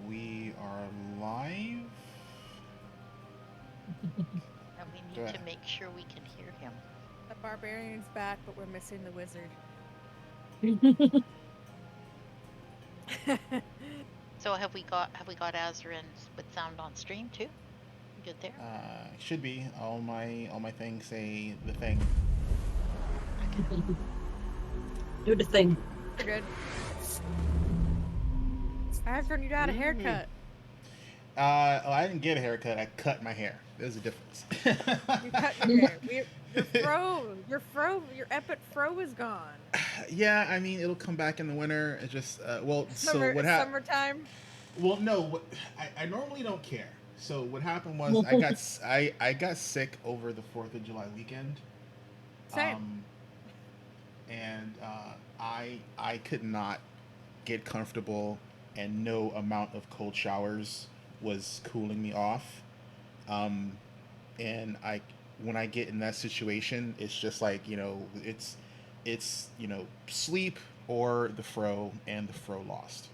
we are live. And we Do need I- to make sure we can hear him. The barbarian's back, but we're missing the wizard. So have we got Azrin's with sound on stream too? Good there. should be all my things say the thing. Okay. Do the thing. You're good. Azrin, you got a Ooh. haircut. I didn't get a haircut. I cut my hair. There's a difference. You cut your hair. Your epic fro is gone. Yeah, I mean it'll come back in the winter. It just So what happened? Summertime. Well, no. I normally don't care. So what happened was I got sick over the 4th of July weekend. Same. Um, and I could not get comfortable, and no amount of cold showers was cooling me off. Um, and I when I get in that situation, it's just like it's sleep or the fro, and the fro lost.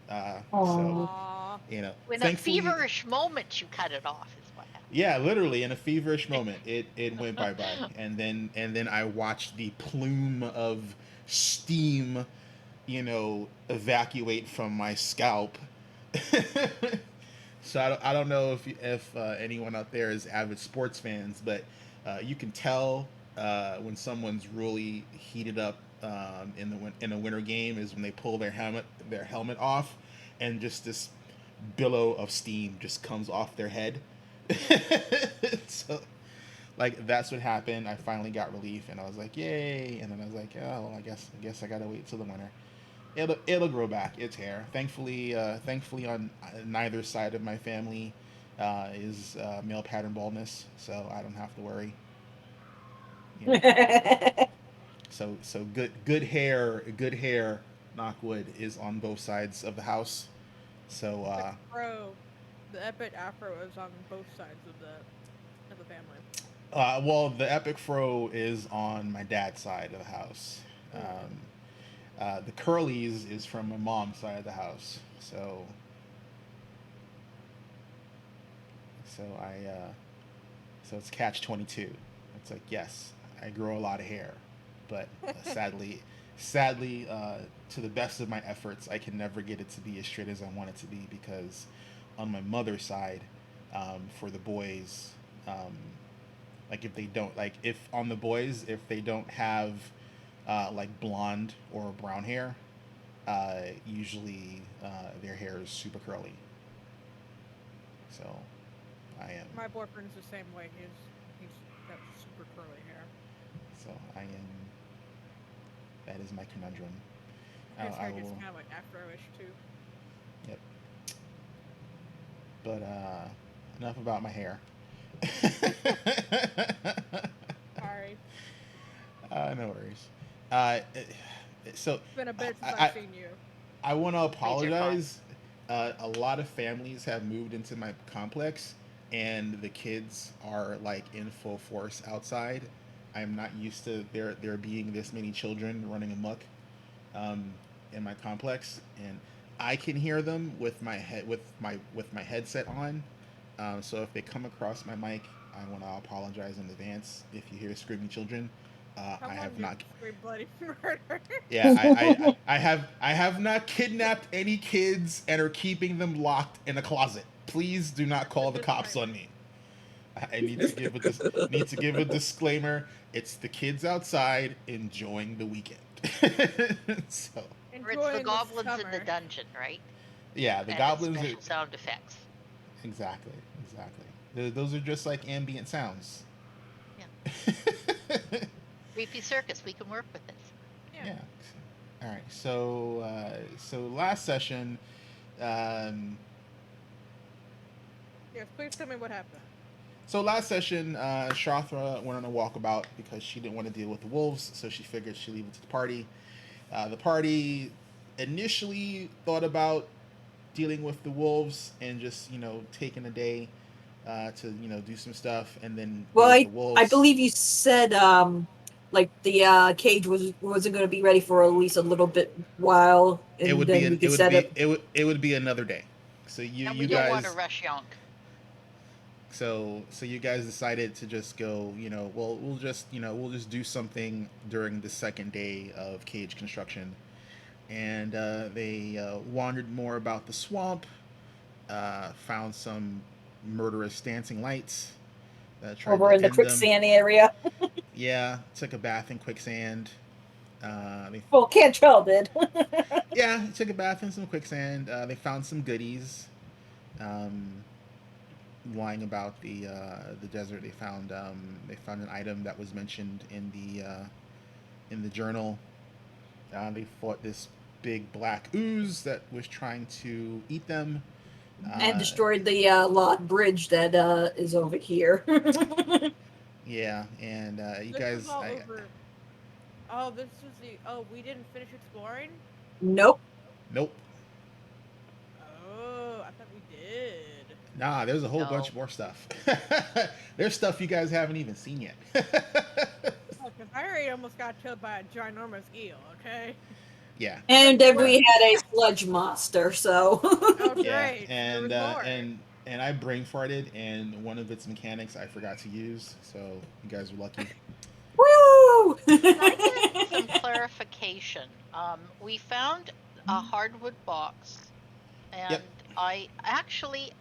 So Oh. Aww. In a thankfully, feverish moment, you cut it off, is what happened. yeah, literally in a feverish moment, it went bye, and then I watched the plume of steam, evacuate from my scalp. So I don't know if anyone out there is avid sports fans, but you can tell when someone's really heated up in a winter game is when they pull their helmet off, and just this billow of steam just comes off their head. So, like, that's what happened. I finally got relief, and I was like, "Yay!" And then I was like, "Oh, well, I guess I gotta wait till the winter. It'll grow back. It's hair. Thankfully, on neither side of my family is male pattern baldness, so I don't have to worry. You know, so good hair. Knock wood is on both sides of the house. So The fro, the epic afro is on both sides of the family. well, the epic fro is on my dad's side of the house. Mm. The curlies is from my mom's side of the house. So it's catch 22. It's like, yes, I grow a lot of hair, but sadly, to the best of my efforts, I can never get it to be as straight as I want it to be, because on my mother's side, for the boys, um, like, if they don't, like, if on the boys, if they don't have like blonde or brown hair, usually their hair is super curly. So I am. My boyfriend's the same way. He's got super curly hair. So I am. That is my conundrum. His I hair gets will. kind of like afro-ish too. Yep. But enough about my hair. Sorry, No worries. Uh, so it's been a bit since I, I've seen you. I want to Major con. apologize. A lot of families have moved into my complex, and the kids are like in full force outside. I'm not used to there being this many children running amok um, in my complex, and I can hear them with my headset on. So if they come across my mic, I want to apologize in advance if you hear screaming children. I Come on, have you not. scream bloody murder. Yeah, I have not kidnapped any kids and are keeping them locked in a closet. Please do not The call the cops on disclaimer. me. I need to give a disclaimer. It's the kids outside enjoying the weekend. So Or it's the Enjoying the goblins in the summer. dungeon, right? yeah, the That has goblins are special sound effects. exactly, exactly. Those are just like ambient sounds. Yeah. Creepy circus. We can work with this. Yeah. Yeah. All right. So last session, um, Yes, please tell me what happened. Shrathra went on a walkabout because she didn't want to deal with the wolves, so she figured she'd leave it to the party. The party initially thought about dealing with the wolves and just taking a day to do some stuff, and then Well, deal with the I wolves. believe you said Like the cage wasn't going to be ready for at least a little bit while, It and would be then we could set up. it would be another day. So And you we don't want to guys rush Yonk. so you guys decided to just go, well, we'll just do something during the second day of cage construction. And they wandered more about the swamp, found some murderous dancing lights, tried Over to in the end them. quicksand area. Yeah, took a bath in quicksand. They Well, Cantrell did. Yeah, took a bath in some quicksand. They found some goodies. Um, Lying about the desert, they found an item that was mentioned in the journal. They fought this big black ooze that was trying to eat them. And Uh, destroyed the log bridge that is over here. yeah, and you This is guys, all over. Oh, this is the. Oh, we didn't finish exploring? Nope. nope, Oh, I thought we did. nah, there's a whole No. bunch more stuff. There's stuff you guys haven't even seen yet. Oh, because I already almost got killed by a ginormous eel, okay? Yeah. And then we had a sludge monster, so. Oh, Yeah, great. There was more. and I brain farted, and one of its mechanics I forgot to use, so you guys were lucky. Woo! Can I get some clarification? We found a hardwood box, and Yep. I actually,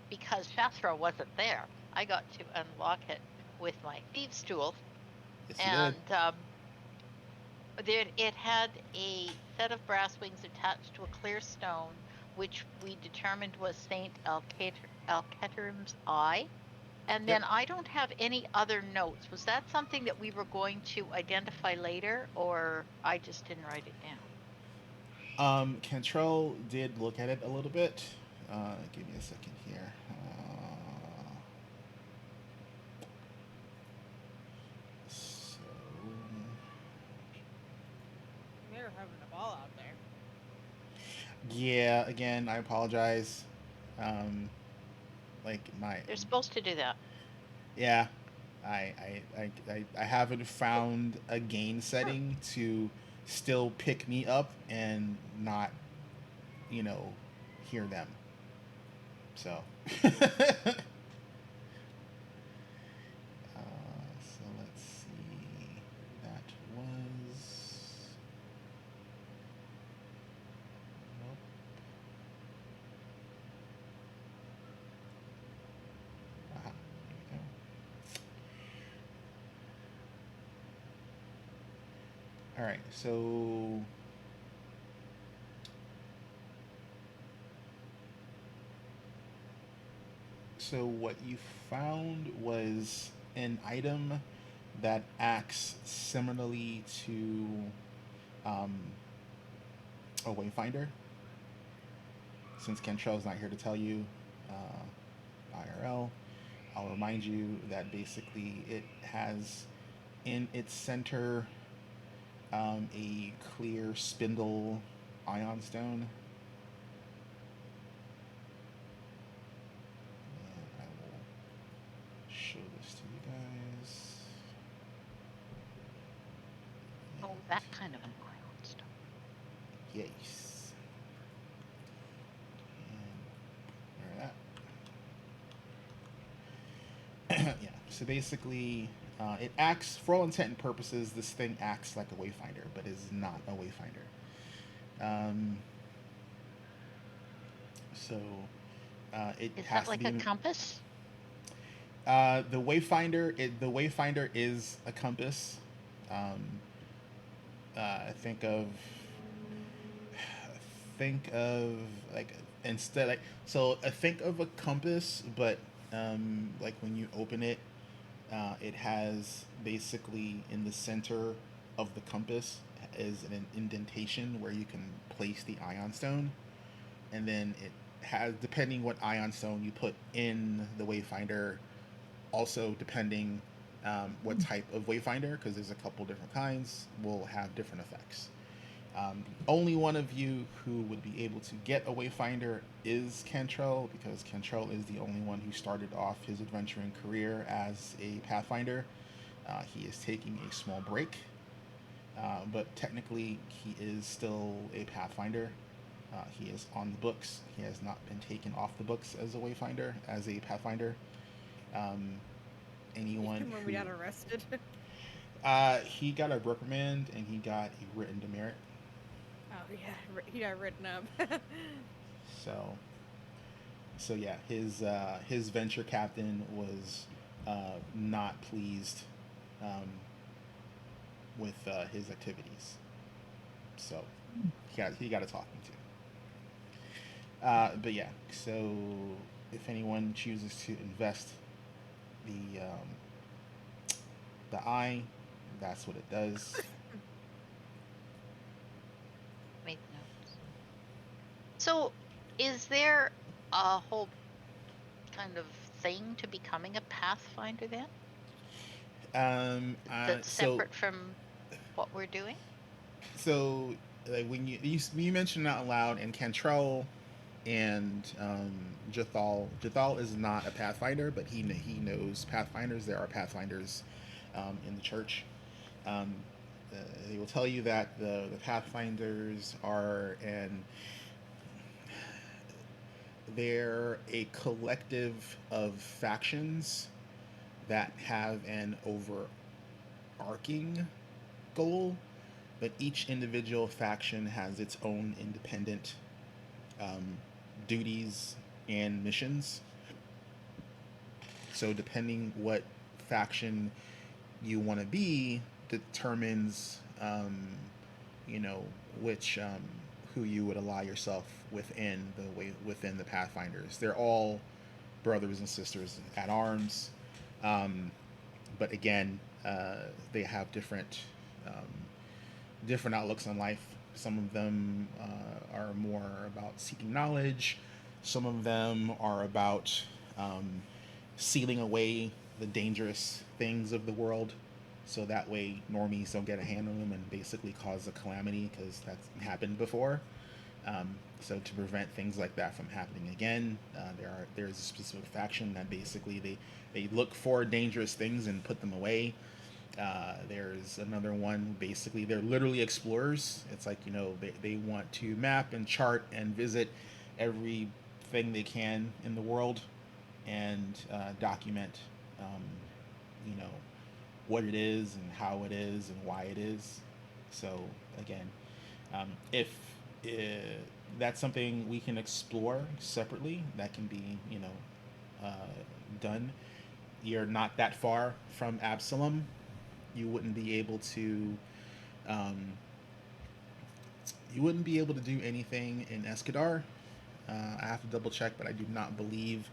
because Shathra wasn't there, I got to unlock it with my thieves' tool, Yes, you and did. it had a set of brass wings attached to a clear stone, which we determined was Saint Alketerim's eye. And then Yep. I don't have any other notes. Was that something that we were going to identify later, or I just didn't write it down? Cantrell did look at it a little bit. Give me a second here. So They're having a ball out there. yeah, again, I apologize. Like my They're supposed to do that. yeah, I haven't found a gain setting to still pick me up and not, hear them. So, so let's see. That was. Nope. Aha, here we go. All right, so what you found was an item that acts similarly to um, a wayfinder. Since Cantrell's not here to tell you IRL, I'll remind you that basically it has in its center a clear spindle ion stone. And I will show this to you guys. Oh, that kind of an iron stone. Yes. And that. Yeah. So basically, it acts, for all intent and purposes, this thing acts like a wayfinder, but is not a wayfinder. So it Is has that like to a be. compass? The wayfinder is a compass. Think of like instead like so. Think of a compass, but like when you open it, it has basically in the center of the compass is an indentation where you can place the ion stone, and then it has, depending what ion stone you put in the wayfinder, also depending what type of wayfinder, because there's a couple different kinds, will have different effects. Only one of you who would be able to get a wayfinder is Cantrell, because Cantrell is the only one who started off his adventuring career as a Pathfinder. He is taking a small break, but technically he is still a Pathfinder. He is on the books. He has not been taken off the books as a Wayfinder, as a Pathfinder. Um, Anyone When we who got arrested. he got a reprimand and he got a written demerit. Oh yeah, he got written up. So yeah, his venture captain was not pleased um, with his activities. So he got a talking to. But yeah, so if anyone chooses to invest the eye, that's what it does. Make notes. So, is there a whole kind of thing to becoming a Pathfinder then? That's So separate from what we're doing? like when you mentioned out loud, and Cantrell and Jathal is not a Pathfinder, but he knows Pathfinders. There are Pathfinders in the church. Um, they will tell you that the Pathfinders are they're a collective of factions that have an overarching goal, but each individual faction has its own independent um, duties and missions. So depending what faction you want to be determines, you know, which who you would ally yourself within the Pathfinders. They're all brothers and sisters at arms, um, but again, they have um, different outlooks on life. Some of them are more about seeking knowledge. Some of them are about um, sealing away the dangerous things of the world, so that way normies don't get a hand on them and basically cause a calamity, because that's happened before. So to prevent things like that from happening again, there's a specific faction that basically they look for dangerous things and put them away. There's another one, basically they're literally explorers. It's like, they want to map and chart and visit everything they can in the world, and document um, you know what it is and how it is and why it is. So again, if uh, that's something we can explore separately, that can be uh, done. You're not that far from Absalom. You wouldn't be able to um, do anything in Escadar. I have to double check, but I do not believe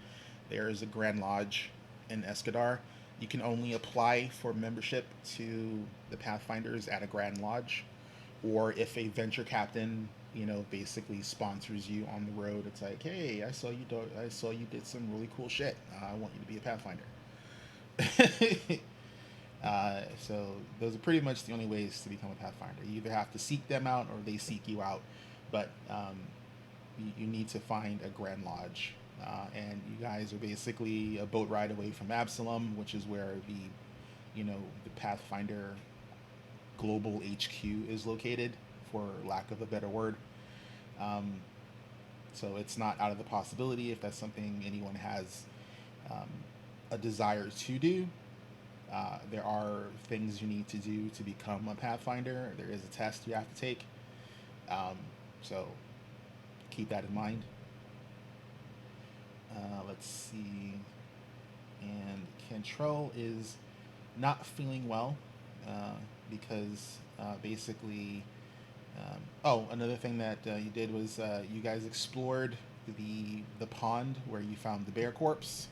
there is a Grand Lodge in Escadar. You can only apply for membership to the Pathfinders at a Grand Lodge, or if a venture captain, basically sponsors you on the road. It's like, hey, I saw you did some really cool shit. I want you to be a Pathfinder. So those are pretty much the only ways to become a Pathfinder. You either have to seek them out or they seek you out, but you need to find a Grand Lodge. And you guys are basically a boat ride away from Absalom, which is where the Pathfinder global HQ is located, for lack of a better word. Um, so it's not out of the possibility, if that's something anyone has um, a desire to do. There are things you need to do to become a Pathfinder. There is a test you have to take. So keep that in mind. Let's see. And Cantrell is not feeling well because basically. Another thing that you did was you guys explored the pond where you found the bear corpse.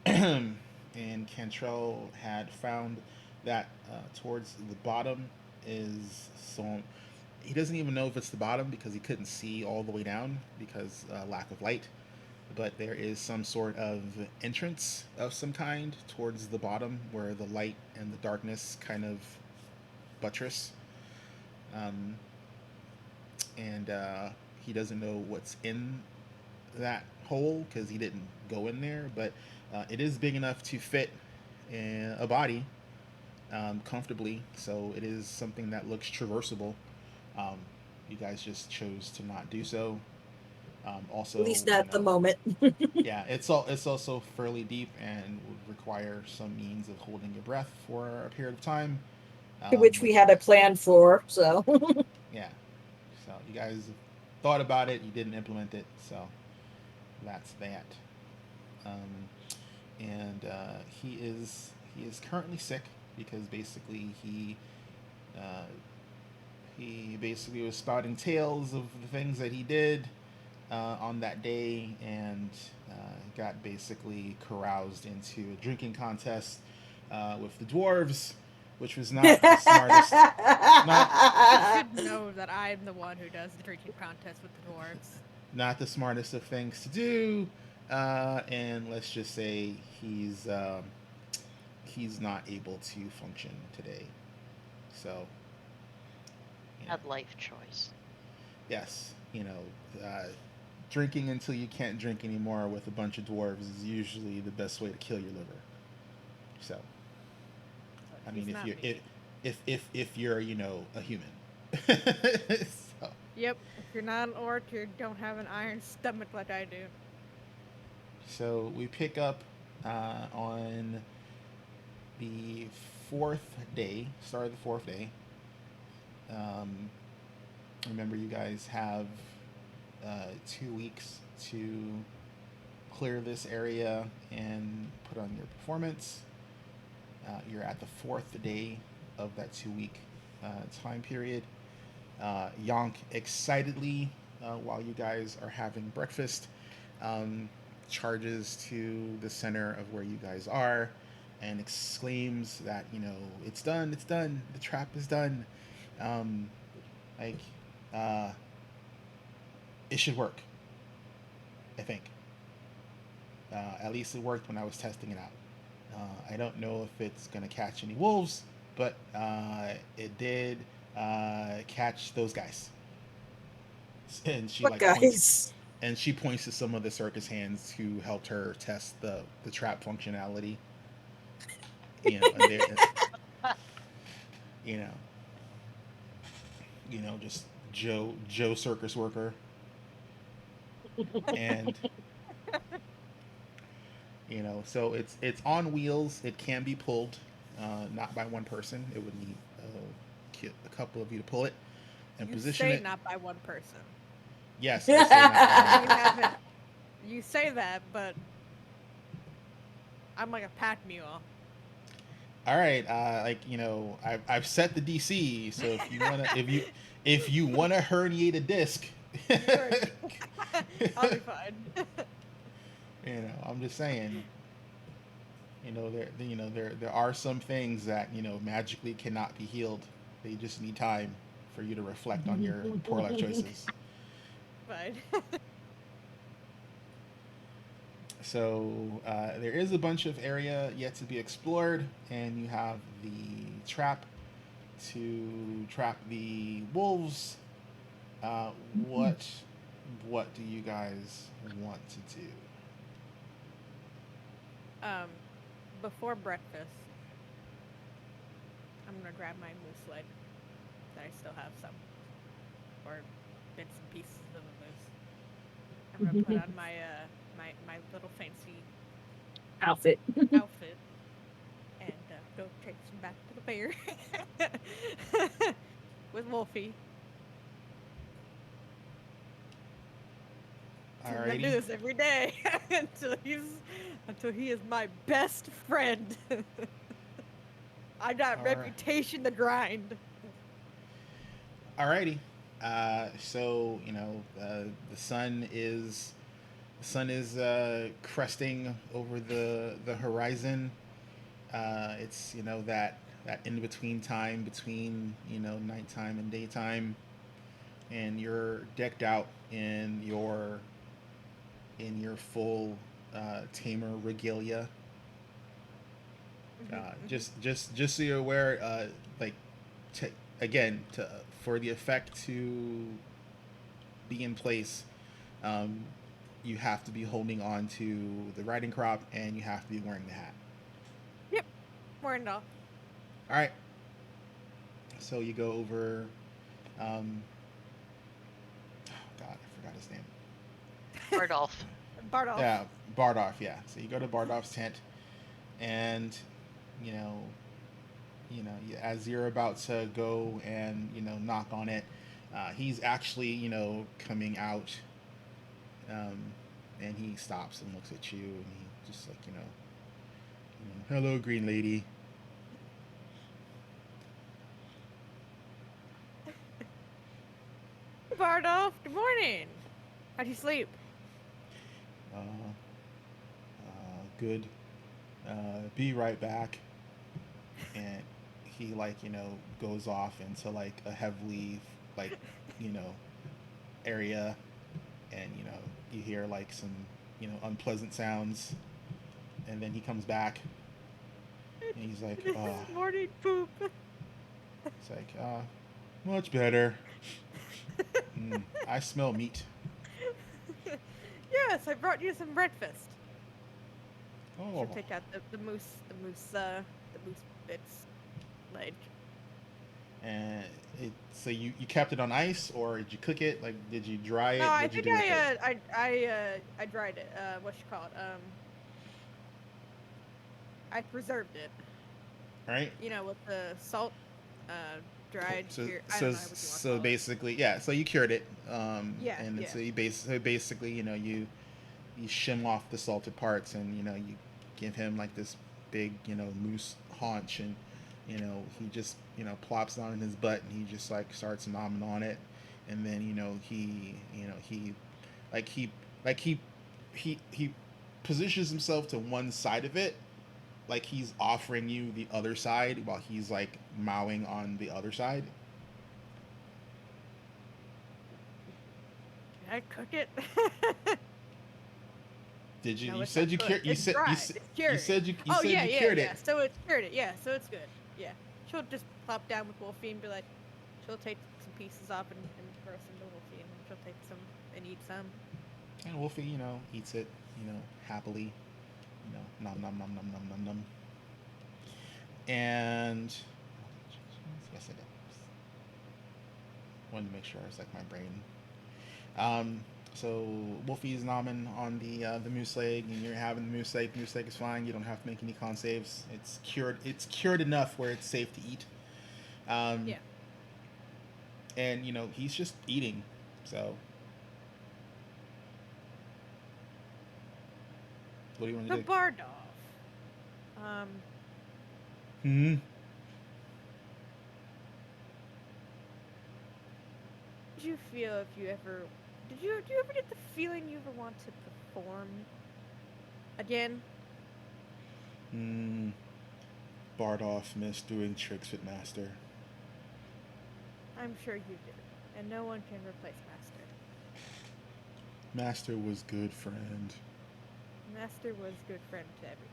And Cantrell had found that towards the bottom is so he doesn't even know if it's the bottom, because he couldn't see all the way down because lack of light. But there is some sort of entrance of some kind towards the bottom where the light and the darkness kind of buttress. Um, and he doesn't know what's in that hole because he didn't go in there, but it is big enough to fit a body. comfortably. So it is something that looks traversable. Um, you guys just chose to not do so. At Also, least not at the moment. yeah, it's also fairly deep and would require some means of holding your breath for a period of time. Which we Which had a plan for, so. yeah, so you guys thought about it, you didn't implement it, so that's that. Um, and he is currently sick because basically uh, he basically was spouting tales of the things that he did on that day, and got basically caroused into a drinking contest with the dwarves, which was not the smartest. Not You should know that I'm the one who does the drinking contest with the dwarves. not the smartest of things to do, and let's just say he's not able to function today. So, you know, Bad life choice. yes, drinking until you can't drink anymore with a bunch of dwarves is usually the best way to kill your liver. So, I He's mean, not me. if you're a human. So, Yep, if you're not an orc, you don't have an iron stomach like I do. so we pick up on the fourth day, start of the fourth day. Um, Remember, you guys have 2 weeks to clear this area and put on your performance. You're at the fourth day of that 2 week time period. Yonk excitedly, while you guys are having breakfast, um, charges to the center of where you guys are and exclaims that, it's done, it's done, the trap is done. Um, like, uh, it should work, I think. At least it worked when I was testing it out. I don't know if it's going to catch any wolves, but it did catch those guys. And she What like points, guys? and she points to some of the circus hands who helped her test the trap functionality. And they're you know just Joe circus worker, and so it's on wheels. It can be pulled, not by one person. It would need a couple of you to pull it and You position say it. not by one person. Yes, I say not by one You person. haven't. You say that, but I'm like a pack mule. All right, I've set the DC, so if you wanna herniate a disc, You're. I'll be fine. I'm just saying. There are some things that magically cannot be healed. They just need time for you to reflect on your poor life choices. Fine. So there is a bunch of area yet to be explored, and you have the trap to trap the wolves. Uh, what what do you guys want to do? um, Before breakfast, I'm gonna grab my moose leg that I still have some, or bits and pieces of a moose. I'm gonna put on my little fancy Outfit. outfit and go chase him back to the fair with Wolfie. So I'm gonna do Alrighty, this every day until he is my best friend. I got alright, reputation to grind. alrighty. So the sun is cresting over the horizon. It's that in between time between nighttime and daytime, and you're decked out in your full tamer regalia. Hmm, hmm. Just so you're aware, like again, for the effect to be in place, um, you have to be holding on to the riding crop and you have to be wearing the hat. Yep, we're enough. All right. So you go over. Um, oh God, I forgot his name. Bardolph. Bardolph. Yeah, Bardolph. Yeah. So you go to Bardolph's tent, and you know, as you're about to go and knock on it, he's actually coming out, um, and he stops and looks at you, and he just like hello, Green Lady. Bardolph, good morning. How'd you sleep? Uh, Good. Be right back. And he goes off into like a heavily like you know area, and you hear like some unpleasant sounds, and then he comes back, and he's like, This is morning poop. it's like, much better. I smell meat. Yes, I brought you some breakfast. Oh, Should take out the moose bits, like. and so you kept it on ice, or did you cook it? Like, did you dry it? No, I What'd you think do with it? I dried it. What you call it? I preserved it. Right. With the salt, dried. So I don't know what you want to call it. basically, yeah. So you cured it, Yeah, and then yeah. so basically, you shim off the salted parts, and you give him like this big moose haunch, and he just plops down in his butt, and he just like starts nomming on it, and then he like he like he positions himself to one side of it, like he's offering you the other side while he's like mowing on the other side. Can I cook it? Did you? No, You it's said not you cooked. cured. It's dried. It's cured. You said you Oh said yeah, you yeah, cured yeah. it. So it's cured it. Yeah, so it's good. Yeah, she'll just plop down with Wolfie and be like, she'll take some pieces off and throw some to Wolfie, and she'll take some and eat some. And Wolfie, eats it, happily, nom nom nom nom nom nom nom. And yes, I did. Wanted to make sure it's like my brain. So Wolfie's nomming on the moose leg, and you're having the moose leg. Moose leg is fine. You don't have to make any con saves. It's cured. It's cured enough where it's safe to eat. Yeah. And he's just eating. So what do you want to The do? Bardolph. Hmm. Did you feel if you ever do you ever get the feeling you ever want to perform again? Hmm. Bardolph missed doing tricks with Master. I'm sure you do, and no one can replace Master. Master was good friend. Master was good friend to everybody.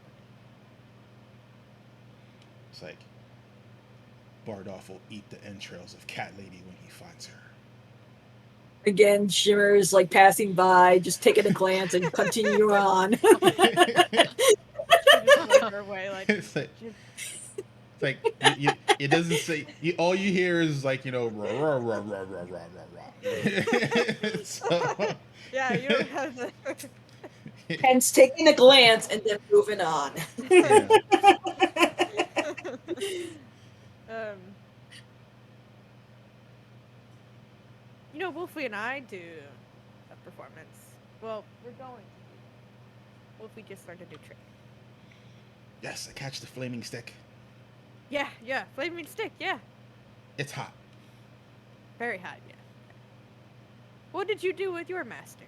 It's like Bardolph will eat the entrails of Cat Lady when he finds her. Again, Shimmer is like passing by, just taking a glance and continue on. She just looks her way like. It's like it doesn't say. All you hear is like rah, rah, rah, rah, rah, rah, rah. So, Yeah, you don't have the. Hence taking a glance and then moving on. yeah. Wolfie and I do a performance. Well, we're going to. Wolfie just learned a new trick. Yes, I catch the flaming stick. Yeah, flaming stick, yeah. It's hot. Very hot, yeah. What did you do with your master?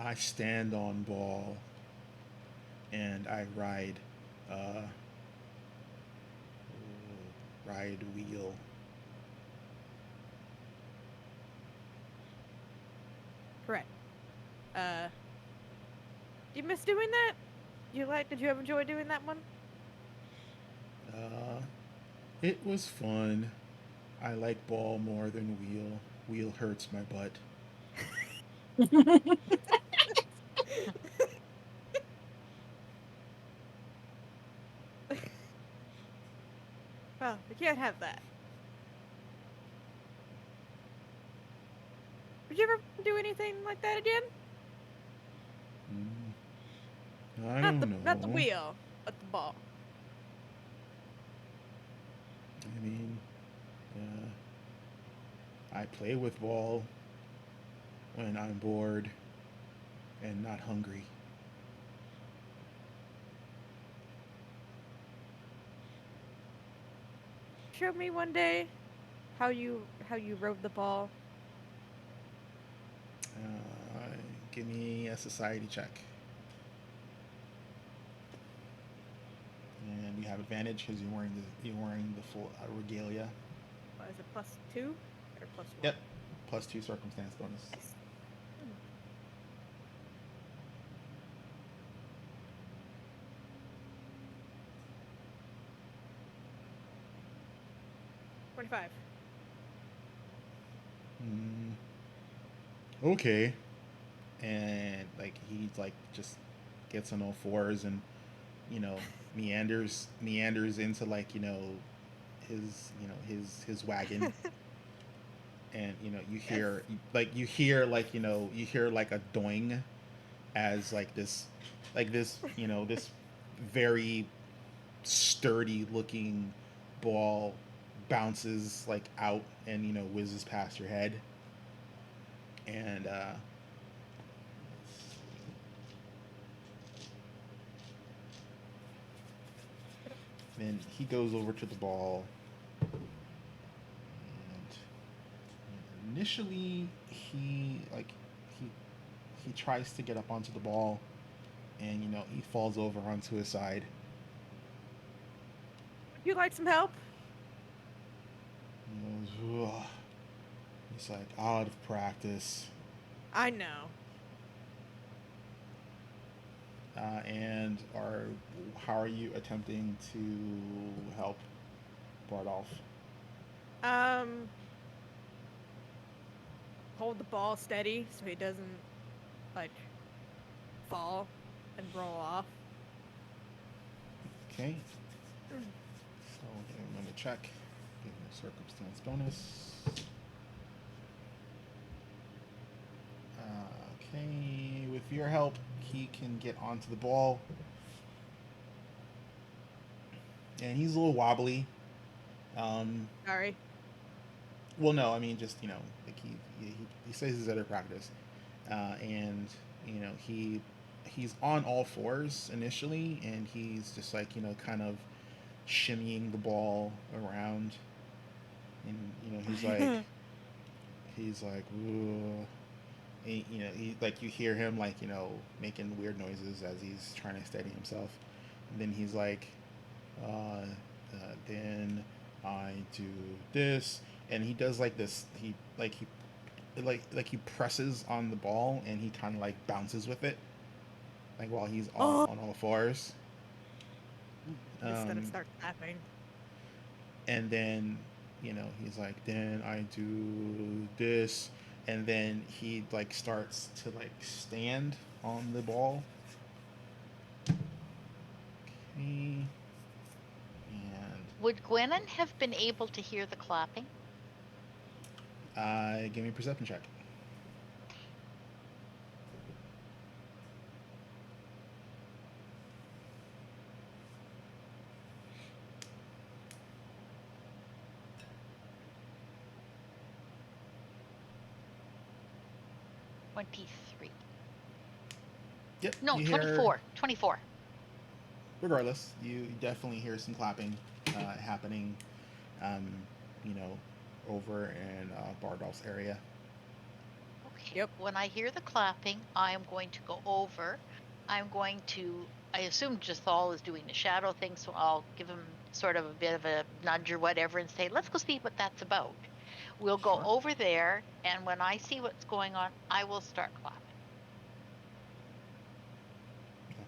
I stand on ball, and I ride wheel. Correct. Do you miss doing that? Did you ever enjoy doing that one? It was fun. I like ball more than wheel. Wheel hurts my butt. Well, we can't have that. Would you ever do anything like that again? I don't know. Not the wheel, but the ball. I mean, I play with ball when I'm bored and not hungry. Show me one day how you rode the ball. Give me a society check. And you have advantage because you're wearing the full regalia. What is it, +2 or +1? Yep, +2 circumstance bonus. Nice. 25. Okay. And like he like just gets on all fours and meanders into like his wagon. And you hear like a doing as this very sturdy looking ball bounces like out and whizzes past your head. And then he goes over to the ball, and initially he tries to get up onto the ball, and he falls over onto his side. Would you like some help? He goes, "Ugh." He's like, out of practice. I know. And how are you attempting to help Bardolph? Hold the ball steady so he doesn't fall and roll off. Okay. So I'm going to check. Give him a circumstance bonus. Okay, with your help, he can get onto the ball. And he's a little wobbly. Sorry. Well, no, I mean, just, like he says he's at practice. And, he's on all fours initially, and he's just like, kind of shimmying the ball around. And, he's like, ooh. He you hear him making weird noises as he's trying to steady himself. And then he's like, then I do this, and he does this. He presses on the ball, and he kind of bounces with it, while he's on all fours. Instead of start laughing. And then he's like, then I do this. And then he starts to stand on the ball. Okay. And Would Gwennon have been able to hear the clapping? give me a perception check. Yep. No, you 24. hear- 24. Regardless, you definitely hear some clapping happening, over in Bardolph's area. Okay. Yep. When I hear the clapping, I am going to go over. I assume Jathal is doing the shadow thing, so I'll give him sort of a bit of a nudge or whatever and say, let's go see what that's about. We'll go Sure. over there, and when I see what's going on, I will start clapping.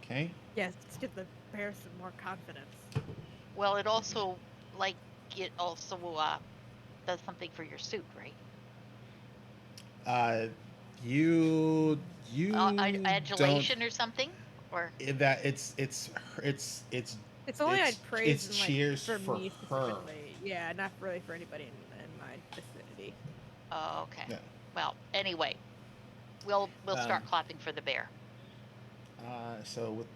Okay. Yes, to give the bear some more confidence. Well, it also does something for your suit, right? You Adulation or something, or don't, that it's It's only It's- I'd praise it's and, cheers for for me her. specifically. Yeah, not really for anybody in my vicinity. Okay. Yeah. Well, anyway, we'll Um, start clapping for the bear. so with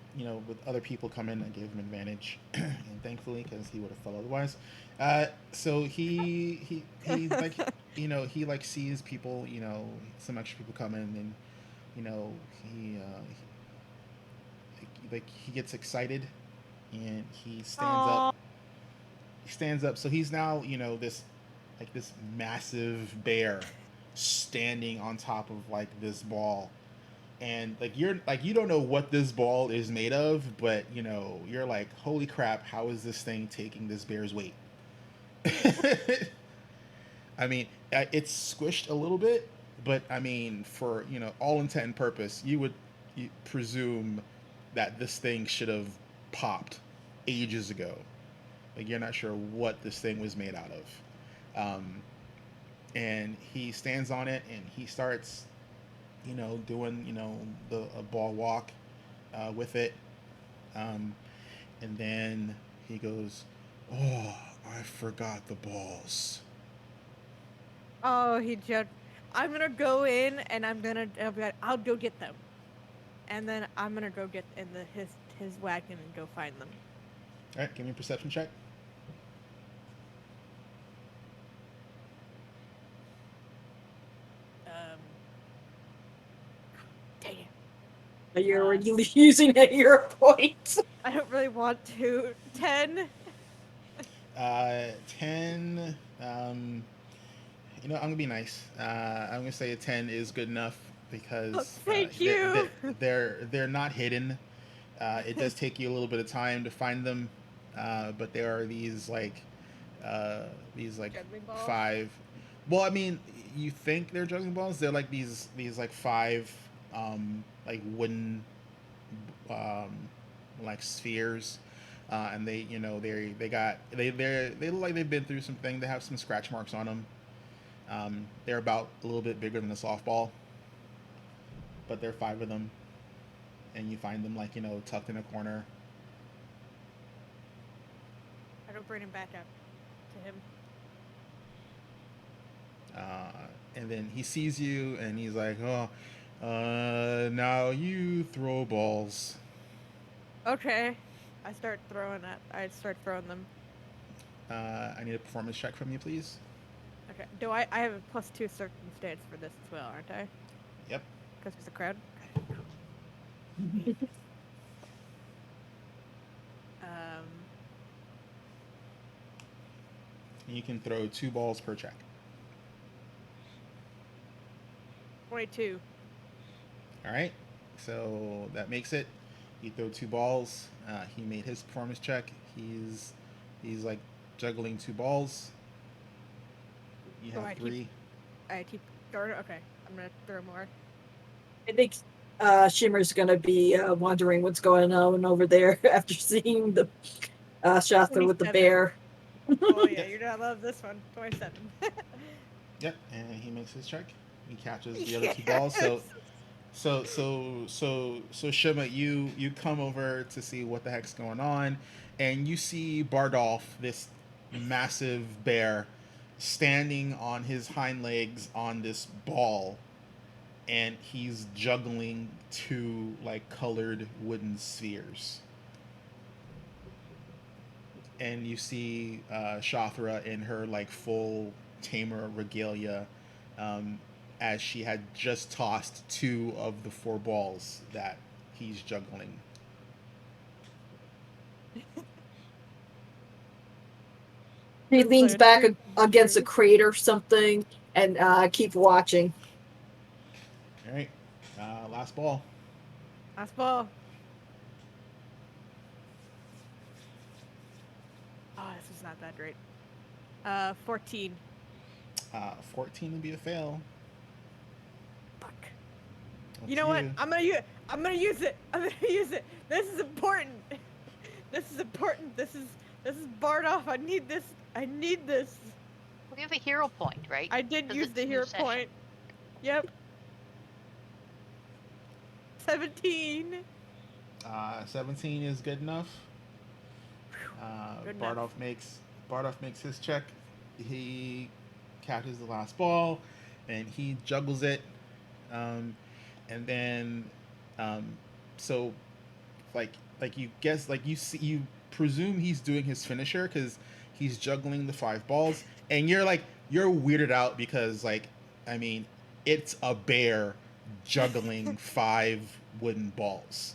with other people come in, I gave him advantage, and thankfully, because he would have fell otherwise. So he like he like sees people, some extra people come in, and he gets excited, and he stands up. Oh, He stands up. So he's now this massive bear standing on top of like this ball, and you don't know what this ball is made of, but you're like, holy crap, how is this thing taking this bear's weight? I mean, it's squished a little bit, but I mean, for all intent and purpose, you presume that this thing should have popped ages ago. Like, you're not sure what this thing was made out of. And he stands on it, and he starts doing the a ball walk with it, um, and then he goes, "Oh, I forgot the balls." oh, he just. I'm gonna go in and I'll be like, I'll go get them, and then I'm gonna go get in his wagon and go find them. All right, give me a perception check. Um, dang it. You're already using a hero point. I don't really want to. 10. 10. I'm gonna be nice. I'm gonna say a 10 is good enough because Oh, thank you. they're not hidden. It does take you a little bit of time to find them, but there are these like Juggling balls? 5. Well, I mean, you think they're juggling balls. They're like these like 5 like wooden like spheres, and they look like they've been through something. They have some scratch marks on them. They're about a little bit bigger than a softball, but there are 5 of them, and you find them tucked in a corner. I don't bring him back up to him. And then he sees you, and he's like, "Oh, now you throw balls." Okay. I start throwing them. I need a performance check from you, please. Okay. Do I have a +2 circumstance for this as well, aren't I? Yep. Because it's a crowd. Um. You can throw 2 balls per check. 22. All right. So that makes it. You throw 2 balls. He made his performance check. He's like juggling 2 balls. You have 3. I keep throwing. Okay. I'm gonna throw more. I think Shimmer's gonna be wondering what's going on over there after seeing the shot through with the 27. bear. Oh yeah, you're gonna love this one. 27. Yep. And he makes his check. He catches the other 2 balls. So Shima, you come over to see what the heck's going on, and you see Bardolph, this massive bear, standing on his hind legs on this ball, and he's juggling 2 like colored wooden spheres. And you see Shathra in her like full tamer regalia, as she had just tossed 2 of the 4 balls that he's juggling. He leans back against a crate or something and keep watching. All right, last ball. Last ball. Oh, this is not that great. 14. 14 would be a fail. Fuck. What's You know what? I'm gonna use it. I'm gonna use it. This is important. This is important. This is Bardolph. I need this. We have a hero point, right? I did 'Cause use it's the a new hero session. point. Yep. 17. 17 is good enough. Good enough. Bardolph makes Bardoff makes his check. He catches the last ball, and he juggles it. Um, and then, um, so like you guess, like you presume he's doing his finisher because he's juggling the 5 balls, and you're weirded out because I mean it's a bear juggling 5 wooden balls,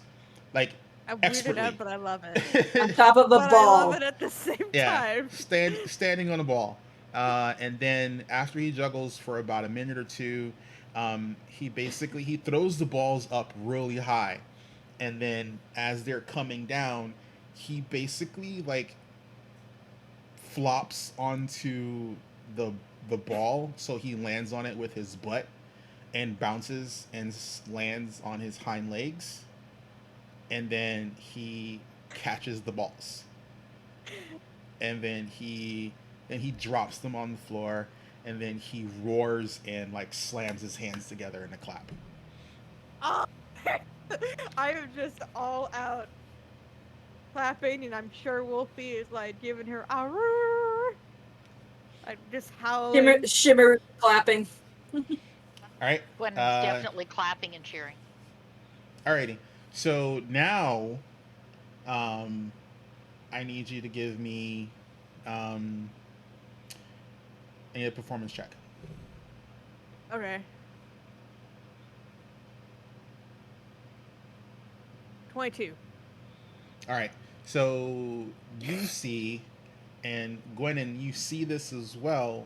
like I'm weirded expertly. out, but I love it. On top of the But I love ball. it at the same Yeah, time. standing on a ball. And then after he juggles for about a minute or two, he throws the balls up really high, and then as they're coming down, he basically flops onto the the ball, so he lands on it with his butt and bounces and lands on his hind legs, and then he catches the balls, and then he drops them on the floor, and then he roars and slams his hands together in a clap. Oh, I am just all out clapping, and I'm sure Wolfie is giving her a roar. I'm just howling. Shimmer clapping. All right. Gwen is definitely clapping and cheering. Alrighty. So now, I need you to give me a performance check. Okay. 22. All right. So you see, and Gwennon, you see this as well,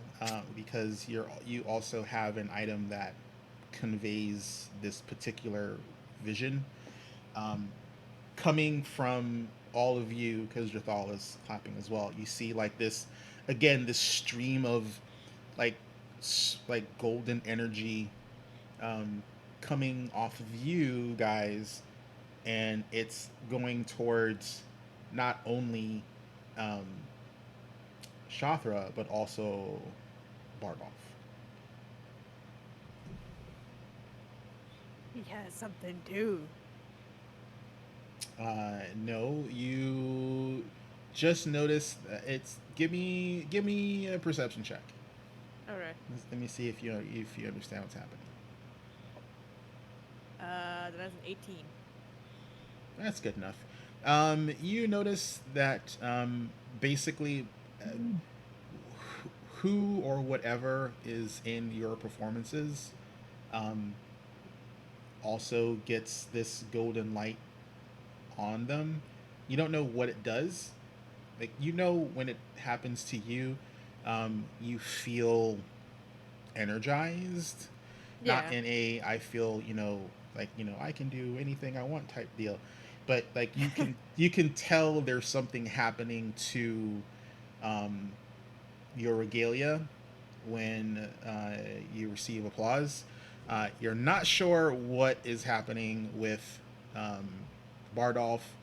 because you also have an item that conveys this particular vision, coming from all of you, because Jathal is clapping as well. You see this again, this stream of like golden energy, coming off of you guys, and it's going towards not only um, Shathra but also Bardolph. He has something too. No, you just noticed. Give me a perception check. Alright. Let me see if you understand what's happening. That's an 18. That's good enough. You notice that basically, who or whatever is in your performances also gets this golden light on them. You don't know what it does. When it happens to you, you feel energized. Yeah. Not in a I feel, I can do anything I want type deal. But you can tell there's something happening to your regalia when you receive applause. You're not sure what is happening with Bardolph.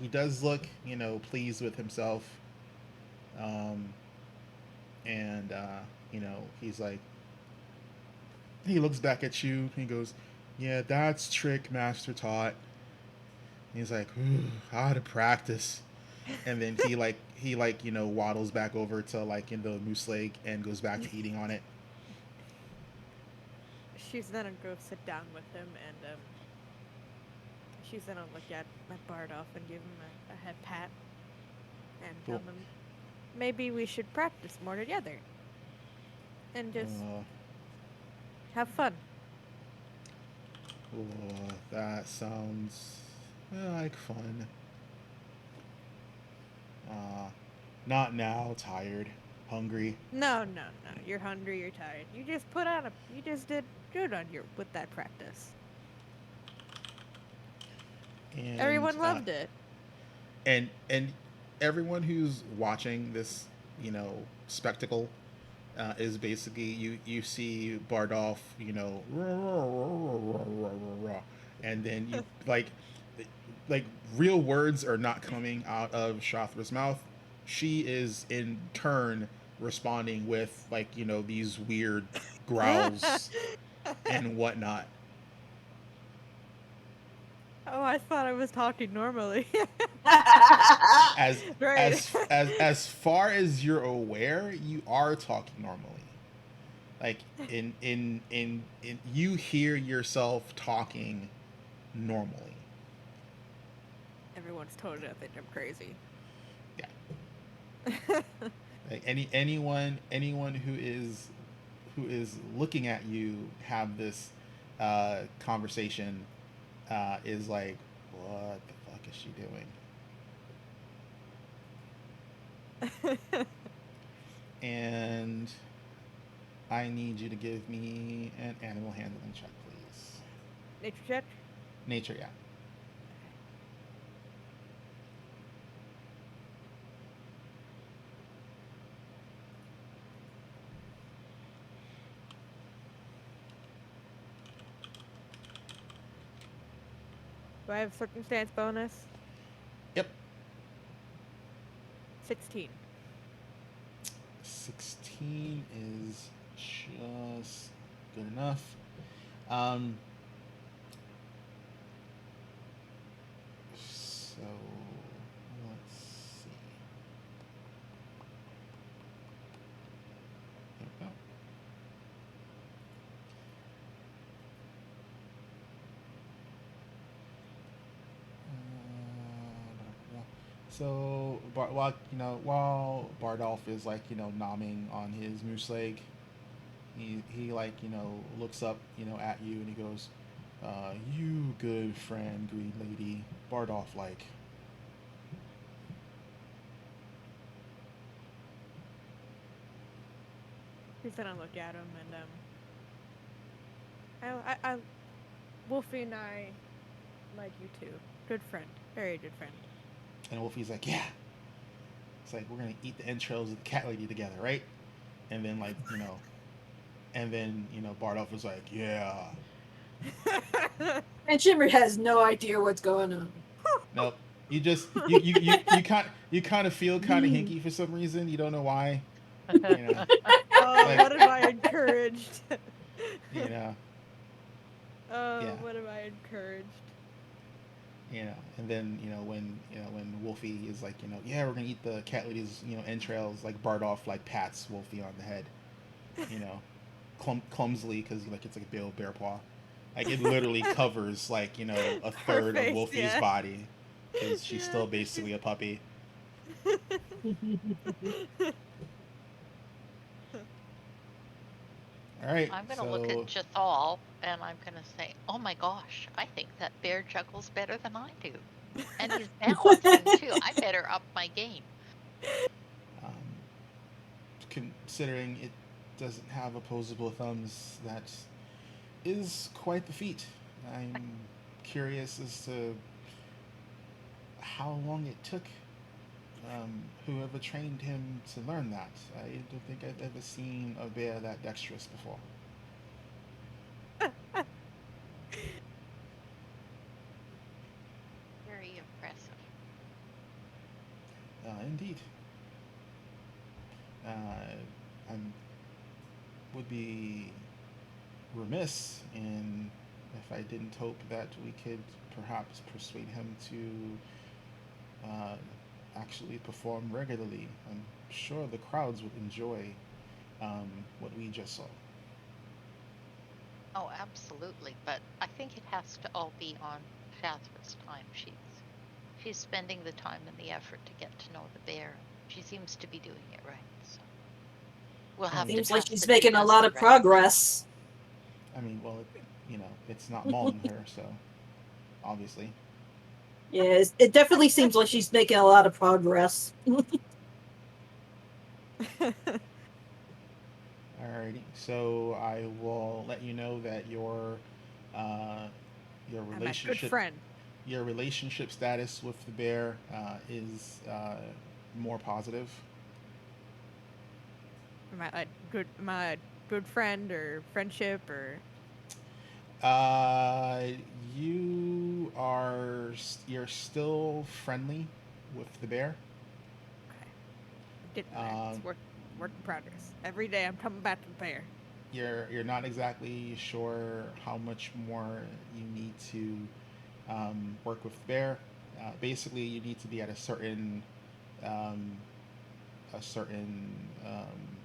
He does look, pleased with himself. And he's like, he looks back at you. He goes, "Yeah, that's trick master taught." He's like, "Out of practice." And then he waddles back over to in the moose leg and goes back to eating on it. She's gonna go sit down with him, and she's gonna look at Bardolph and give him a head pat and tell Cool. him maybe we should practice more together and just have fun. That sounds like fun. Not now. Tired, hungry. No. You're hungry. You're tired. You just did good with that practice. And Everyone loved it. And everyone who's watching this, spectacle, is basically you see Bardolph, and then you like real words are not coming out of Shathra's mouth. She is in turn responding with these weird growls and whatnot. Oh, I thought I was talking normally. As Right. as far as you're aware, you are talking normally. Like in you hear yourself talking normally. Everyone's totally gonna think I'm crazy. Yeah. Like anyone who is looking at you have this conversation is like, what the fuck is she doing? And I need you to give me an animal handling check, please. Nature check. Nature, yeah. Do I have circumstance bonus? Yep. 16. 16 is just good enough. Um, so let's see. There we go. So, while Bardolph is like, nomming on his moose leg, he like, looks up, at you and he goes, "You good friend, Green Lady." Bardolph like, He's gonna look at him and Wolfie and I like you too. Good friend, very good friend. and Wolfie's like, "Yeah." It's like, we're gonna eat the entrails of the cat lady together, right? And then Bardolph was like, "Yeah." And Shimmer has no idea what's going on. Nope. You just you kind of feel kind of hinky for some reason. You don't know why. You know. Oh, Like- what am I encouraged? You know. Oh, Yeah. what am I encouraged? And then when Wolfie is like, "Yeah, we're gonna eat the cat lady's entrails," like Bardolph like pats Wolfie on the head, clumsily, because like it's like a bear paw, like it literally covers like a third face, of Wolfie's yeah. body, because she's Yeah. still basically a puppy. All right. I'm gonna look at Jathal and I'm gonna say, "Oh my gosh, I think that bear juggles better than I do, and he's balancing too. I better up my game." um, considering it doesn't have opposable thumbs, that is quite the feat. I'm curious as to how long it took whoever trained him to learn that. I don't think I've ever seen a bear that dexterous before. Very impressive. Indeed. I would be remiss in if I didn't hope that we could perhaps persuade him to actually perform regularly. I'm sure the crowds would enjoy what we just saw. Oh, absolutely. But I think it has to all be on Shathra's time. She's spending the time and the effort to get to know the bear. She seems to be doing it right. So we'll have to Seems like trust she's that she making a does lot the of right progress. I mean, well, it's not mauling her, so obviously. Yes, it definitely seems like she's making a lot of progress. Alrighty, so I will let you know that uh, your I'm a good relationship friend. your relationship status with the bear is more positive. Am I a good friend or friendship or? Uh, you're still friendly with the bear. Okay. Getting there. It's Um, work in progress. Every day I'm coming back to the bear. you're not exactly sure how much more you need to work with the bear. Basically, you need to be at um, a certain um,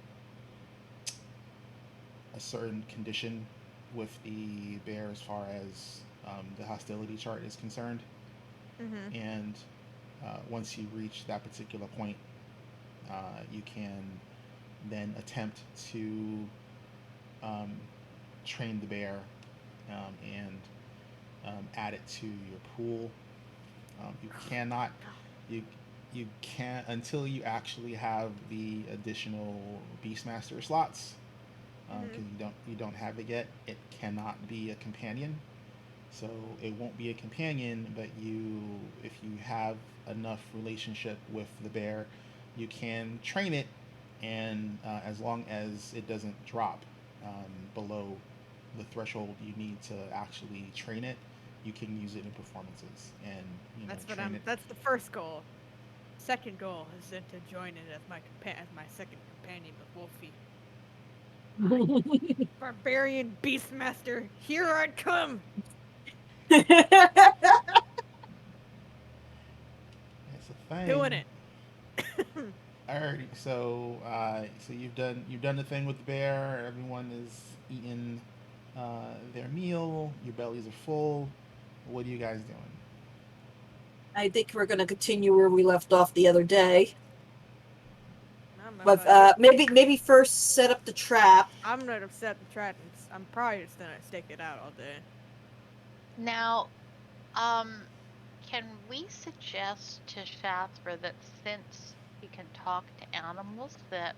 a certain condition with the bear as far as the hostility chart is concerned. Mm-hmm. And once you reach that particular point, you can then attempt to um, train the bear and add it to your pool. You cannot you you can't until you actually have the additional Beastmaster slots because Mm-hmm. you don't have it yet. It cannot be a companion, so it won't be a companion. But if you have enough relationship with the bear, you can train it, and as long as it doesn't drop below the threshold you need to actually train it, you can use it in performances and train it. That's the first goal. Second goal is then to join it as as my second companion with Wolfie. Barbarian Beastmaster, here I come! It's a Doing thing. it. Alrighty, so you've done the thing with the bear. Everyone is eating their meal. Your bellies are full. What are you guys doing? I think we're going to continue where we left off the other day. I'm not But gonna maybe first set up the trap. I'm not upset the trap. I'm probably just gonna stick it out all day. Now, can we suggest to Shastra that since she can talk to animals, that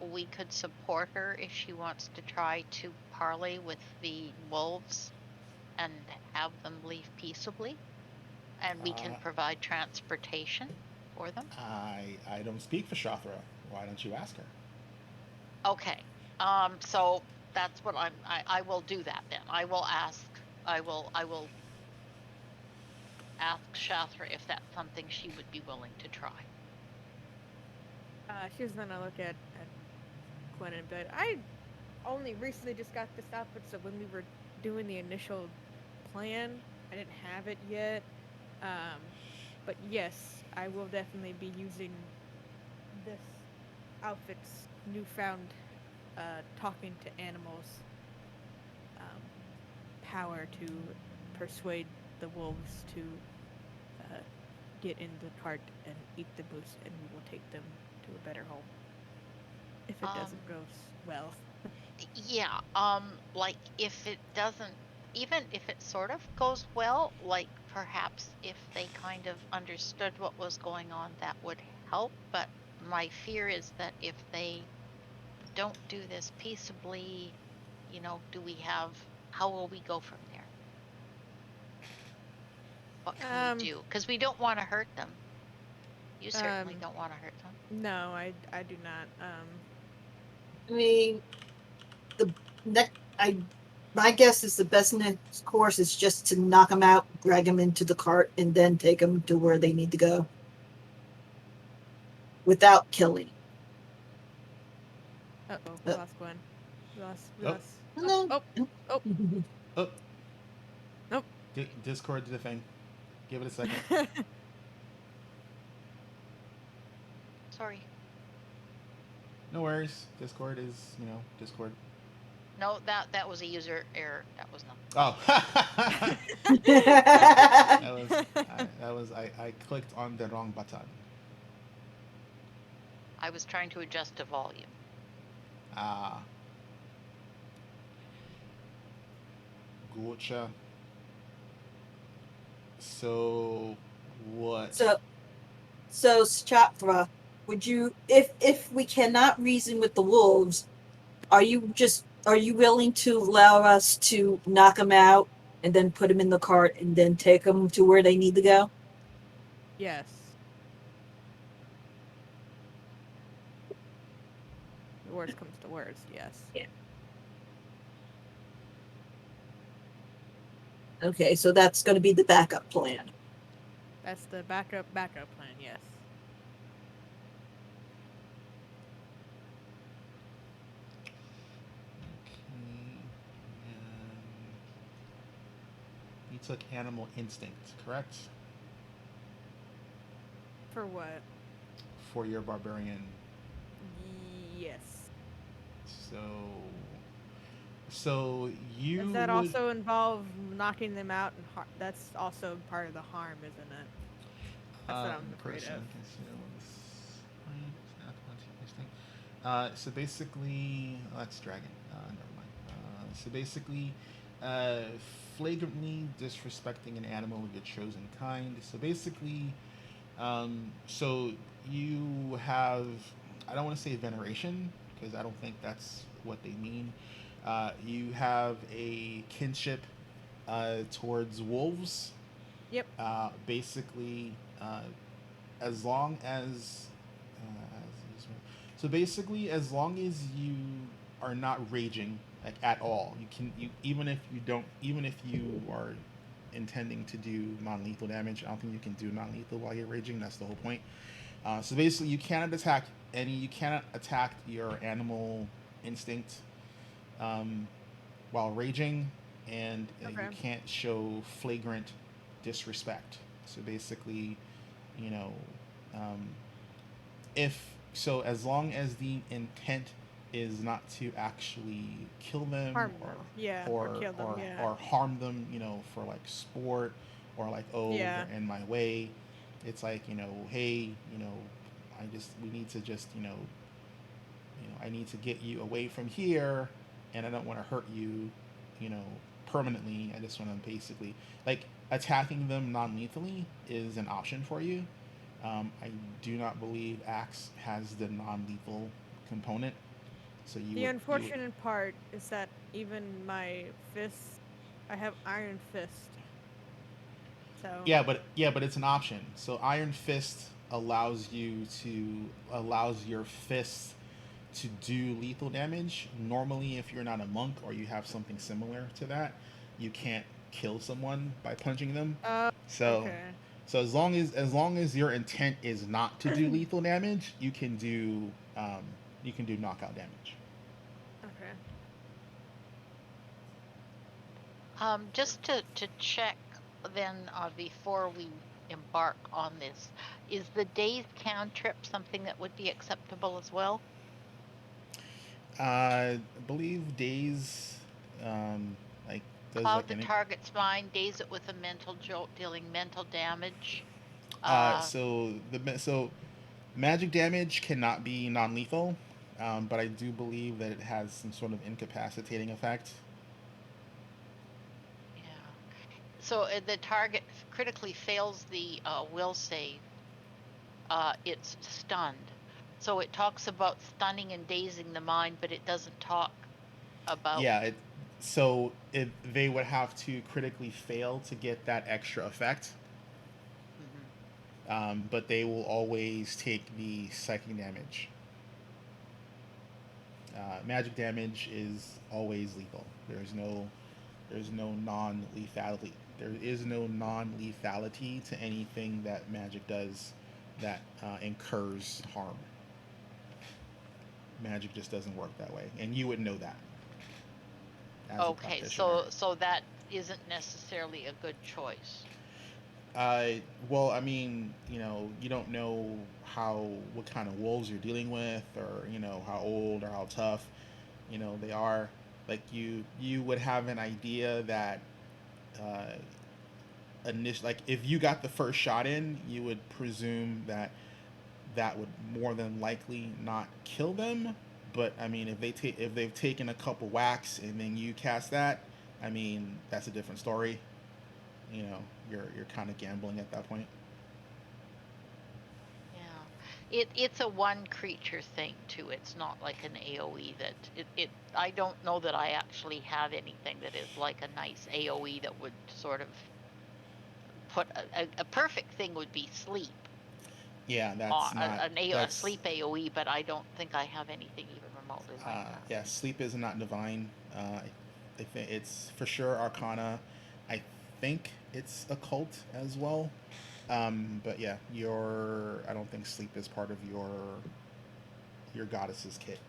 we could support her if she wants to try to parley with the wolves and have them leave peaceably, and we can Uh, provide transportation for them? I don't speak for Shathra. Why don't you ask her? Okay. So that's what I will do that then. I will ask Shastra if that's something she would be willing to try. She's gonna look at Quinn and be like, I only recently just got this outfit, so when we were doing the initial plan, I didn't have it yet. Um, but yes, I will definitely be using this outfit's newfound talking to animals um, power to persuade the wolves to uh, get in the cart and eat the moose, and we will take them to a better home. If it Um, doesn't go well. yeah, like if it doesn't, even if it sort of goes well, like perhaps if they kind of understood what was going on, that would help. But my fear is that if they don't do this peaceably, how will we go from there? What can we Um, do? Because we don't want to hurt them. You certainly um, don't want to hurt them. no, I do not. I mean, the next my guess is the best next course is just to knock them out, drag them into the cart, and then take them to where they need to go without killing. Uh-oh, we Uh, lost Gwen. We Oh, lost. Oh, no. oh, oh, oh, nope. Discord did a thing. Give it a second. Sorry. No worries. Discord is, Discord. No, that was a user error. That was nothing. Oh, I clicked on the wrong button. I was trying to adjust the volume. Ah, gotcha. So, what? so Chapra, would you, if we cannot reason with the wolves, are you willing to allow us to knock them out and then put them in the cart and then take them to where they need to go? Yes. The worst comes to worst. Yes. Yeah. Okay, so that's going to be the backup plan. That's the backup plan. Yes. Okay. You took animal instinct, correct? For what? For your barbarian. Yes. So, so Does you that would. also involve knocking them out and that's also part of the harm, isn't it? That's what I'm afraid Person of. conceals. So basically, that's dragon. Never mind. So basically, uh, flagrantly disrespecting an animal of your chosen kind. So basically, so you have. I don't want to say veneration because I don't think that's what they mean. You have a kinship towards wolves. Yep. Basically, uh, as long as so basically as long as you are not raging like at all, you can you even if you are intending to do non-lethal damage, I don't think you can do non-lethal while you're raging. That's the whole point. So basically you cannot attack your animal instinct um, while raging, and you Okay. can't show flagrant disrespect. So basically, you know, um, if so, as long as the intent is not to actually kill them Harm them. Yeah. Or kill them. Yeah. or harm them, for like sport or like, oh, Yeah. they're in my way. It's like, hey, we need to just, I need to get you away from here, and I don't want to hurt you, you know, permanently. I just want to basically like attacking them non-lethally is an option for you. I do not believe Axe has the non-lethal component, so The unfortunate part is that even my fists, I have iron fist. So. yeah, but it's an option. So Iron Fist allows your fists to do lethal damage. Normally, if you're not a monk or you have something similar to that, you can't kill someone by punching them. So Okay. so as long as your intent is not to do lethal damage, you can do knockout damage. Okay. Just to check then before we embark on this, is the day's cantrip something that would be acceptable as well? I believe days like does Cloud like the an target's mind, daze it with a mental jolt, dealing mental damage. Uh, so magic damage cannot be non-lethal, but I do believe that it has some sort of incapacitating effect. yeah. So the target critically fails the will save. It's stunned. So it talks about stunning and dazing the mind, but it doesn't talk about. Yeah, they would have to critically fail to get that extra effect, Mhm. but they will always take the psychic damage. Magic damage is always lethal. There's no non-lethality. There is no non-lethality to anything that magic does that incurs harm. Magic just doesn't work that way, and you would know that as a Okay, practitioner. so that isn't necessarily a good choice. Uh, well, I mean, you don't know what kind of wolves you're dealing with, or how old or how tough, they are. Like you would have an idea that uh, like if you got the first shot in, you would presume that that would more than likely not kill them. But I mean, if they've taken a couple whacks and then you cast that, I mean, that's a different story. You're kind of gambling at that point. Yeah. It's a one creature thing too. It's not like an AoE that I don't know that I actually have anything that is like a nice AoE that would sort of put a perfect thing would be sleep. Yeah, that's not A that's sleep AoE, but I don't think I have anything even remotely like that. yeah. Sleep is not divine. I think it's for sure Arcana. I think it's occult as well. But yeah, I don't think sleep is part of your goddess's kit.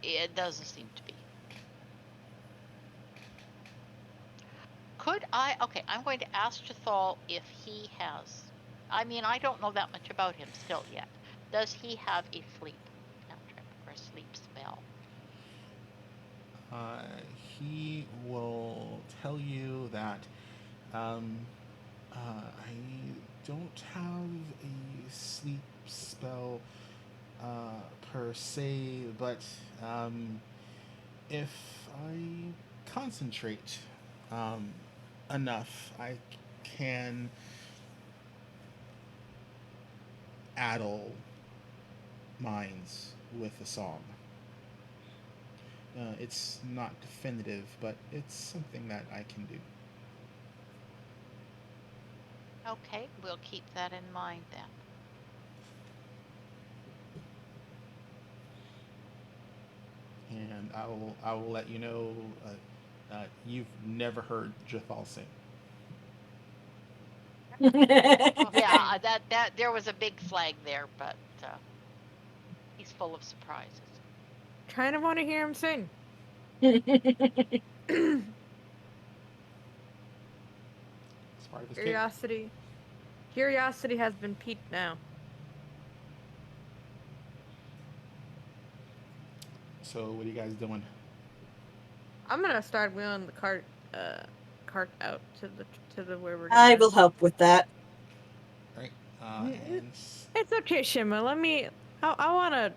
It doesn't seem to be. Could I? Okay, I'm going to ask Jathal if he has. I mean, I don't know that much about him still yet. Does he have a sleep cantrip or a sleep spell? Uh, he will tell you that um, I don't have a sleep spell per se, but if I concentrate um, enough, I can addle minds with a song. It's not definitive, but it's something that I can do. Okay, we'll keep that in mind then. And I will let you know. You've never heard Jathal sing. Yeah, that there was a big flag there, but he's full of surprises. Kind of want to hear him sing. It's part of his kick. Curiosity has been piqued now. So what are you guys doing? I'm gonna start wheeling the cart out to the where we're I going. will help with that. Right. And It's okay, Shima. I wanna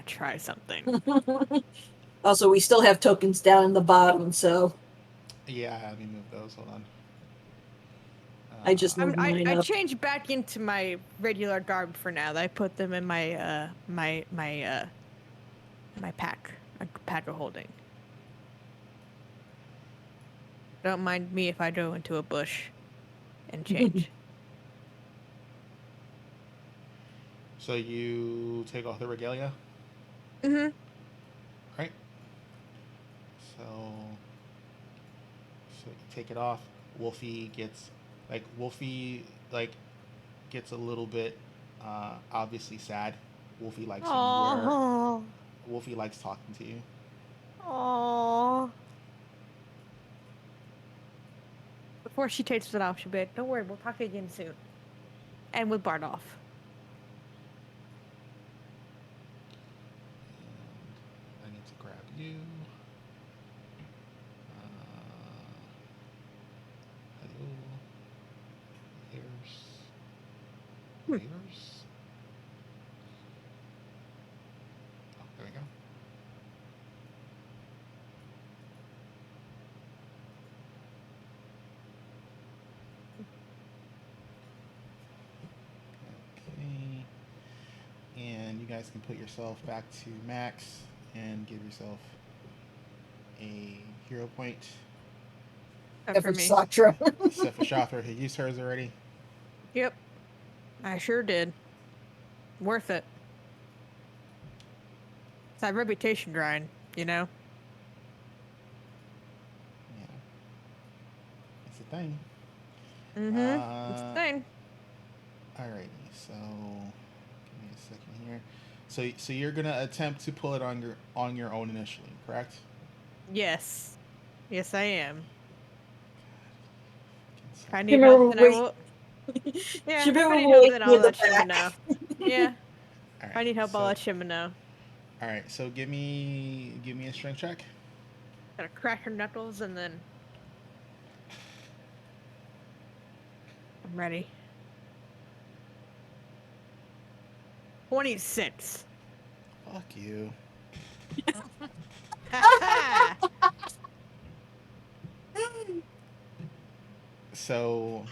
try something. Also, we still have tokens down in the bottom, so yeah, let me move those. Hold on. I just moved mine I up. changed back into my regular garb for now. I put them in my my pack of holding. Don't mind me if I go into a bush and change. So you take off the regalia, Mm-hmm. right? So you take it off. Wolfie gets a little bit obviously sad. Wolfie likes when you wear. Aww. Wolfie likes talking to you. Aww. Before she takes it off, she'll be like, "Don't worry, we'll talk again soon." And with Bardoff. And I need to grab you. Hello. Here's. Oh, there we go. Okay. And you guys can put yourself back to max and give yourself a hero point. Except for Effort me. Satra. Except for Shaffer, he used hers already. Yep. I sure did. Worth it. It's that reputation grind, you know? Yeah. That's the thing. Mm-hmm. It's the thing. Alrighty, so give me a second here. So you're gonna attempt to pull it on your own initially, correct? Yes. Yes, I am. If I need Shimmer help, will then I wait. will. Yeah, if Shimmer I will need help, wait then near I'll the let Shima back. know. Yeah. All If right. I need help, I'll so, let Shima know. All right. So give me a strength check. Gotta crack her knuckles and then. I'm ready. 26. Fuck you. So,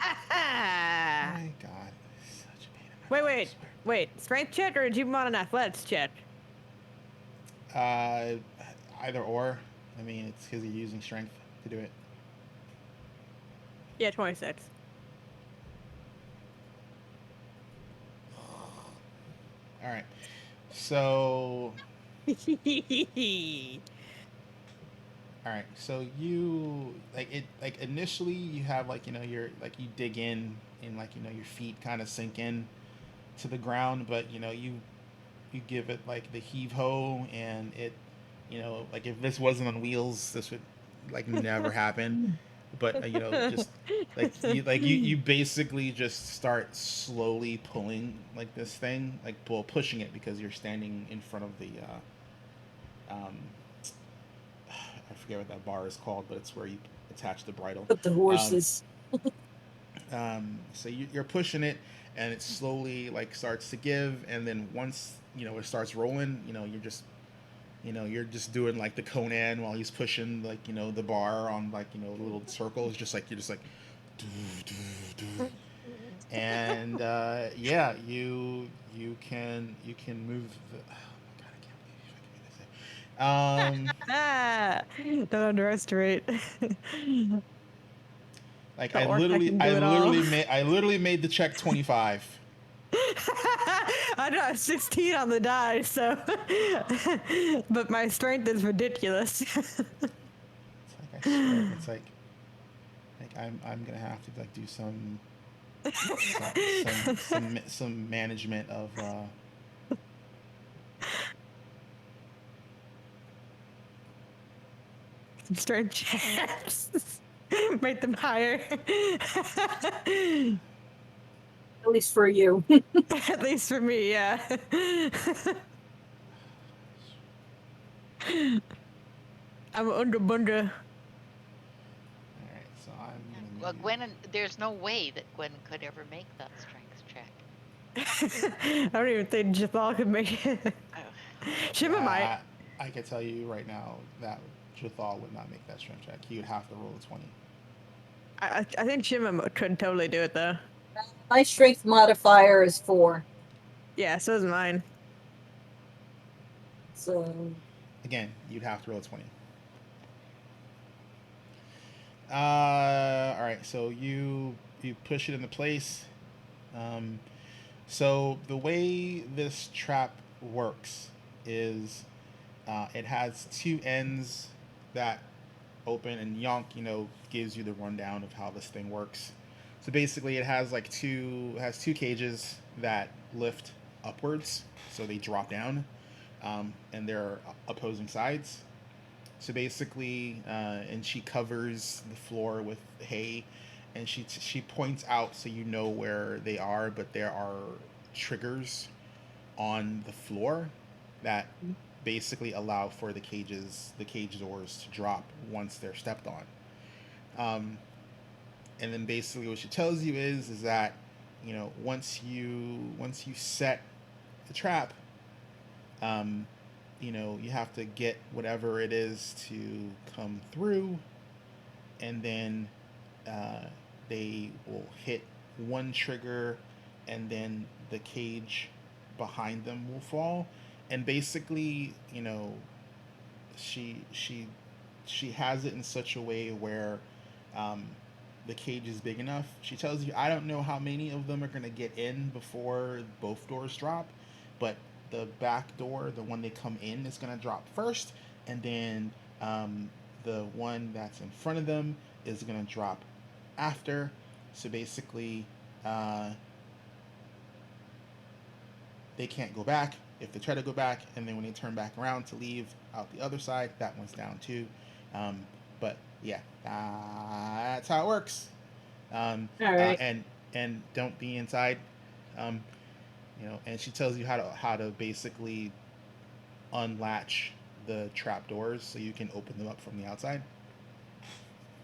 my God, such a pain in my butt, I swear. Wait. Strength check or did you want an athletics check? Either or. I mean, it's because you're using strength to do it. Yeah, 26. All right. So, all right. So you like initially you have you're you dig in and your feet kind of sink in to the ground, but you give it the heave ho, and it if this wasn't on wheels, this would never happen. but just like you basically just start slowly pulling like this thing, like pushing it because you're standing in front of the um I forget what that bar is called, but it's where you attach the bridle. But the Um, horses. so you're pushing it, and it slowly like starts to give, and then once it starts rolling, you're just doing like the Conan while he's pushing like the bar on like the little circles, just like you're just like, doo, doo, doo. And yeah, you can move. Oh my god, I can't believe I can do this. Don't underestimate. Like The orc that can do it all. I literally made the check 25. I got 16 on the die, so. But my strength is ridiculous. It's like I swear, it's like I'm gonna have to like do some management of Some strength checks. Make them higher. At least for you. At least for me, yeah. I'm under bunda. all right, so I'm Well, gonna Gwen, there's no way that Gwen could ever make that strength check. I don't even think Jathal could make it. Oh. Shiva might. I can tell you right now that Jathal would not make that strength check. He would have to roll a 20. I think Shiva could totally do it though. My strength modifier is 4. Yeah, so is mine. So Again, you'd have to roll a 20. All right, so you push it into place. So the way this trap works is it has two ends that open, and Yonk, gives you the rundown of how this thing works. So basically, it has two cages that lift upwards, so they drop down, and they're opposing sides. So basically, and she covers the floor with hay, and she points out so you know where they are, but there are triggers on the floor that basically allow for the cage doors to drop once they're stepped on. And then basically what she tells you is that once you set the trap, you have to get whatever it is to come through, and then they will hit one trigger, and then the cage behind them will fall. And basically, she has it in such a way where the cage is big enough. She tells you, I don't know how many of them are going to get in before both doors drop, but the back door, the one they come in, is going to drop first, and then the one that's in front of them is going to drop after. So basically, they can't go back. If they try to go back, and then when they turn back around to leave out the other side, that one's down too. But yeah, that's how it works. all right. And don't be inside. And she tells you how to basically unlatch the trap doors so you can open them up from the outside.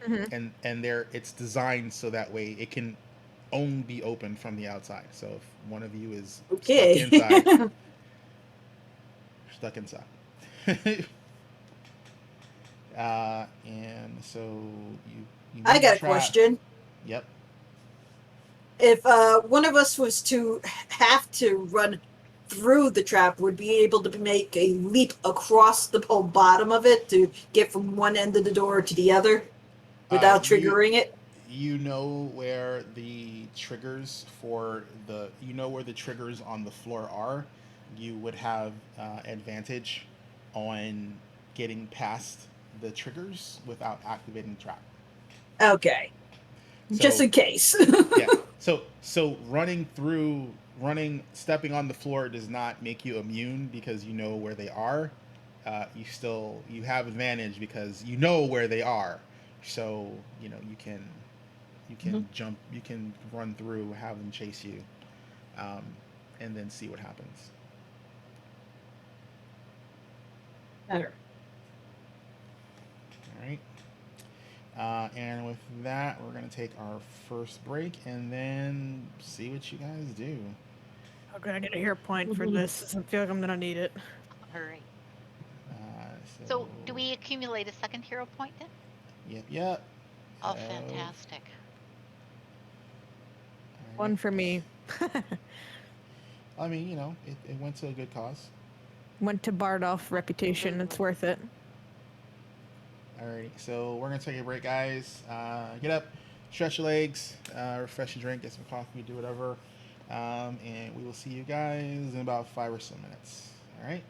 Mm-hmm. And it's designed so that way it can only be open from the outside. So if one of you is Okay. stuck inside. And so you I move got the a trap. question. Yep. If one of us was to have to run through the trap, would be able to make a leap across the whole bottom of it to get from one end of the door to the other without triggering it? You know where the triggers on the floor are. You would have advantage on getting past the triggers without activating the trap. Okay. So, just in case. Yeah. So stepping on the floor does not make you immune because you know where they are. You have advantage because you know where they are. so you Mhm. can jump, you can run through, have them chase you, um, and then see what happens. Better. All right. And with that, we're gonna take our first break and then see what you guys do. Okay, I need a hero point for this. I feel like I'm gonna need it. All right. Uh, So, do we accumulate a second hero point then? Yep. Oh, Of, fantastic. all One right. for me. I mean, it went to a good cause. Went to Bardolph reputation. It's worth it. Alrighty, so we're gonna take a break, guys. Get up, stretch your legs, refresh your drink, get some coffee, do whatever, and we will see you guys in about 5 or so minutes. All right.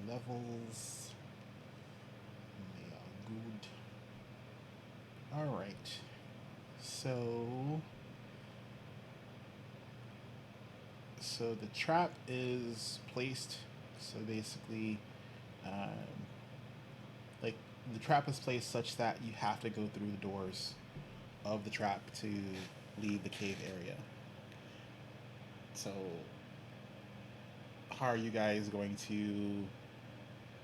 levels. They are good. All right. So the trap is placed. So basically, um, like the trap is placed such that you have to go through the doors of the trap to leave the cave area. So how are you guys going to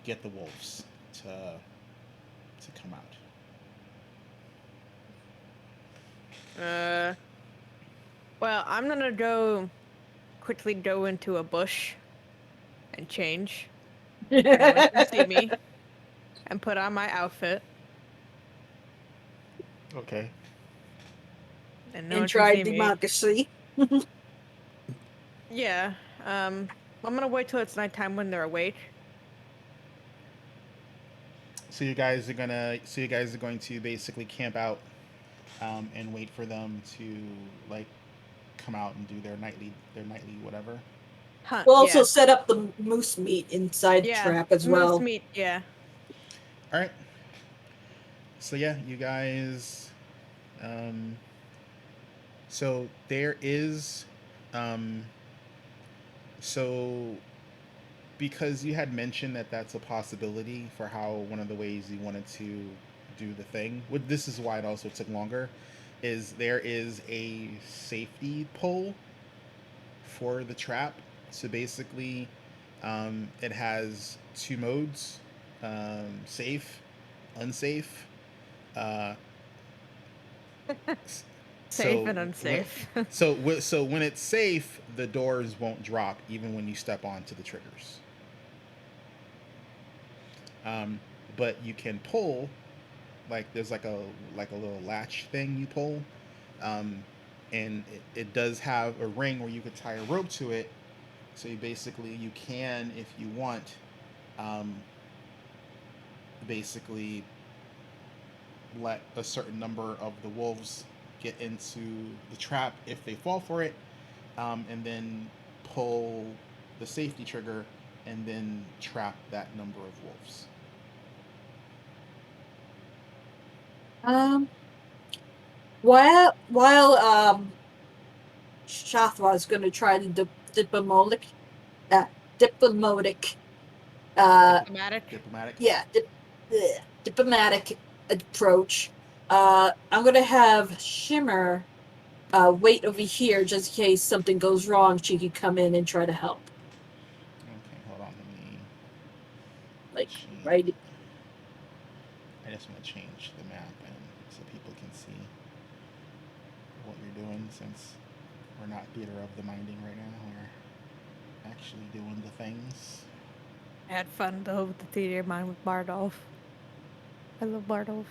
get the wolves to come out? Well, I'm gonna quickly go into a bush and change. No one can see me. And put on my outfit. Okay. And no And one can try see me. democracy. Yeah. I'm gonna wait till it's nighttime when they're awake. So you guys are going to basically camp out and wait for them to like come out and do their nightly whatever. Huh, We'll yeah. also set up the moose meat inside the trap as moose well. meat, yeah. All right. So yeah, you guys. Um, so there is, um, so because you had mentioned that that's a possibility for how one of the ways you wanted to do the thing. This is why it also took longer. Is there is a safety pole for the trap. So basically, it has two modes: safe, unsafe. Uh, Safe so and unsafe. so when it's safe, the doors won't drop even when you step onto the triggers. Um, but you can pull, like there's like a little latch thing you pull, um, and it does have a ring where you could tie a rope to it. So you can, if you want, um, basically let a certain number of the wolves get into the trap if they fall for it, and then pull the safety trigger and then trap that number of wolves. While Shathra is going to try the diplomatic, diplomatic, Diplomatic. Diplomatic. yeah, diplomatic approach. I'm going to have Shimmer wait over here just in case something goes wrong. She could come in and try to help. Okay, hold on. Let me Like, change. right? I just want to change the map and so people can see what you're doing since we're not theater of the minding right now. We're actually doing the things. I had fun though with the theater of mine with Bardolph. I love Bardolph.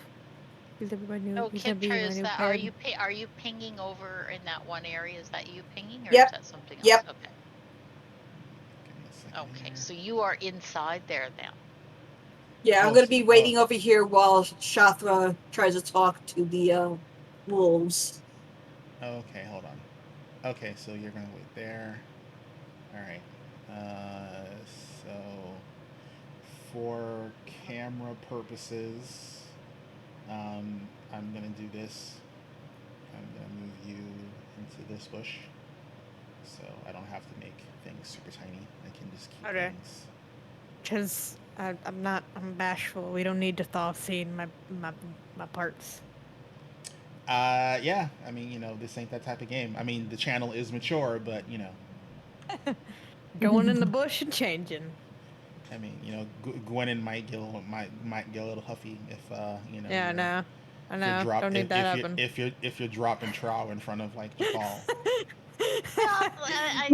He's gonna be my new. Oh, He's gonna be Kimtra, my is new that bard. are you pinging over in that one area? Is that you pinging, or is Yep. that something else? Yep. Okay. Give me a second Okay. here. So you are inside there then. Yeah, I'm Oh, going to be waiting over here while Shathra tries to talk to the wolves. Okay, hold on. Okay, so you're gonna wait there. All right. So for camera purposes, I'm gonna do this. I'm gonna move you into this bush, so I don't have to make things super tiny. I can just keep Okay. things. Cause I'm bashful. We don't need to thaw seeing my parts. Yeah. I mean, this ain't that type of game. I mean, the channel is mature, but Going in the bush and changing. I mean, Gwennon might get a little huffy if Yeah, I know. I if you're know. drop Don't need that if you happen. if you're dropping trow in front of like Jathal. Well,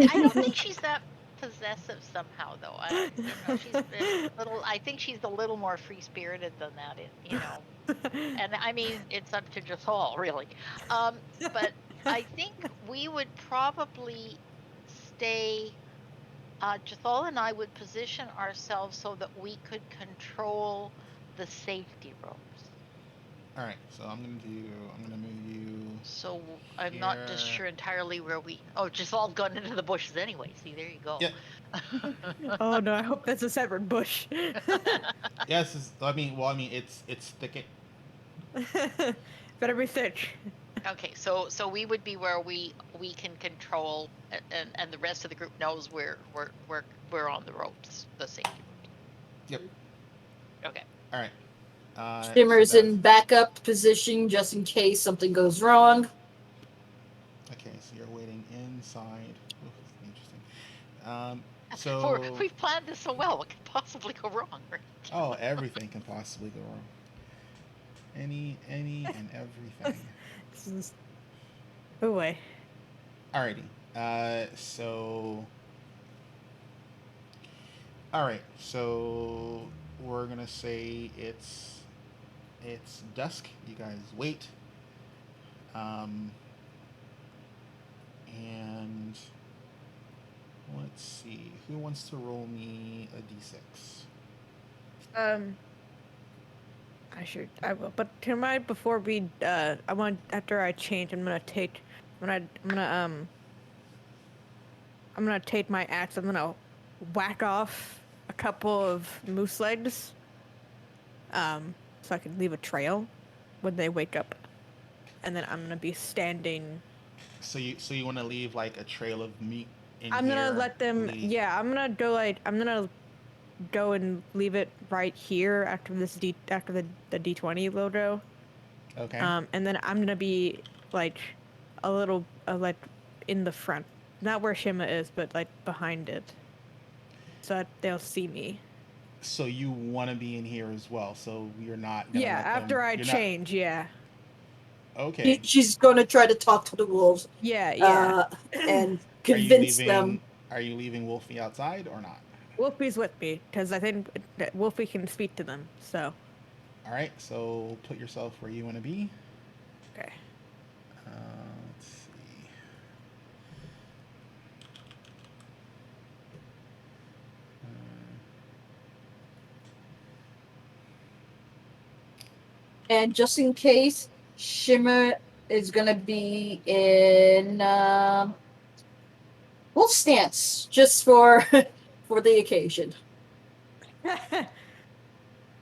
I don't think she's that possessive somehow, though. She's a little. I think she's a little more free spirited than that. And I mean, it's up to Jathal, really. But I think we would probably stay. Jathal and I would position ourselves so that we could control the safety ropes. All right, so I'm gonna move you. So I'm not just Here. sure entirely where we. Oh, Jathal's gone into the bushes anyway. See, there you go. Yep. Oh no, I hope that's a severed bush. Yes, it's thicket. Better be thick. Okay, so we would be where we can control, and the rest of the group knows we're on the ropes, the safety Yep. ropes. Okay. All right. Shimmer's so in backup position just in case something goes wrong. okay, so you're waiting inside. Ooh, interesting. We've planned this so well. What could possibly go wrong? Right? Oh, everything can possibly go wrong. Any and everything. This is... Oh way. Alrighty. So. Alright, so we're gonna say it's dusk. You guys wait. And let's see. Who wants to roll me a d6? I will. But can I, before we, after I change, I'm gonna take my axe. I'm gonna whack off a couple of moose legs, so I can leave a trail when they wake up, and then I'm gonna be standing. So you want to leave like a trail of meat in I'm here? gonna let them. leave- Yeah, I'm gonna go and leave it right here after the D20 logo. Okay. And then I'm gonna be like a little like in the front, not where Shima is, but like behind it, so that they'll see me. So you want to be in here as well. So you're not. Gonna Yeah, let them- after I you're not- change. Yeah. Okay. She's going to try to talk to the wolves Yeah. and Are you convince leaving? them. Are you leaving Wolfie outside or not? Wolfie's with me because I think that Wolfie can speak to them. So. All right. So put yourself where you want to be. Okay. Let's see. And just in case, Shimmer is going to be in wolf stance just for for the occasion.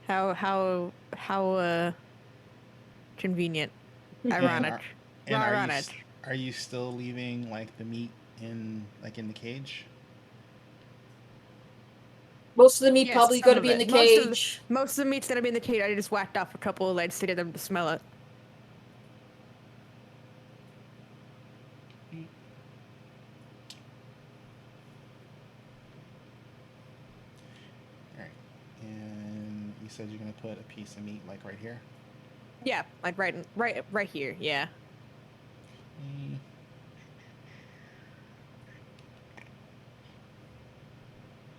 how convenient. Ironic. And Ironic. are you still leaving like the meat in the cage? Most of the meat Yes, probably some going to of be in the it. Most of the- cage. Most of the meat's gonna be in the cage. I just whacked off a couple of legs to get them to smell it. All right. And you said you're gonna put a piece of meat like right here. Yeah, like right here. Yeah. Mm.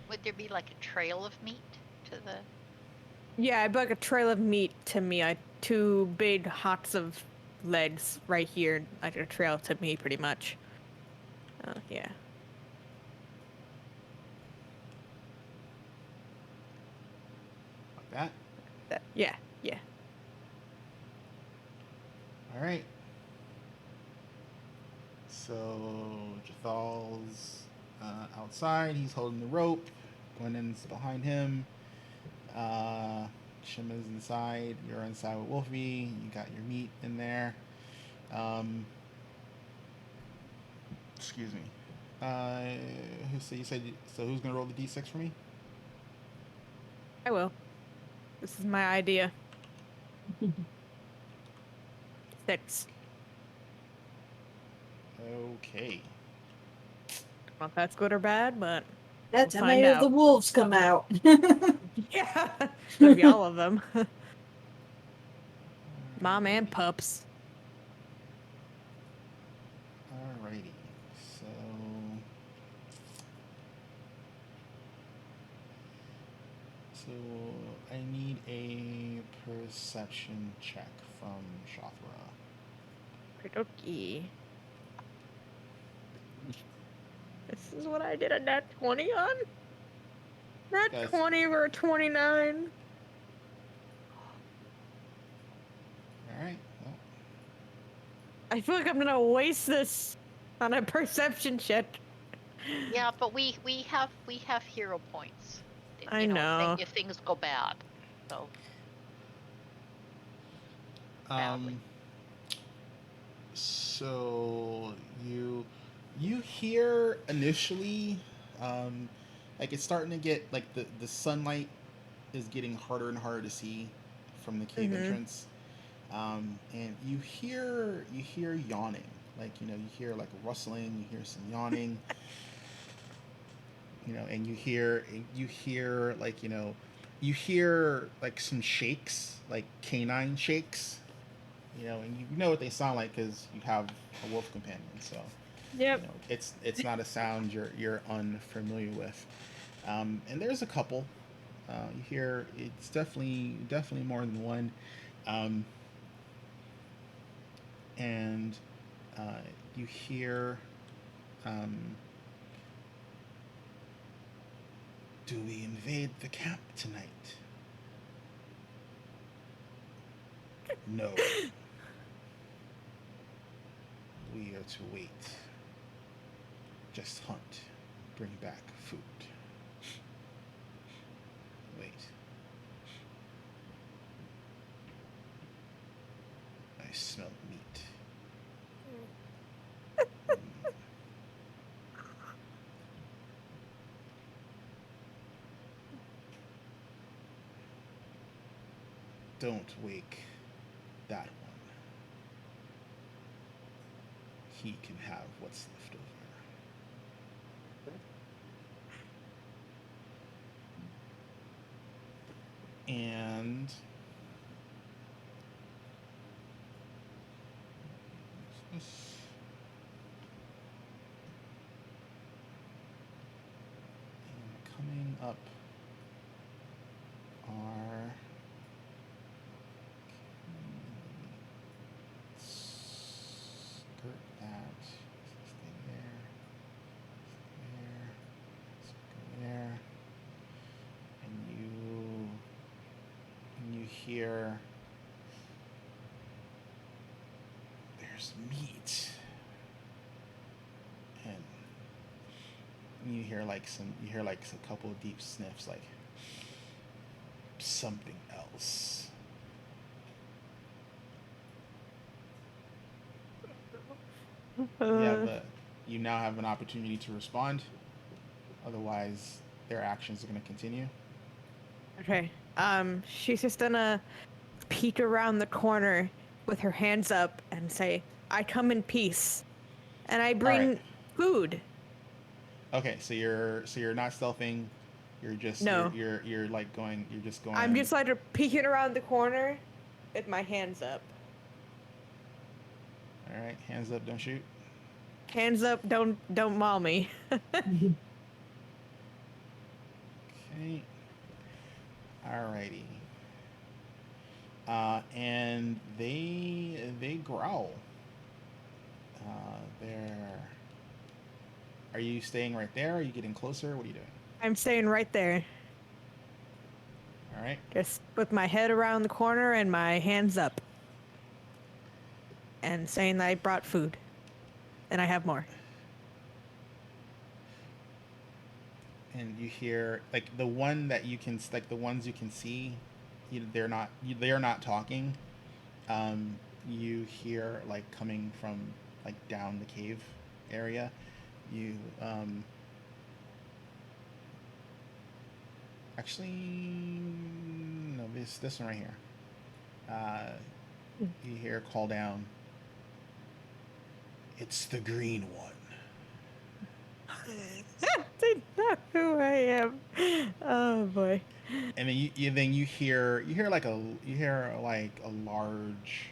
Would there be like a trail of meat to the? Yeah, I like a trail of meat to me. I two big hots of legs right here, like a trail to me, pretty much. Yeah. Like that. Yeah. All right. So Jathal's outside. He's holding the rope. Gwendolyn's behind him. Shima's inside. You're inside with Wolfie. You got your meat in there. Excuse me. So you said. So who's gonna roll the d6 for me? I will. This is my idea. 6. Okay. Well, if that's good or bad, but That's we'll how find many of out. the wolves come out. Yeah, gonna be all of them. Mom and pups. Alrighty. So I need a perception check from Shothra. Okay. This is what I did a nat 20 on? Nat That's- 20 or a 29. Alright. Well, I feel like I'm gonna waste this on a perception check. Yeah, but we have hero points. I You know, know. if things go bad. So badly. Um, so you hear initially, um, like it's starting to get like the sunlight is getting harder and harder to see from the cave Mhm. entrance, and you hear yawning, like you hear like a rustling, you hear some yawning, and you hear like you hear like some shakes, like canine shakes, and you know what they sound like because you have a wolf companion. So Yep. it's not a sound you're unfamiliar with. And there's a couple. You hear it's definitely more than one, um, and uh, you hear. Um, do we invade the camp tonight? No, we are to wait. Just hunt. Bring back food. Wait. I smell meat. Mm, don't wake that one. He can have what's left over. And coming up are skirt that. Stay there. There. Go there. And you hear there's meat. And you hear like a couple of deep sniffs, like something else. Uh, You now have an opportunity to respond. Otherwise, their actions are going to continue. okay. She's just gonna peek around the corner with her hands up and say, "I come in peace, and I All right. bring food." Okay. So you're not stealthing. You're just No, you're like going. You're just I'm going. just like peeking around the corner with my hands up. All right. Hands up. Don't shoot. Hands up, don't maul me. Okay. Alrighty. And they growl. They're. Are you staying right there? Are you getting closer? What are you doing? I'm staying right there, All right. just with my head around the corner and my hands up, and saying that I brought food, and I have more. And you hear like the ones you can see, they're not talking. You hear like coming from like down the cave area. You actually no, this one right here. Uh, you hear a call down. It's the green one. They know who I am. Oh boy. And then you hear like a large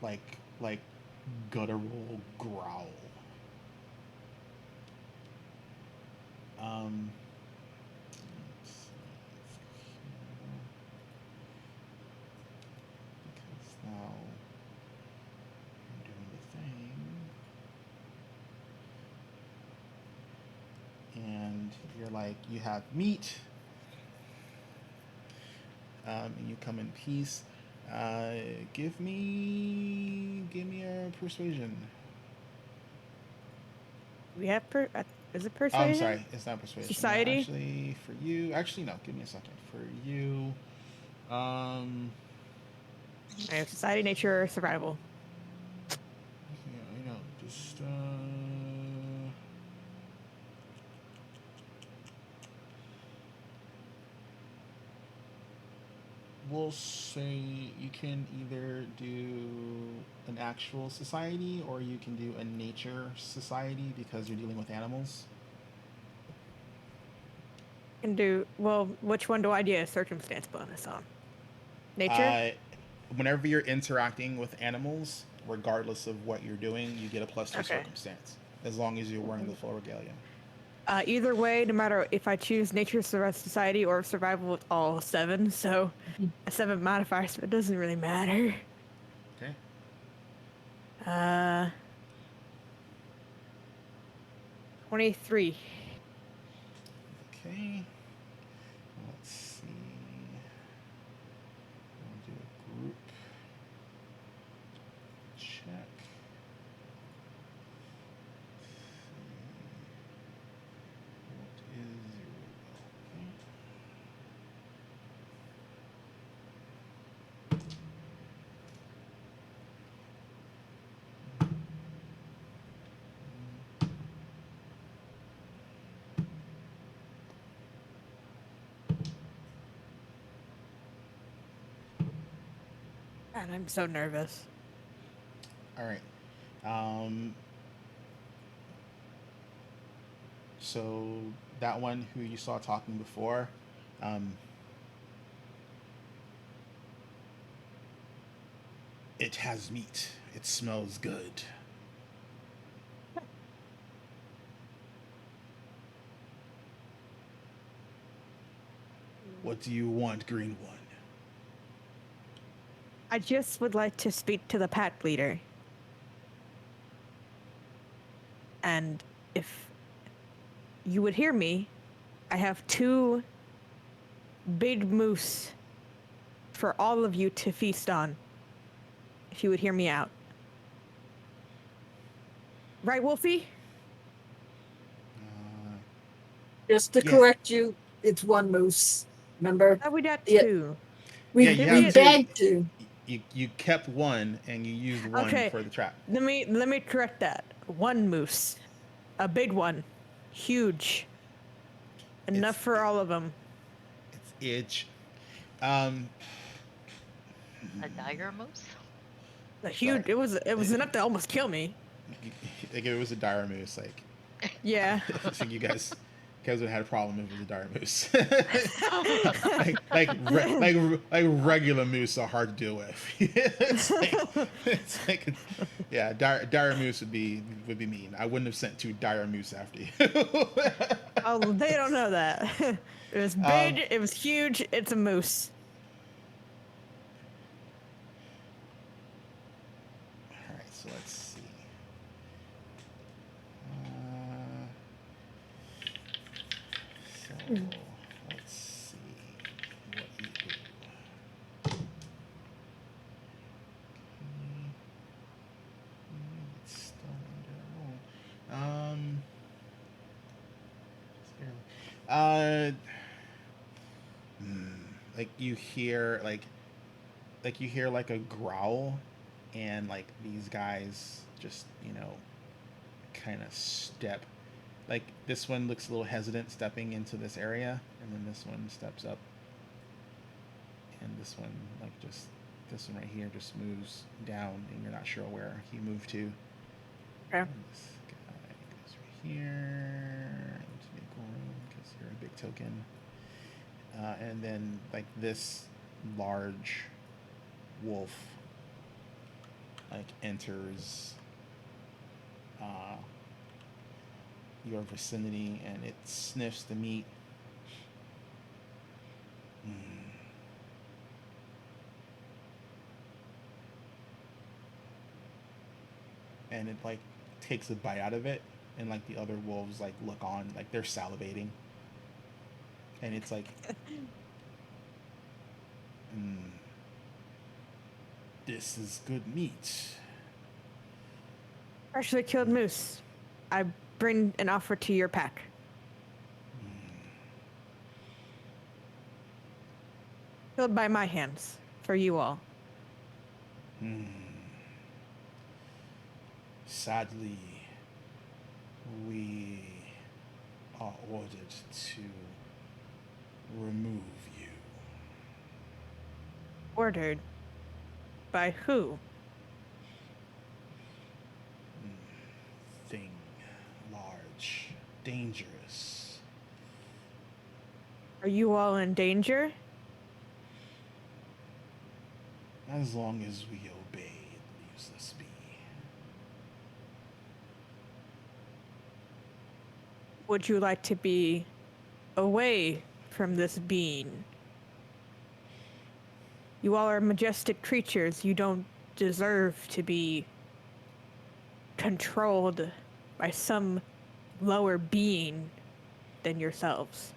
like guttural growl. Um, let's see, because now I'm doing the thing, and you're like you have meat, and you come in peace. Uh, give me a persuasion. We have Is it Oh, persuasion? I'm sorry, it's not persuasion. No, Society? actually, for you, actually no. Give me a second. For you, um, I have society, nature, survival. yeah, just we'll say you can either do an actual society or you can do a nature society because you're dealing with animals. Can do well. Which one do I do a circumstance bonus on? Nature. Uh, Whenever you're interacting with animals, regardless of what you're doing, you get a +2 Okay. circumstance as long as you're wearing the full regalia. Either way, no matter if I choose nature, society, or survival, it's all 7. So a 7 modifier, so it doesn't really matter. Okay. 23. Okay. Let's see. We'll do a group check. What is your will? Okay. And I'm so nervous. All right. So that one who you saw talking before, it has meat. It smells good. What do you want, Green One? I just would like to speak to the pack leader. And if you would hear me, I have 2 big moose for all of you to feast on. If you would hear me out. Right, Wolfie? Just to Yeah. correct you, it's 1 moose. Remember? Oh, we got Yeah. 2. We, Yeah, you Did have we- two. begged to. You kept one and you used one Okay. for the trap. Let me correct that. 1 moose. A big one. Huge. Enough It's- for all of them. It's itch. Um, A dire moose? A huge. Sorry. It was enough to almost kill me. like if it was a dire moose, like Yeah. I think you guys would have had a problem if it was a dire moose. like regular moose are hard to deal with. it's like yeah, dire moose would be mean. I wouldn't have sent 2 dire moose after you. Oh, they don't know that. It was big. It was huge. It's a moose. All right, so let's see. So let's see what you do. It's still under roll. Like you hear like a growl, and like these guys just kind of step. Like this one looks a little hesitant stepping into this area, and then this one steps up, and this one this one right here just moves down, and you're not sure where he moved to. Okay. And this guy goes right here to make room because you're a big token. And then like this large wolf like enters your vicinity, and it sniffs the meat. And it like takes a bite out of it, and like the other wolves like look on, like they're salivating, and it's like this is good meat. Freshly killed moose. I bring an offer to your pack. Killed by my hands, for you all. Sadly, we are ordered to remove you. Ordered? By who? Thing, large, dangerous. Are you all in danger? As long as we obey, it leaves us be. Would you like to be away from this being? You all are majestic creatures. You don't deserve to be controlled by some lower being than yourselves.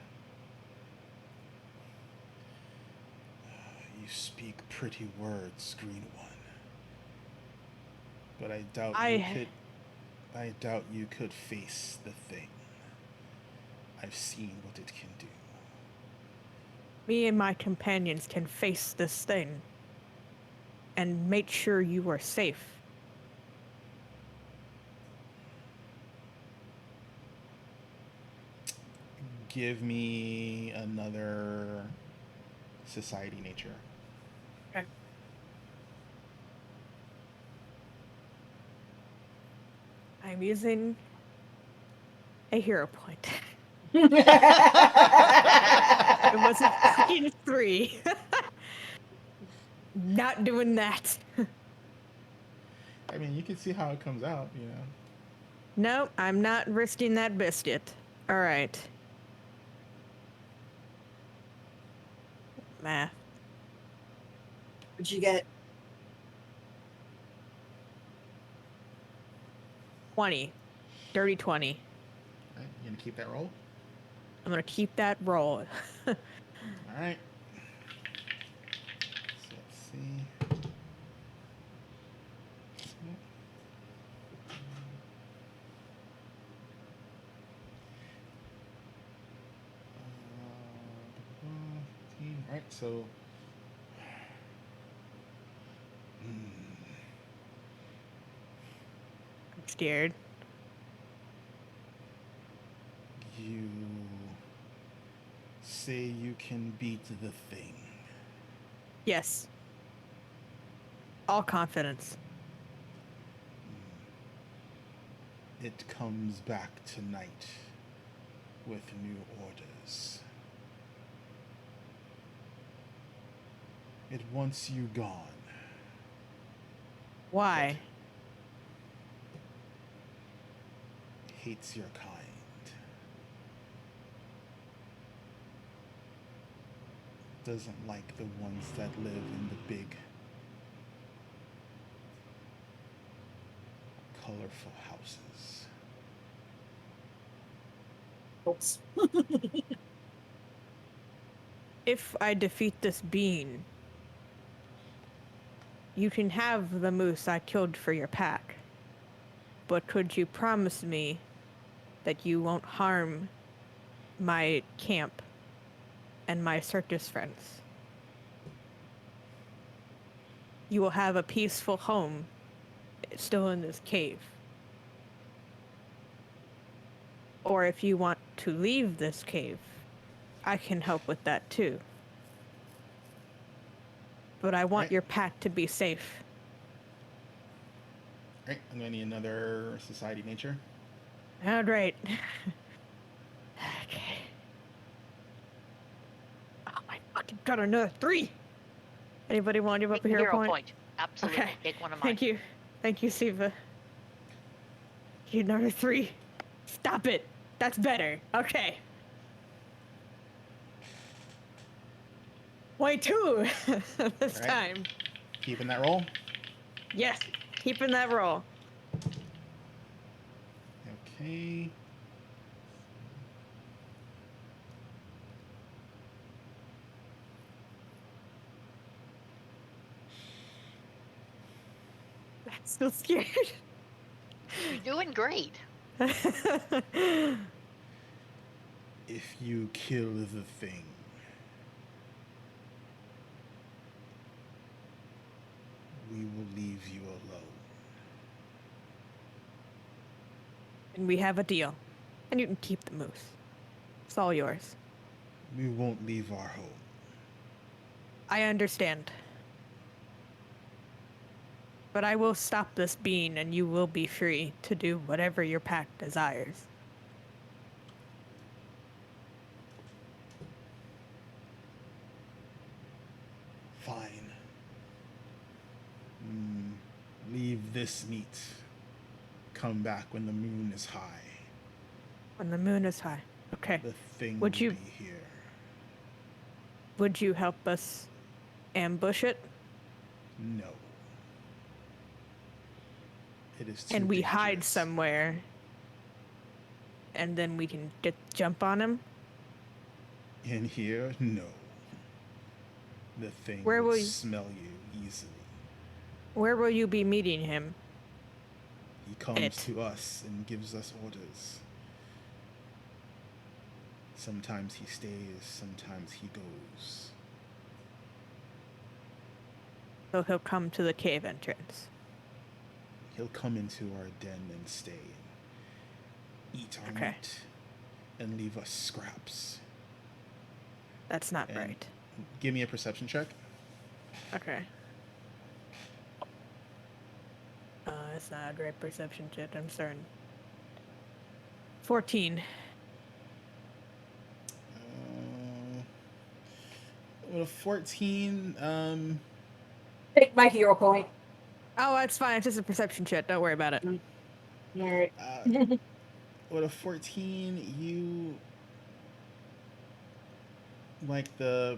You speak pretty words, Green One. But I doubt you could face the thing. I've seen what it can do. Me and my companions can face this thing and make sure you are safe. Give me another society nature. Okay. I'm using a hero point. It was a fucking 3. Not doing that. I mean, you can see how it comes out, you know. Nope, I'm not risking that biscuit. Alright. Math. What'd you get? 20. Dirty 20. Right? You gonna keep that roll? I'm gonna keep that roll. All right. So let's see. All right. So. I'm scared. You say you can beat the thing. Yes. All confidence. It comes back tonight with new orders. It wants you gone. Why? Hates your kind. Doesn't like the ones that live in the big, colorful houses. Oops. If I defeat this being, you can have the moose I killed for your pack. But could you promise me that you won't harm my camp and my circus friends? You will have a peaceful home still in this cave. Or if you want to leave this cave, I can help with that too. But I want Right. your pack to be safe. Right, I'm gonna need another society nature. All right. Okay. Oh, I fucking got another 3. Anybody want to give up a Take hero point? Absolutely. Okay. Take one of mine. Thank you. Thank you, Siva. You another 3. Stop it. That's better. Okay. 22 this Right. time. Keeping that roll. Yes. Keeping that roll. Okay. I'm still scared. You're doing great. If you kill the thing, we will leave you alone. And we have a deal. And you can keep the moose. It's all yours. We won't leave our home. I understand. But I will stop this being and you will be free to do whatever your pack desires. Fine. Leave this meat. Come back when the moon is high. When the moon is high. Okay. The thing Would will you- be here. Would you help us ambush it? No. It is too And we hide dangerous. somewhere. And then we can jump on him? In here, no. The thing Where will will you- smell you easily. Where will you be meeting him? He comes It. to us and gives us orders. Sometimes he stays, sometimes he goes. So he'll come to the cave entrance. He'll come into our den and stay, and eat our Okay. meat, and leave us scraps. That's not And- right. Give me a perception check. Okay. It's not a great perception check. I'm starting. 14. With a 14, Take my hero point. Oh, that's fine. It's just a perception check. Don't worry about it. All right. with a 14, you the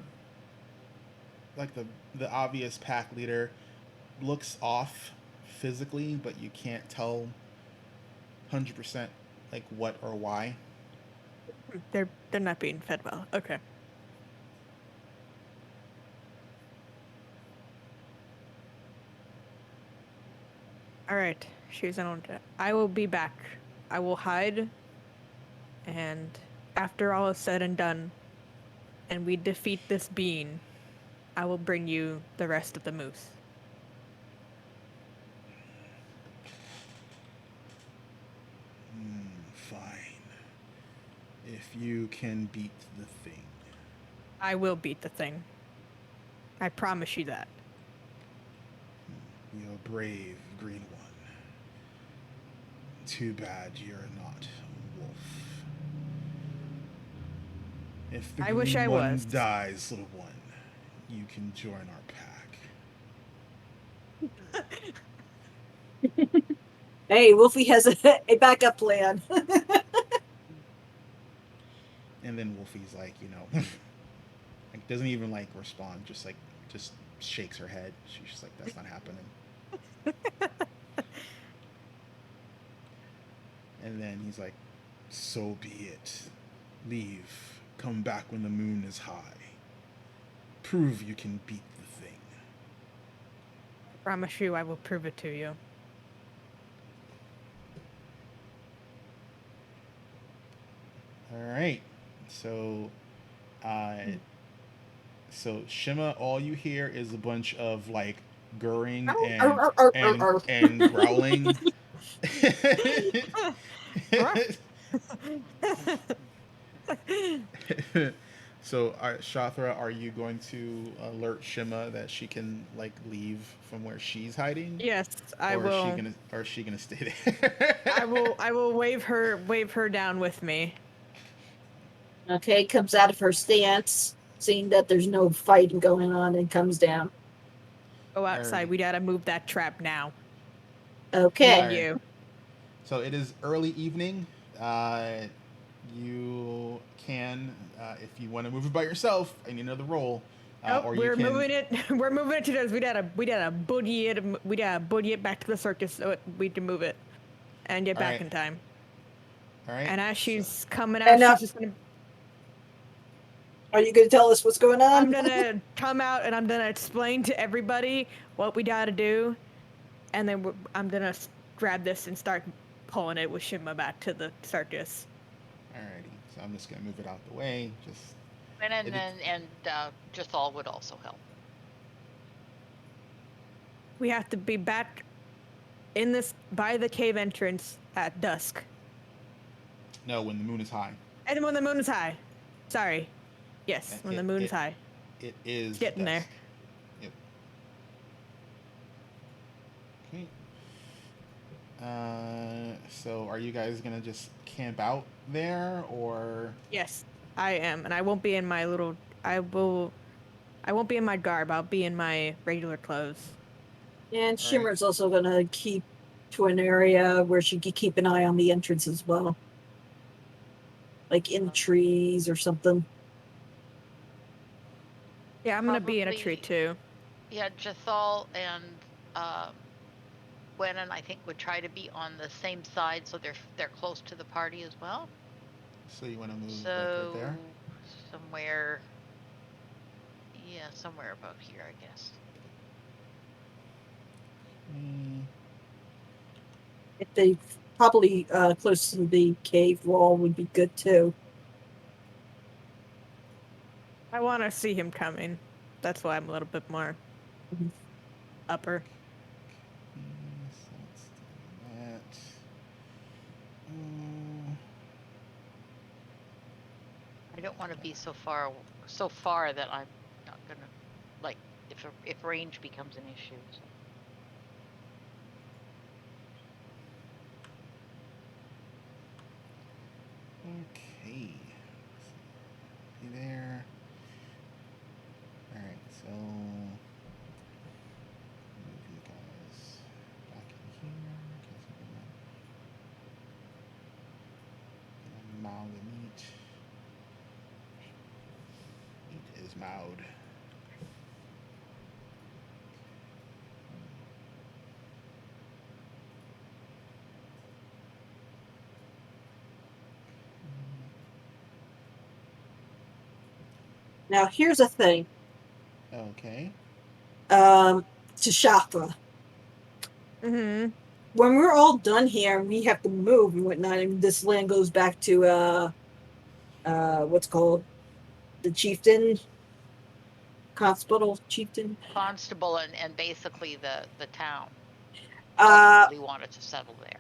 obvious pack leader looks off physically, but you can't tell 100% like what or why. They're not being fed well. Okay. All right. She's on. I will be back. I will hide. And after all is said and done, and we defeat this being, I will bring you the rest of the moose. Fine. If you can beat the thing. I will beat the thing. I promise you that. You're brave, Green One. Too bad you're not a wolf. If the I wish Green I One was. dies, little one, you can join our pack. Hey, Wolfie has a backup plan. And then Wolfie's like, like doesn't even like respond, just shakes her head. She's just like, that's not happening. And then he's like, so be it. Leave. Come back when the moon is high. Prove you can beat the thing. I promise you I will prove it to you. All right. So, Shima, all you hear is a bunch of like gurring and growling. So, Shathra, are you going to alert Shima that she can like leave from where she's hiding? Yes, I or will. Is she gonna stay there? I will wave her down with me. Okay, comes out of her stance, seeing that there's no fighting going on, and comes down. Go outside. Alrighty. We gotta move that trap now. Okay. Alright. You. So it is early evening. You can, if you want to move it by yourself, and you know the roll, or you we're can. moving it. We're moving it to this. We gotta boogie it. We gotta boogie it back to the circus so we can move it and get back Alright. in time. All right. And as she's so- coming out, And, she's just gonna. Are you going to tell us what's going on? I'm gonna come out and I'm gonna explain to everybody what we gotta do, and then I'm gonna grab this and start pulling it with Shima back to the circus. Alrighty, so I'm just gonna move it out the way. Just And it- then Jathal would also help. We have to be back in this by the cave entrance at dusk. no, when the moon is high. And when the moon is high. Sorry. Yes, when the moon is high. It is Getting there. dusk. Yep. Okay. So are you guys gonna just camp out there, or? Yes, I am, and I won't be in my little. I won't be in my garb. I'll be in my regular clothes. And Shimmer's also gonna keep to an area where she can keep an eye on the entrance as well. Like in the trees or something. Yeah, I'm gonna be in a tree Probably- too. Yeah, Jathal and Gwennon, I think, would try to be on the same side, so they're close to the party as well. So you want to move So like right there? somewhere, yeah, somewhere about here, I guess. If they probably close to the cave wall would be good too. I want to see him coming. That's why I'm a little bit more upper. So let's do that. I don't want to be so far that I'm not gonna, like, if range becomes an issue. So. Okay. See there. Alright, so move you guys back in here. Mow the meat. Meat is mowed. Now here's a thing. Okay. To Shafra. Mm-hmm. When we're all done here and we have to move and whatnot, and this land goes back to what's called the chieftain, constable chieftain. Constable and basically the town Uh, ultimately wanted to settle there.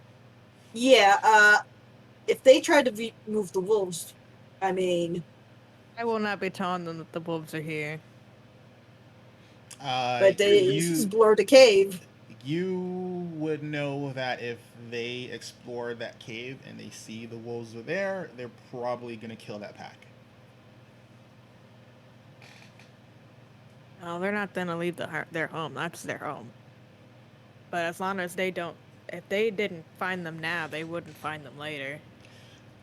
yeah. If they try to remove the wolves, I mean, I will not be telling them that the wolves are here. but they explore the cave. You would know that if they explore that cave and they see the wolves are there, they're probably gonna kill that pack. No, they're not gonna leave their home. That's their home. But as long as they don't, if they didn't find them now, they wouldn't find them later.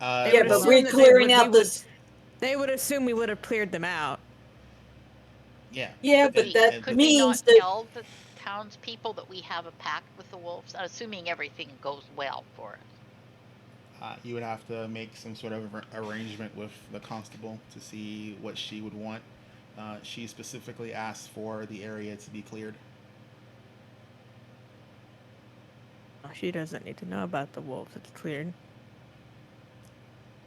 Yeah, but we're clearing out this. They would assume we would have cleared them out. Yeah. Yeah, but that could means we not that tell the townspeople that we have a pact with the wolves, assuming everything goes well for us? You would have to make some sort of arrangement with the constable to see what she would want. She specifically asked for the area to be cleared. She doesn't need to know about the wolves. It's cleared.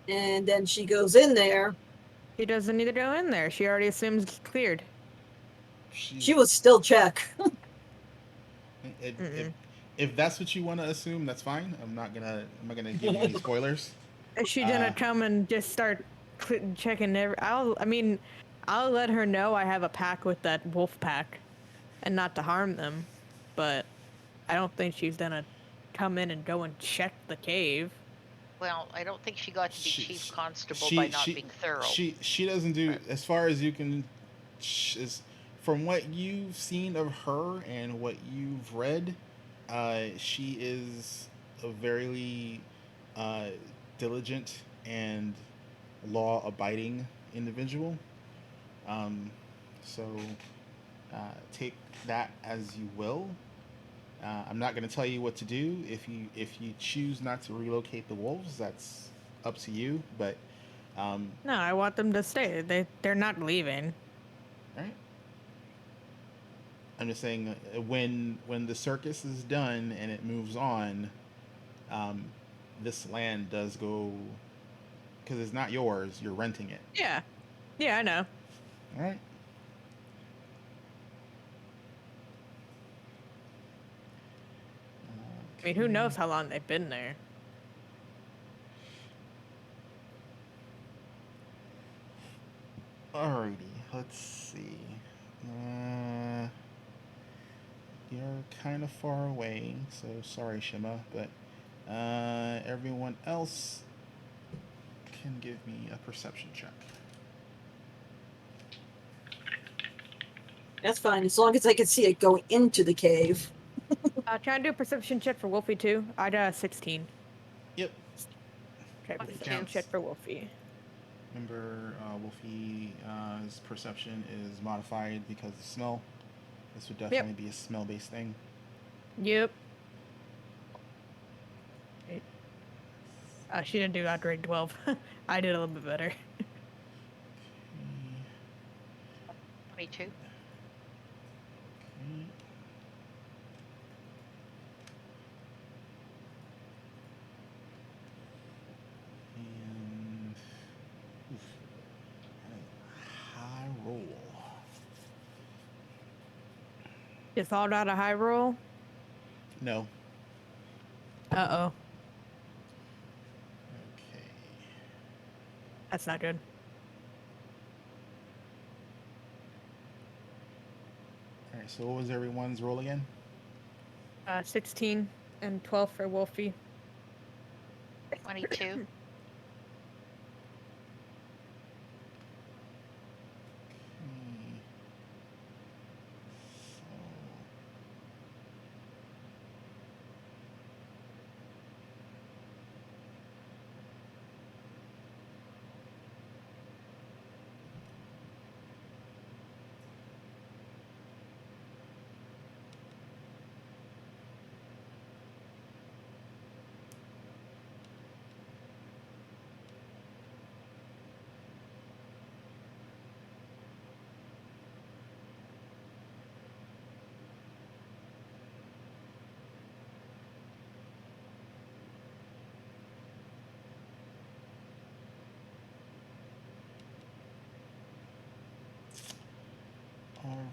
And then she goes in there. She doesn't need to go in there. She already assumes it's cleared. She will still check. If that's what you want to assume, that's fine. I'm not gonna give you any spoilers. Is she gonna come and just start checking I'll let her know I have a pack with that wolf pack, and not to harm them, but I don't think she's gonna come in and go and check the cave. Well, I don't think she got to be chief constable by not being thorough. She doesn't do, as far as you can, from what you've seen of her and what you've read, she is a very diligent and law-abiding individual. So take that as you will. I'm not going to tell you what to do. If you choose not to relocate the wolves, that's up to you. But no, I want them to stay. They're not leaving. Right. I'm just saying when the circus is done and it moves on, this land does go, because it's not yours. You're renting it. Yeah. Yeah, I know. All right. I mean, who knows how long they've been there? Alrighty, let's see. You're kind of far away, so sorry, Shima, but everyone else can give me a perception check. That's fine, as long as I can see it go into the cave. Try and do a perception check for Wolfie too. I got a 16. Yep. Okay, What's perception counts. check for Wolfie. Remember, Wolfie's perception is modified because of smell. This would definitely be a smell-based thing. Yep. She didn't do that grade 12. I did a little bit better. 22. Okay. And high roll. Is all out a high roll? No. Uh-oh. Okay. That's not good. All right. So what was everyone's roll again? 16 and 12 for Wolfie. 22. Okay.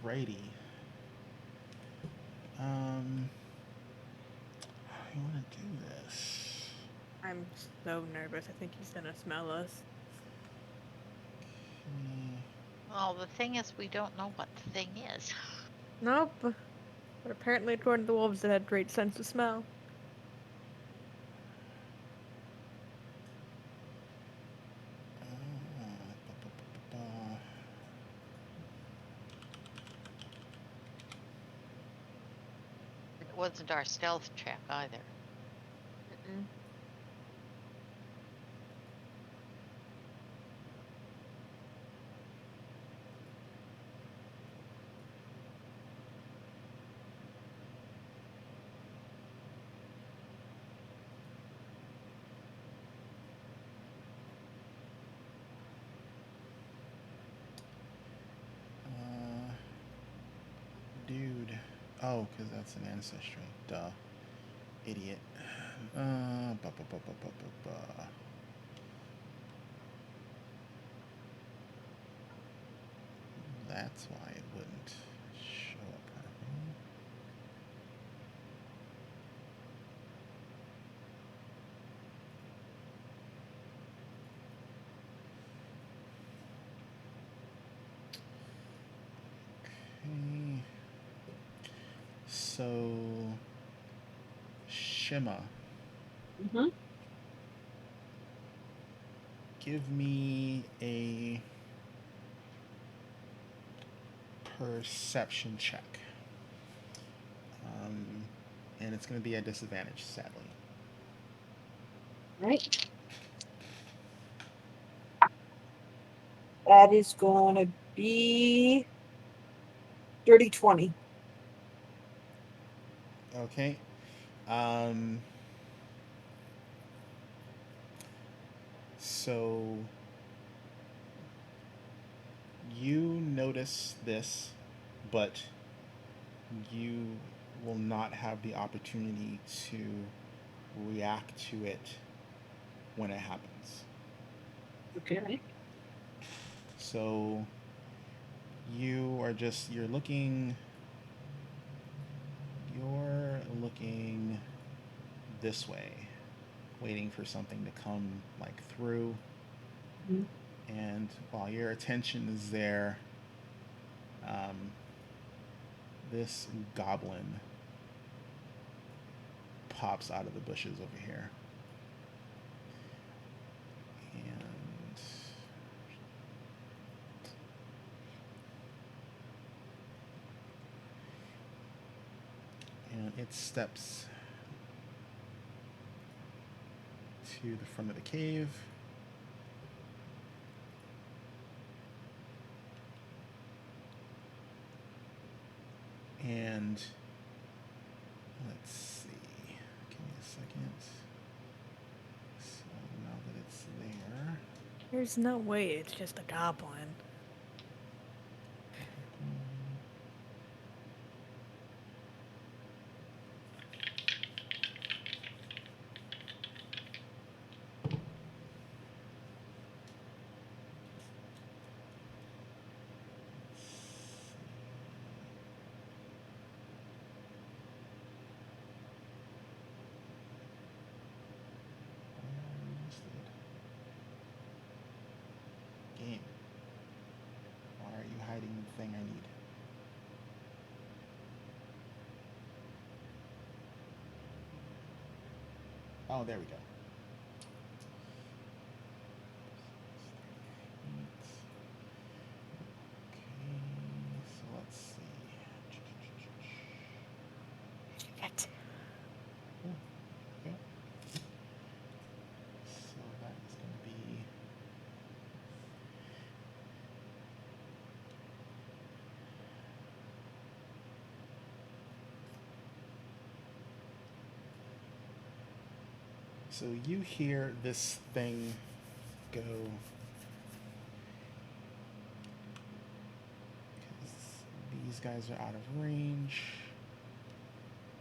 Alrighty. How do you want to do this? I'm so nervous. I think he's gonna smell us. Okay. Well, the thing is, we don't know what the thing is. Nope. But apparently, according to the wolves, it had great sense of smell. Ba. It wasn't our stealth check either. Mm-mm. Dude. Oh, because that's an ancestry. Duh. Idiot. Ba. That's why it wouldn't show up properly. Okay. So, Shima, Mm-hmm. give me a perception check. And it's going to be at disadvantage, sadly. Right. That is going to be 30-20. Okay. So you notice this, but you will not have the opportunity to react to it when it happens. Okay. So you're looking this way, waiting for something to come like through. Mhm. And while your attention is there, um, this goblin pops out of the bushes over here. And it steps to the front of the cave. And let's see. Give me a second. So now that it's there. There's no way it's just a goblin. Game. Why are you hiding the thing I need? Oh, there we go. Okay, so let's see. Shit. Okay. So that is going to be so you hear this thing go. These guys are out of range,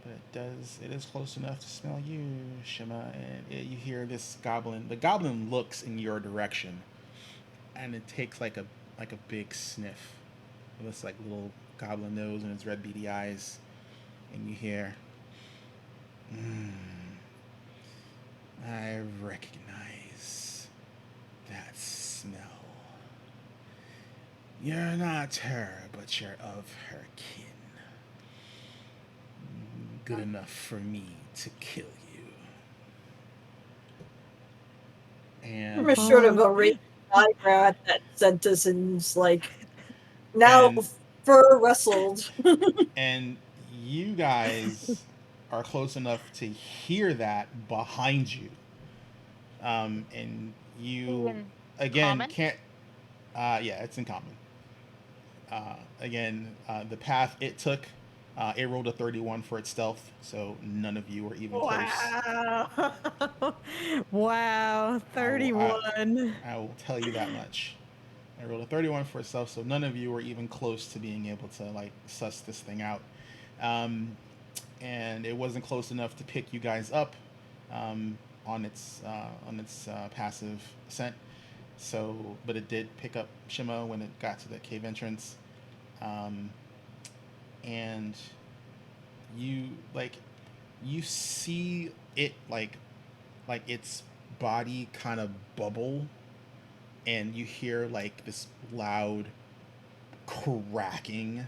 but it is close enough to smell you, Shima, and you hear this goblin. The goblin looks in your direction, and it takes like a big sniff with this like little goblin nose and its red beady eyes, and you hear, I recognize that smell. You're not her, but you're of her kin. Good enough for me to kill you. And I'm sort of a raised eyebrow at that sentence and it's like, now And- fur rustled. and you guys are close enough to hear that behind you. And you In again common? can't. Yeah, it's in common. The path it took, it rolled a 31 for its stealth, so none of you were even close. Wow. Wow. I will, 31. I will tell you that much. I rolled a 31 for itself, so none of you were even close to being able to like suss this thing out. And it wasn't close enough to pick you guys up on its passive ascent. So, but it did pick up Shima when it got to the cave entrance, and you you see it like its body kind of bubble, and you hear like this loud cracking,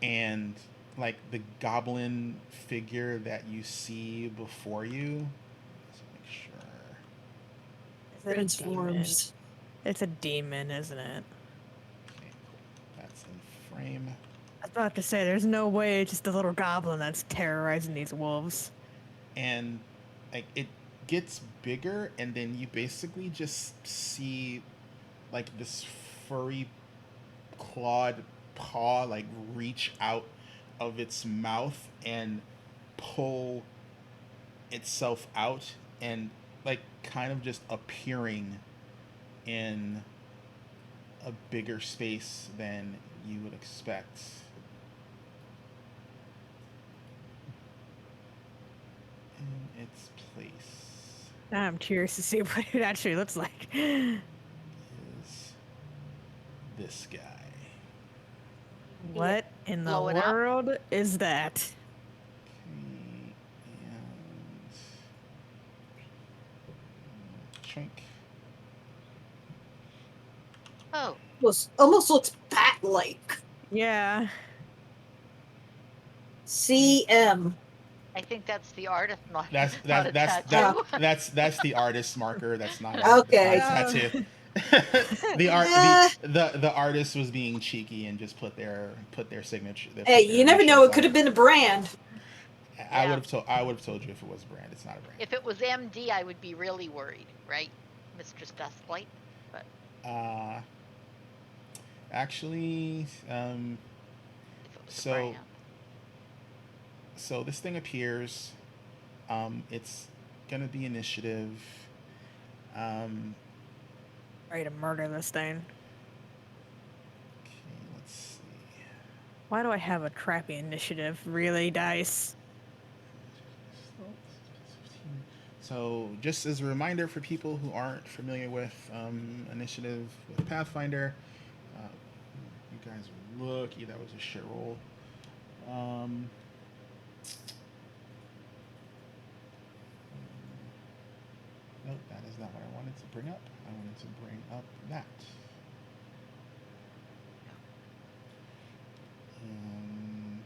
and like the goblin figure that you see before you. Let's make sure. Is it a demon? Transforms. It's a demon, isn't it? Okay, cool. That's in frame. I was about to say, there's no way it's just a little goblin that's terrorizing these wolves. And like it gets bigger, and then you basically just see like this furry clawed paw like reach out of its mouth and pull itself out, and like kind of just appearing in a bigger space than you would expect. In its place. I'm curious to see what it actually looks like. is this guy. What in the Blow it up? world is that? Okay, and shrink. Oh, Almost looks bat-like. Yeah. CM. I think that's the artist, not That's not a that's tattoo. that's the artist's marker. That's not Okay. a tattoo. Eh, The artist was being cheeky and just put their signature. hey, Their you never know. initials It could have on been a brand. I Yeah. would have told you if it was a brand. It's not a brand. If it was MD, I would be really worried, right, Mistress Dustlight? But Uh, actually, if it was so a brand, so this thing appears. It's gonna be initiative. Ready to murder this thing. Okay, let's see. Why do I have a crappy initiative? Really, dice? So, just as a reminder for people who aren't familiar with initiative with Pathfinder, you guys are lucky that was a shit roll. Nope, that is not what I wanted to bring up. I wanted to bring up that. And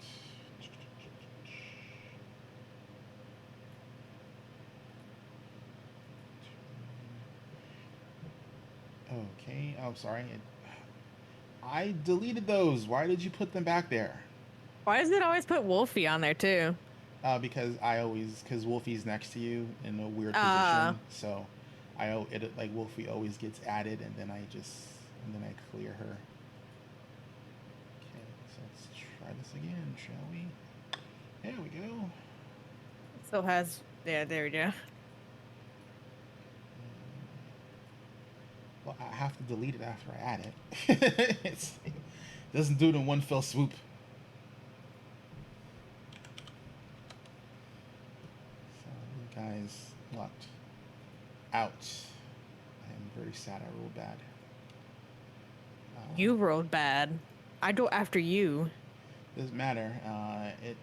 okay. Oh, sorry. I deleted those. Why did you put them back there? Why does it always put Wolfie on there too? Because Wolfie's next to you in a weird Ah. position, so like Wolfie always gets added, and then I clear her. Okay, so let's try this again, shall we? There we go. Still has. Yeah, there we go. Well, I have to delete it after I add it. It doesn't do it in one fell swoop. So you guys lucked out. I am very sad I rolled bad. You rolled bad. I go after you. Doesn't matter. It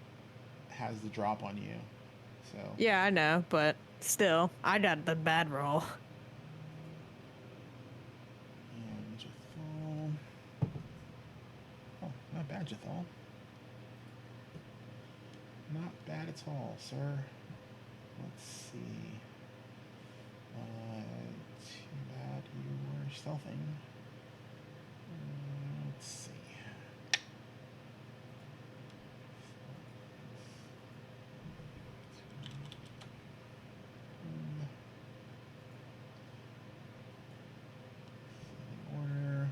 has the drop on you. So Yeah, I know, but still, I got the bad roll. and Jathal. Oh, not bad, Jathal. Not bad at all, sir. Let's see. Too bad you were stealthing. Let's see. Order.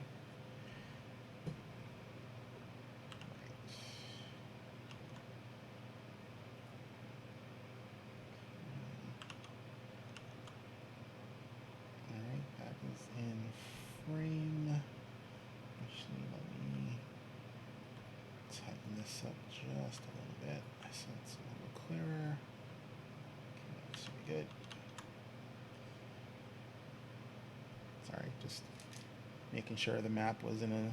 Alright, that is in frame. Actually, let me tighten this up just a little bit so it's a little clearer. Okay, that should be good. Sorry, just making sure the map was in a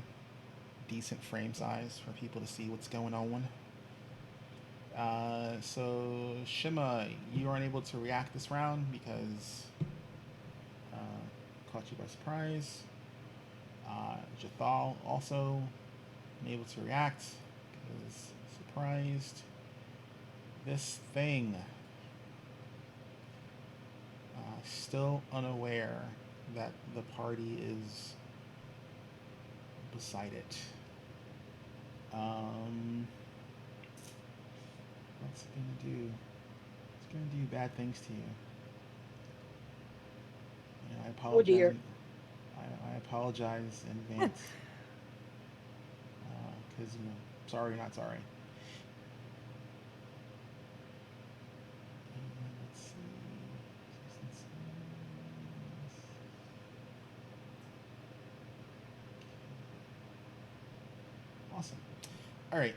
decent frame size for people to see what's going on. So Shima, you aren't able to react this round because caught you by surprise. Jathal also unable to react because surprised. This thing still unaware that the party is beside it. What's it gonna do? It's gonna do bad things to you. I apologize. Oh dear. I apologize in advance. Because sorry, not sorry. Let's see. Awesome. All right.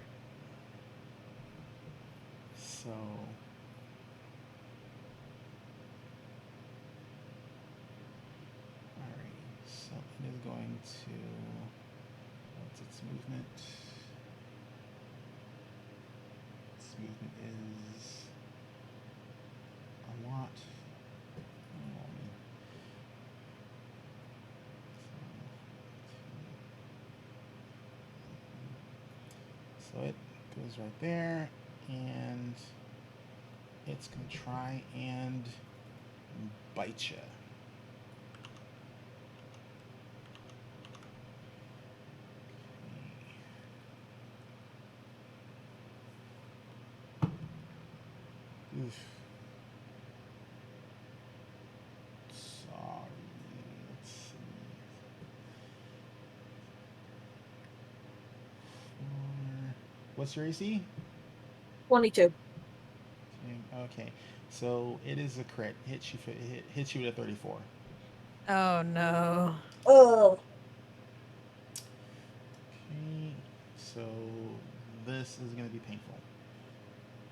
So is going to. What's its movement? Its movement is a lot. So it goes right there, and it's going to try and bite you. Oof. Sorry. Let's see. What's your AC? 22. Okay, so it is a crit. Hits you with a 34. Oh no. Oh, Okay, so this is going to be painful.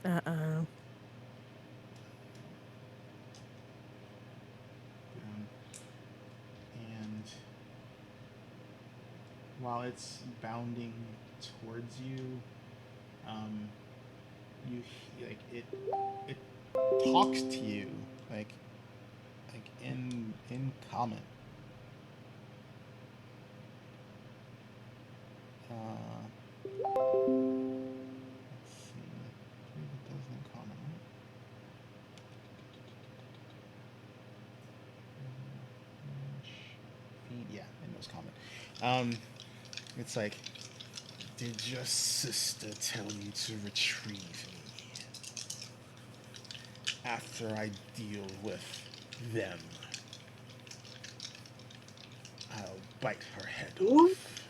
Uh-oh. And while it's bounding towards you, you like it talks to you like in common. Let's see. I believe it does in common, right? Feed, yeah, it knows common. It's like, did your sister tell you to retrieve me after I deal with them? I'll bite her head Ooh. off.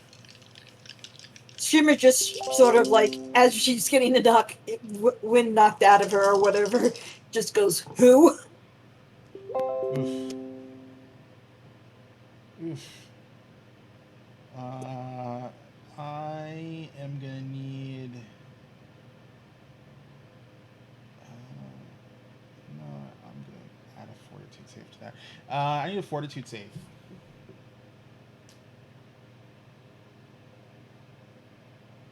Shimmer just sort of like, as she's getting the wind knocked out of her or whatever, just goes, who? Oof. Oof. I am gonna need. No, I'm gonna add a fortitude save to that. I need a fortitude save.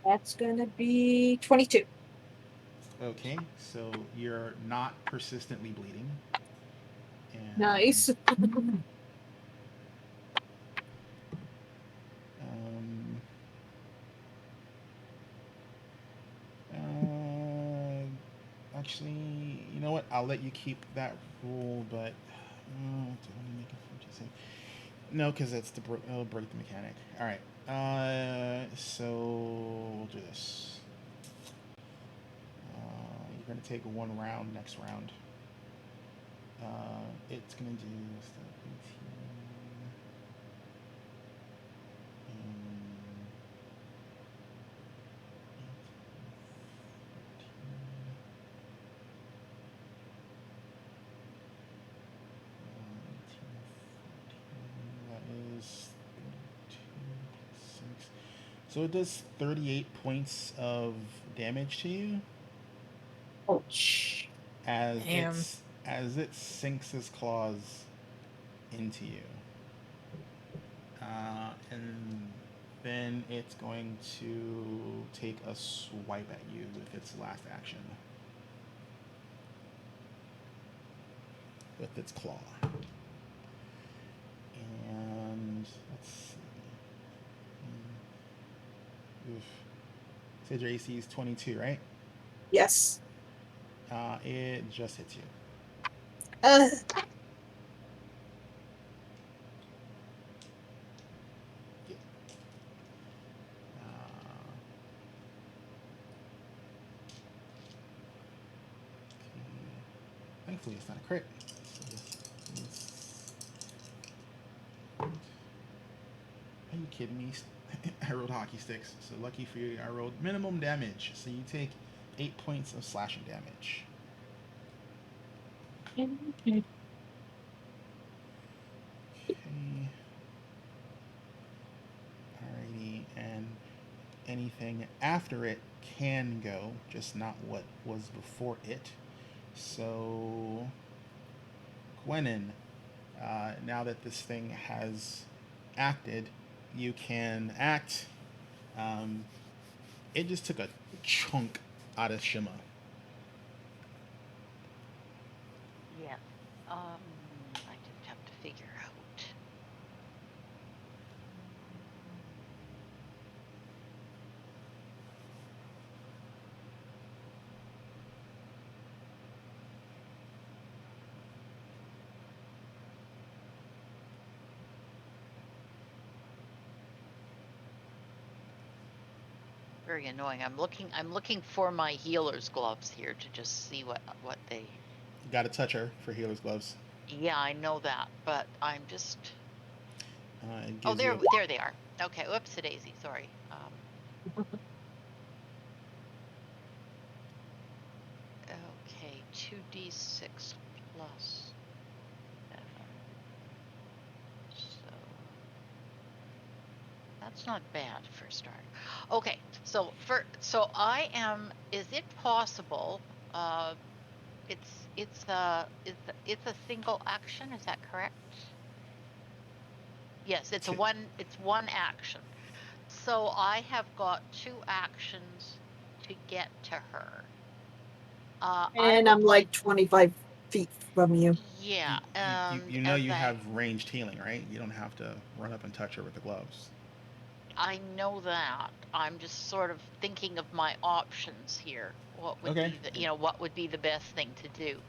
That's gonna be 22. Okay, so you're not persistently bleeding. And, Nice. Actually, you know what? I'll let you keep that roll, but do I want to make a fortitude save? No, because it'll break the mechanic. All right. So we'll do this. You're gonna take one round next round. It's gonna do 18. That is 32 plus 6. So it does 38 points of damage to you Ouch. Damn. as it sinks its claws into you. And then it's going to take a swipe at you with its last action. With its claw. And let's see. Oof. Said your AC is 22, right? Yes. It just hits you. Uh, Yeah. Okay. Thankfully, it's not a crit. So this is... Are you kidding me? I rolled hockey sticks. So lucky for you, I rolled minimum damage. So you take 8 points of slashing damage. Okay. Alrighty, and anything after it can go, just not what was before it. So, Gwenin, now that this thing has acted, you can act. Um, it just took a chunk out of Shima. Yes. I just have to figure out. Very annoying. I'm looking for my healer's gloves here to just see what they. You got to touch her for healer's gloves. Yeah, I know that, but I'm just. It Oh, gives you there they are. Okay, whoops, daisy. Sorry. Okay, 2d6 plus 7. So that's not bad for a start. Okay, so I am. Is it possible? It's a single action. Is that correct? Yes, it's Two. one action. So I have got 2 actions to get to her. And I'm like 25 feet from you. Yeah. You know you have ranged healing, right? You don't have to run up and touch her with the gloves. I know that. I'm just sort of thinking of my options here. What would Okay. be what would be the best thing to do?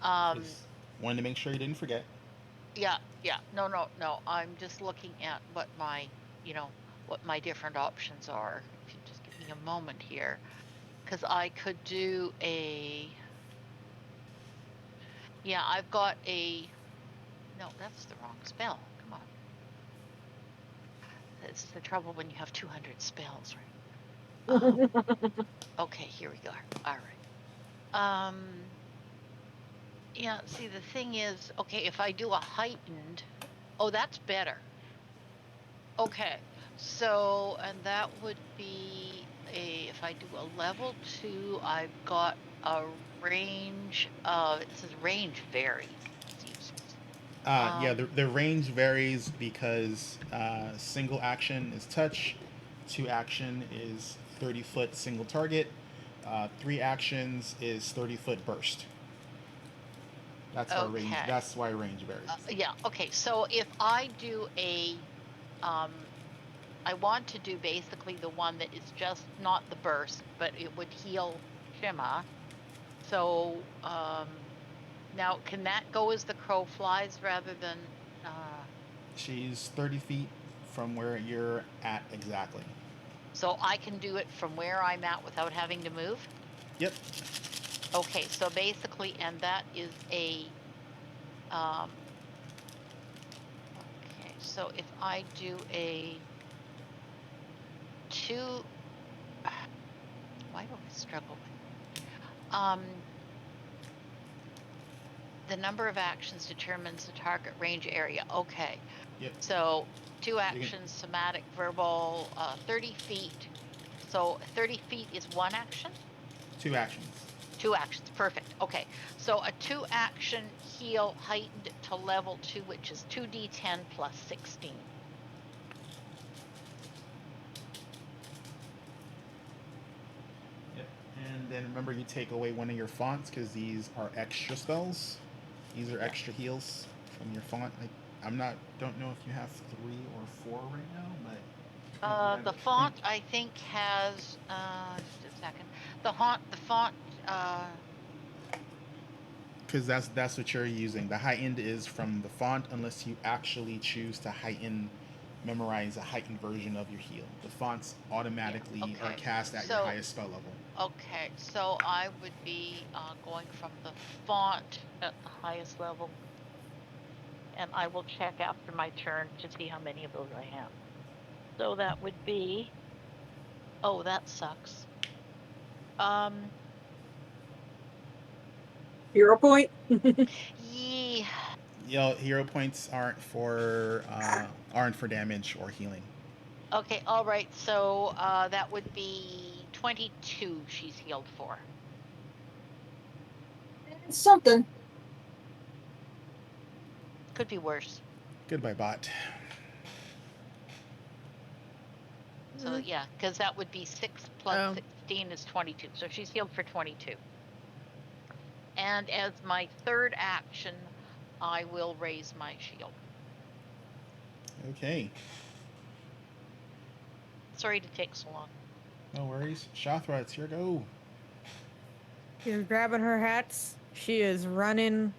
Just wanted to make sure you didn't forget. Yeah. No. I'm just looking at what my different options are. If you just give me a moment here, because I could do a. Yeah, I've got a. No, that's the wrong spell. Come on. That's the trouble when you have 200 spells, right? Okay, here we go. All right. Yeah, see, the thing is, okay, if I do a heightened, oh, that's better. Okay, so, and that would be if I do a level 2, I've got a range of, it says range varies. It's useless. Yeah, the range varies because single action is touch, 2 action is 30-foot single target, 3 actions is 30-foot burst. That's why range. Okay. That's why range varies. Yeah. Okay. So if I do I want to do basically the one that is just not the burst, but it would heal Shima. So now can that go as the crow flies rather than? She's 30 feet from where you're at exactly. So I can do it from where I'm at without having to move? Yep. Okay, so basically, and that is a, okay, so if I do a 2, why do I struggle with, the number of actions determines the target range area. Okay. Yep. So 2 actions, somatic, verbal, 30 feet. So 30 feet is 1 action? 2 actions. 2 actions, perfect. Okay, so a 2 action heal heightened to level 2, which is 2d10 plus 16. Yep. And then remember, you take away one of your fonts because these are extra spells. These are extra heals from your font. Don't know if you have 3 or 4 right now, but The font I think has just a second. The font because that's what you're using. The heightened is from the font unless you actually choose to memorize a heightened version of your heal. The fonts automatically are cast at your highest spell level. Okay, so I would be going from the font at the highest level, and I will check after my turn to see how many of those I have. So that would be, oh, that sucks. Hero point? Yeah. Hero points aren't for damage or healing. Okay, all right. So that would be 22 she's healed for. Something. Could be worse. Goodbye, bot. So yeah, because that would be 6 plus Oh. 16 is 22. So she's healed for 22. And as my third action, I will raise my shield. Okay. Sorry to take so long. No worries. Shathra, it's your go. She's grabbing her hats. She is running.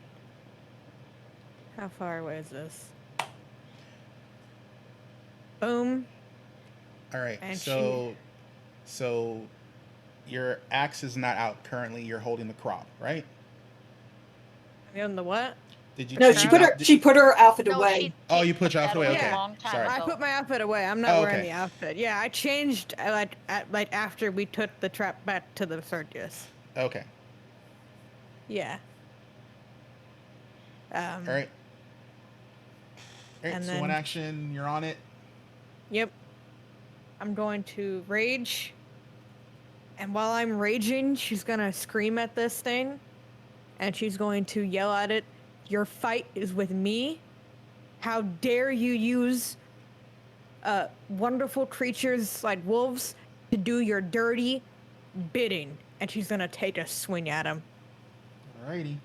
How far away is this? Boom. All right. And So your axe is not out currently. You're holding the crop, right? On the what? Did you? No, change she it put out? her she put her outfit No, away. Oh, you put your that outfit away, away okay. a long time Sorry. I ago. put my outfit away. I'm not Oh, wearing okay. the outfit. Yeah, I changed like after we took the trap back to the circus. Okay. Yeah. All right. All right. And So then- one action, you're on it. Yep. I'm going to rage. And while I'm raging, she's gonna scream at this thing. And she's going to yell at it, "Your fight is with me. How dare you use wonderful creatures like wolves to do your dirty bidding." And she's gonna take a swing at him. Alrighty.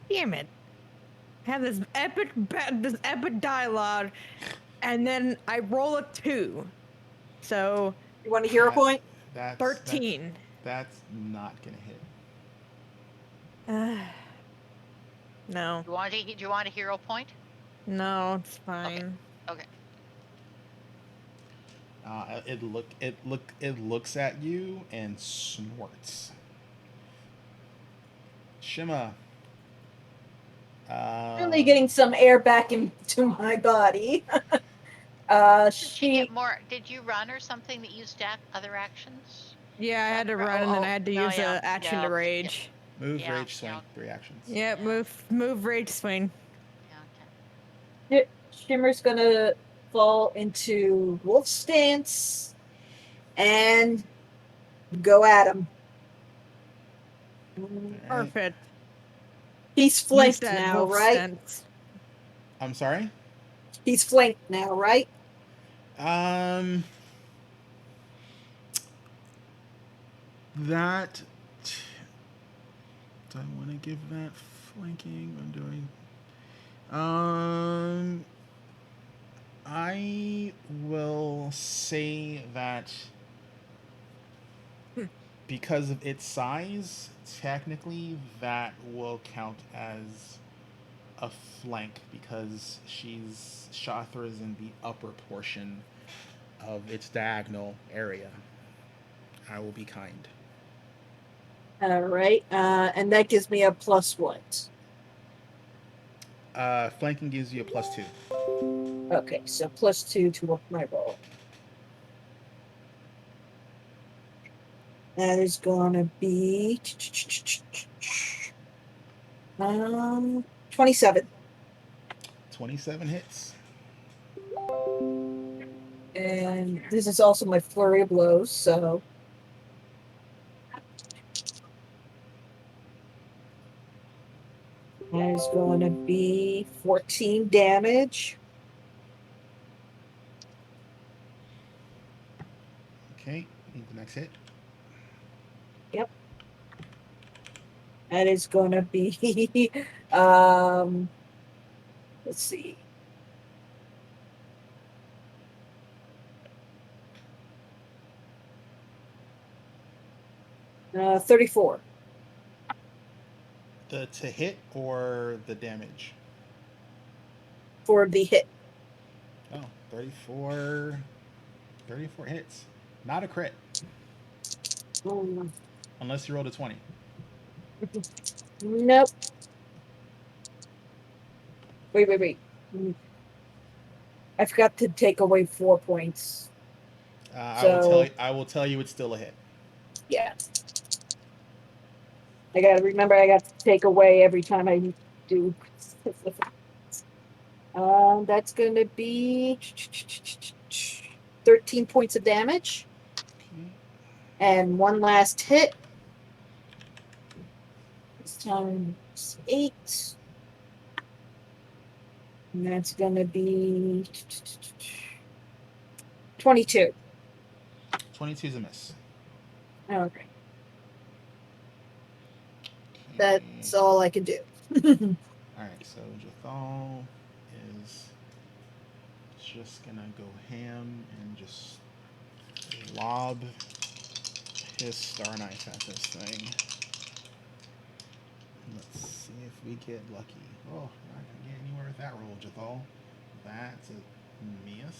Damn it. I have this epic dialogue, and then I roll a 2. So You want a hero point? That's 13. That's not gonna hit. No. Do you want a hero point? No, it's fine. Okay. It looks at you and snorts. Shima. Really getting some air back into my body. Did you She get more? Did you run or something that used other actions? Yeah, I had to run, and then I had to use an action to rage. Move, Yeah, rage, swing. yeah. 3 actions. Yep, Yeah. move, rage, swing. Yeah, okay. Shimmer's gonna fall into wolf stance and go at him. Alright. Perfect. He's Use flanked that now, wolf right? sense. I'm sorry? He's flanked now, right? That. Do I want to give that flanking? I'm doing. I will say that because of its size, technically that will count as a flank because Shathra is in the upper portion of its diagonal area. I will be kind. All right. And that gives me a plus what? Flanking gives you a +2. Okay, so +2 to my roll. That is gonna be 27. 27 hits. And this is also my flurry of blows, so that is going to be 14 damage. Okay, need the next hit. Yep. That is going to be let's see. Uh, 34 The to hit or the damage? for the hit. Oh, 34 hits. Not a crit. Mm, Unless you rolled a 20. Nope. Wait. I forgot to take away 4 points. I will tell you it's still a hit. Yeah. I gotta remember I got to take away every time I do. That's gonna be 13 points of damage. Okay. And one last hit. times 8. And that's gonna be 22. 22 is a miss. Okay. Okay. That's all I can do. Alright, so Jathal is just gonna go ham and just lob his star knife at this thing. Let's see if we get lucky. Oh, not gonna get anywhere with that roll, Jathal. That's a miss.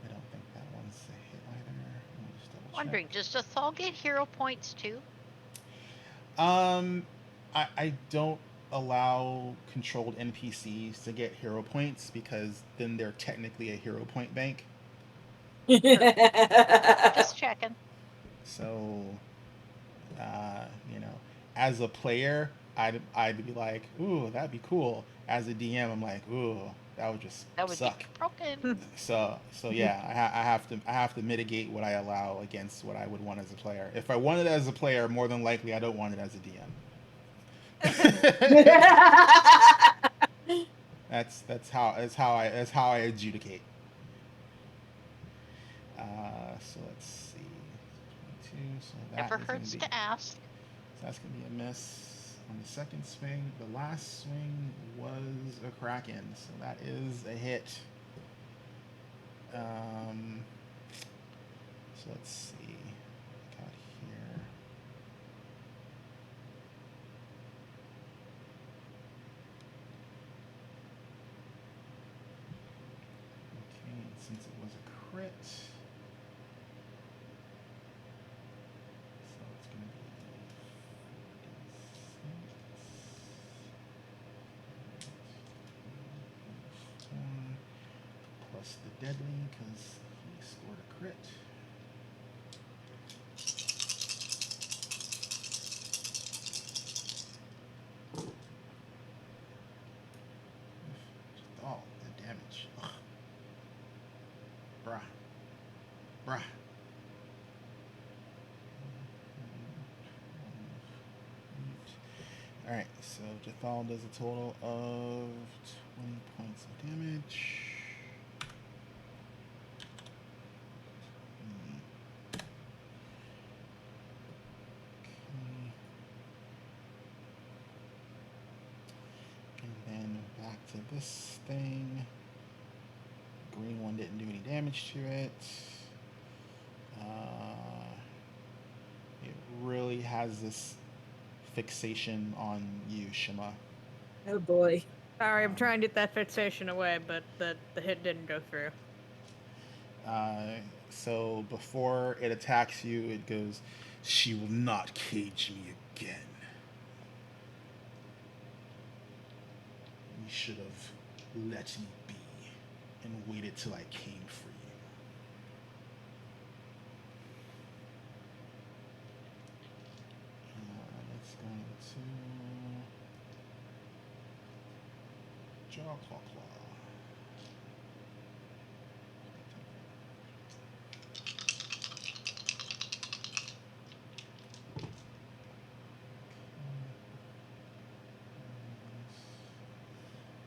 I don't think that one's a hit either. Let me just double check. Wondering, does Jathal get hero points too? I don't allow controlled NPCs to get hero points because then they're technically a hero point bank. Just checking. So, you know, as a player, I'd be like, ooh, that'd be cool. As a DM, I'm like, ooh, that would just That would suck. be broken. So yeah, I have to mitigate what I allow against what I would want as a player. If I want it as a player, more than likely I don't want it as a DM. that's how I adjudicate. So let's see, 22. So that Never is gonna hurts be, to ask. so that's gonna be a miss on the second swing. The last swing was a Kraken, so that is a hit. So let's see. Got here. Okay, and since it was a crit, so it's gonna be 46 plus the deadly because he scored a crit. Oh, the damage. Ugh. Bruh. Bruh. Alright, so Jathal does a total of 20 points of damage. Okay. And then back to this thing. Green one didn't do any damage to it. It really has this fixation on you, Shima. Oh boy. Sorry, I'm trying to get that fixation away, but the hit didn't go through. So before it attacks you, it goes, "She will not cage me again. You should have let me be and waited till I came for you." Let's go to Jaw Claw Claw.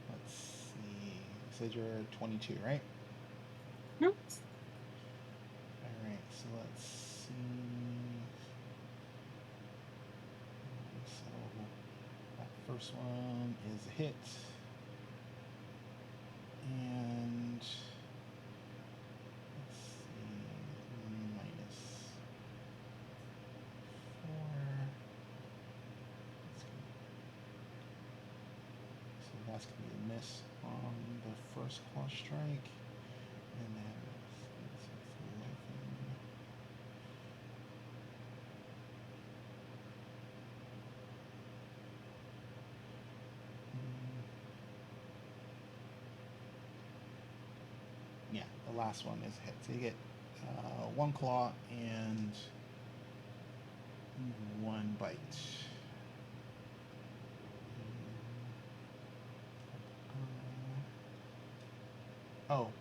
Let's see. You said you're 22, right? Hmm? Alright, so let's see. So that first one is a hit. And let's see, minus 4. So that's going to be a miss on the first claw strike. And then it's 11. Yeah, the last one is a hit. So you get 1 claw and 1 bite.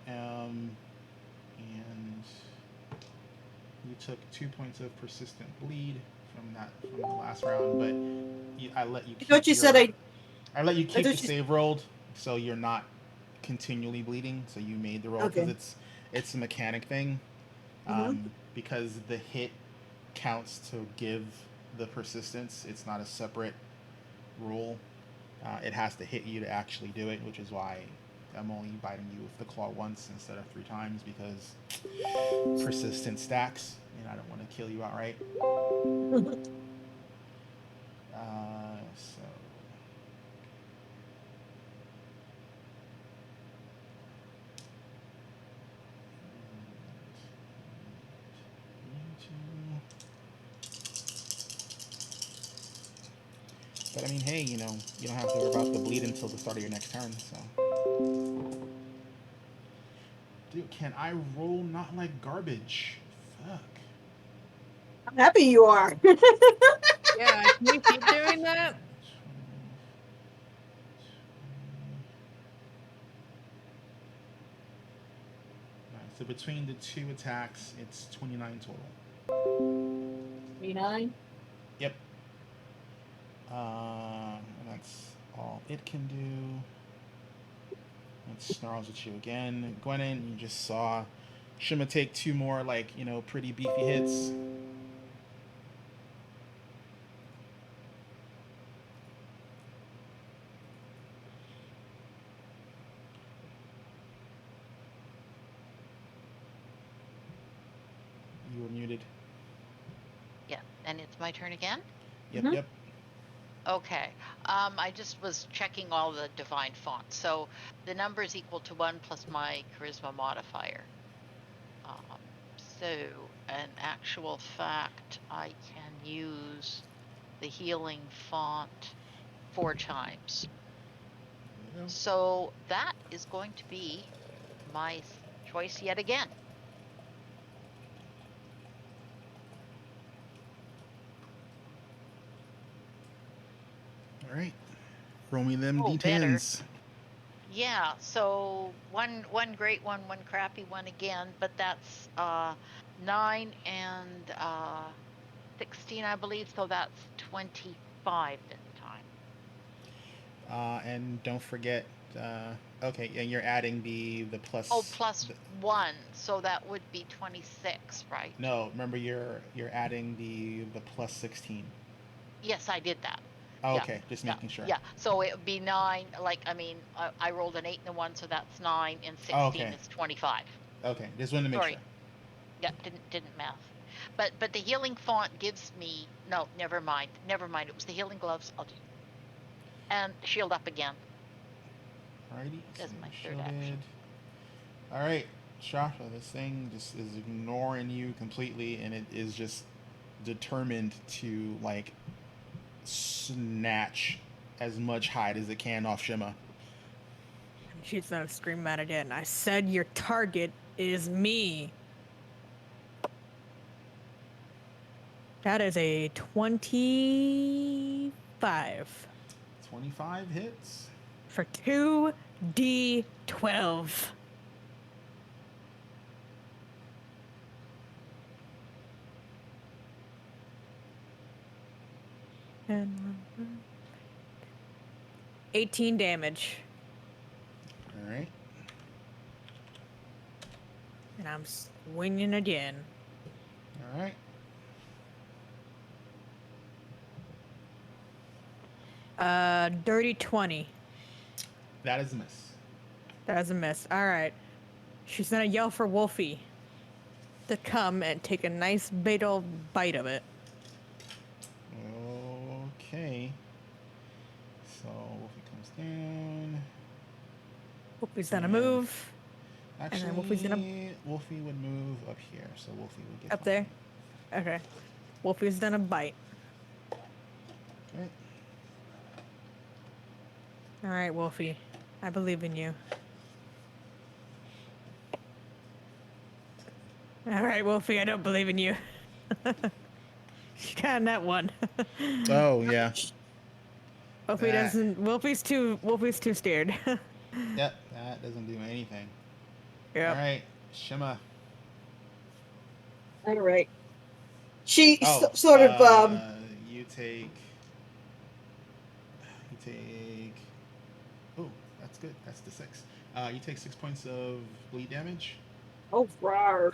And you took 2 points of persistent bleed from the last round, but I let you I keep thought you said I let you I keep thought the you. save rolled, so you're not continually bleeding. So you made the roll because Okay. it's a mechanic thing, Mm-hmm. because the hit counts to give the persistence. It's not a separate rule. It has to hit you to actually do it, which is why I'm only biting you with the claw once instead of 3 times, because persistent stacks, and I don't want to kill you outright. So but I mean, hey, you don't have to worry about the bleed until the start of your next turn. So, dude, can I roll not like garbage? Fuck. I'm happy you are. Yeah, can you keep doing that? Alright, so between the two attacks, it's 29 total. 29. Yep. And that's all it can do. It snarls at you again. Gwenin, you just saw Shima take 2 more, pretty beefy hits. You were muted. Yeah, and it's my turn again? Yep, Mhm. yep. Okay. I just was checking all the divine fonts. So the number is equal to 1 plus my charisma modifier. So, in actual fact, I can use the healing font 4 times. There you go. So that is going to be my choice yet again. All right. Roll me them Oh, better. d10s. Yeah, so one great one, one crappy one again, but that's 9 and 16, I believe, so that's 25 this time. And don't forget, okay, and you're adding the Oh, plus. plus 1, so that would be 26, right? No, remember you're adding the plus 16. Yes, I did that. Oh, Yeah. okay, just Yeah. making sure. Yeah. So it would be 9, I rolled an 8 and a 1, so that's 9, and Oh, 16 okay, is 25. okay, just wanted to make sure. Sorry. Yeah, didn't math. But the healing font gives me, no, never mind. Never mind. It was the healing gloves. I'll do. And shield up again Alrighty, so as my you're third shielded. action. All right, Shasha, this thing just is ignoring you completely, and it is just determined to snatch as much hide as it can off Shima. She's gonna scream at it again. I said your target is me. That is a 25 25 hits. for 2d12. And 18 damage. All right. And I'm swinging again. All right. Dirty 20. That is a miss. That is a miss. All right. She's gonna yell for Wolfie to come and take a nice big old bite of it. Okay. So Wolfie comes down. Wolfie's gonna And move. Actually, And then Wolfie's gonna Wolfie would move up here, so Wolfie would get up there. Okay. Wolfie's gonna bite. Okay. All right, Wolfie. I believe in you. All right, Wolfie. I don't believe in you. She got that one. Oh yeah. Wolfie That- doesn't. Wolfie's too scared. Yep. That doesn't do anything. Yep. All right, Shima. All right. She Oh, sort of you take. You take. Oh, that's good. That's the 6. You take 6 points of bleed damage, oh rawr.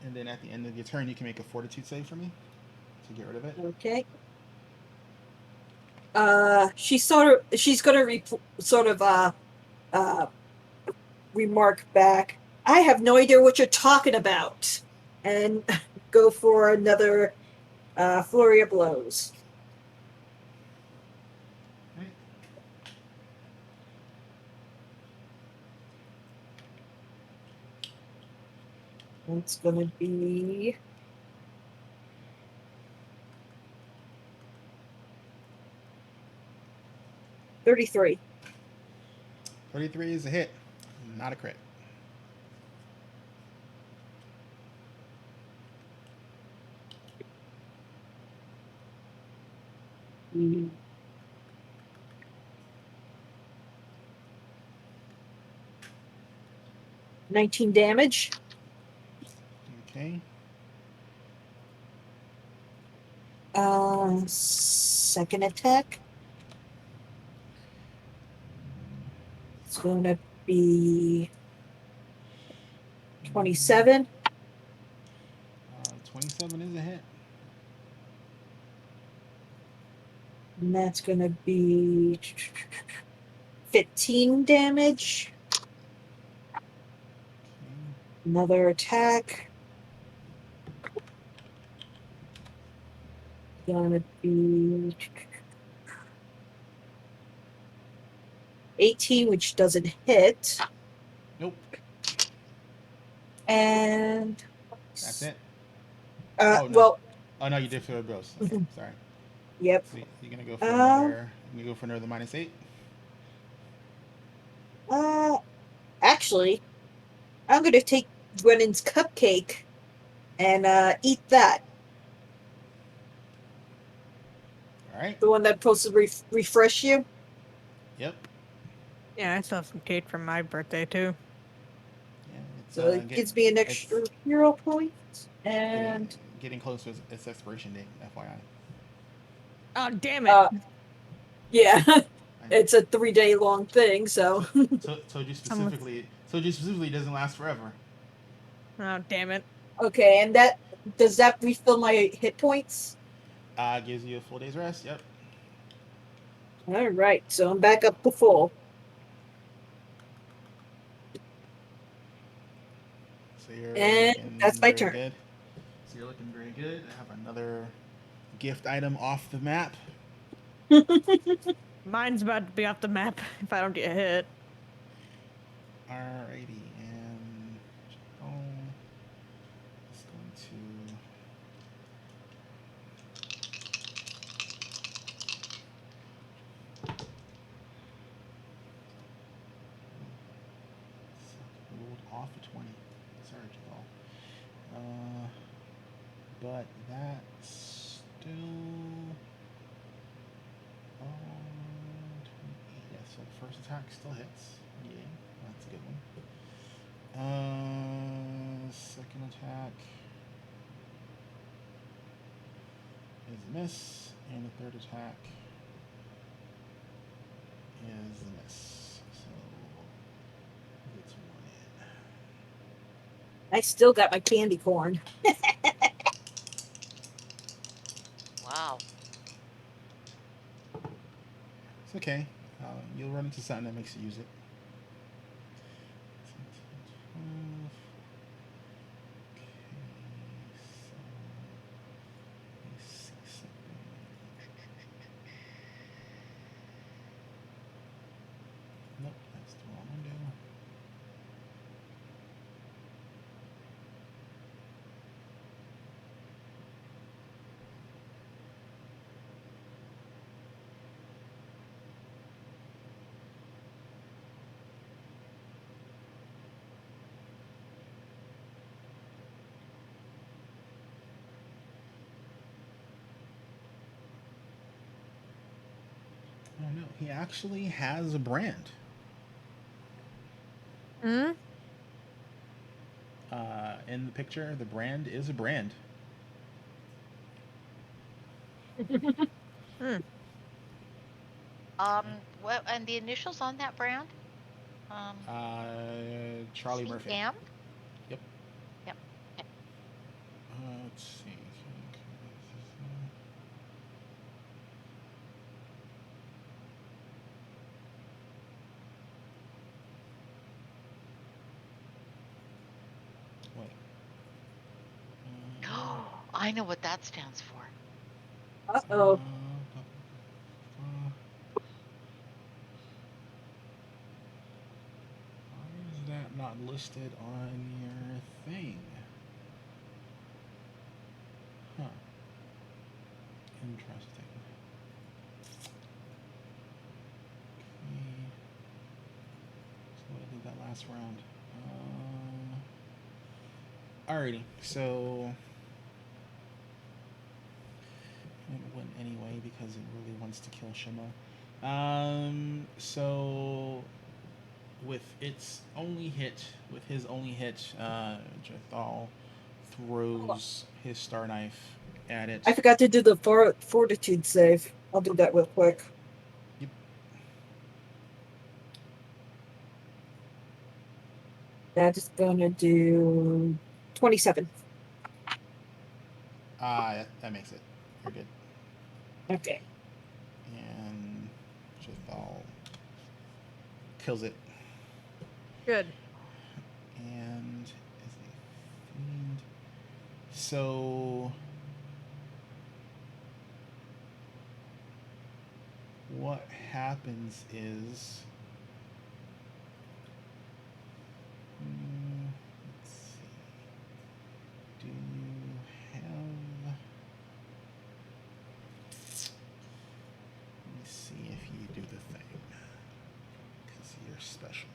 and then at the end of your turn, you can make a Fortitude save for me to get rid of it. Okay. She's gonna uh remark back. I have no idea what you're talking about, and go for another flurry of blows. Right. It's gonna be 33. 33 is a hit, not a crit. Mm. 19 damage. Okay. Second attack. It's gonna be 27. 27 is a hit. And that's gonna be 15 damage. Another attack. Gonna be 18, which doesn't hit. Nope. And That's it. Oh no. well, Oh no, you did for gross. Okay, sorry. yep. So you're gonna go for another. You're gonna go for another -8. Actually, I'm gonna take Gwennon's cupcake and eat that. All right. The one that's supposed to refresh you. Yep. Yeah, I still have some cake from my birthday too. Yeah. It's So it gives me an extra hero point. And getting close to its expiration date. FYI. Oh damn it! yeah, I it's a 3-day long thing. So told you specifically. Told you specifically. It doesn't last forever. Oh damn it! okay, and does that refill my hit points? Gives you a full day's rest. Yep. All right, so I'm back up to full. So you're And looking that's my very turn. good. So you're looking very good. I have another gift item off the map. Mine's about to be off the map if I don't get hit. Alrighty, and it's going to. Rolled off a 20. Sorry, y'all. But that's still. 28. Yeah, so the first attack still hits. Yeah, that's a good one. Second attack is a miss, and the third attack is a miss. So it's 1 in. I still got my candy corn. Wow. It's okay. You'll run into something that makes you use it. Nope, that's the wrong window. Oh no, he actually has a brand. Hmm. In the picture, the brand is a brand. Hmm. What and the initials on that brand? Charlie Murphy. CM? Yep. Yep. Okay. Let's see. Wait. I know what that stands for. Uh-oh. Why is that not listed on your thing? Huh. Interesting. Okay. So I did that last round. Alrighty, so it went anyway because it really wants to kill Shima. So with his only hit, Jathal throws his star knife at it. I forgot to do the fortitude save. I'll do that real quick. Yep. That's gonna do 27. That makes it. You're good. Okay. And Jathal kills it. Good. And is a fiend. So what happens is let's see. Do you have let me see if you do the thing. Because you're special.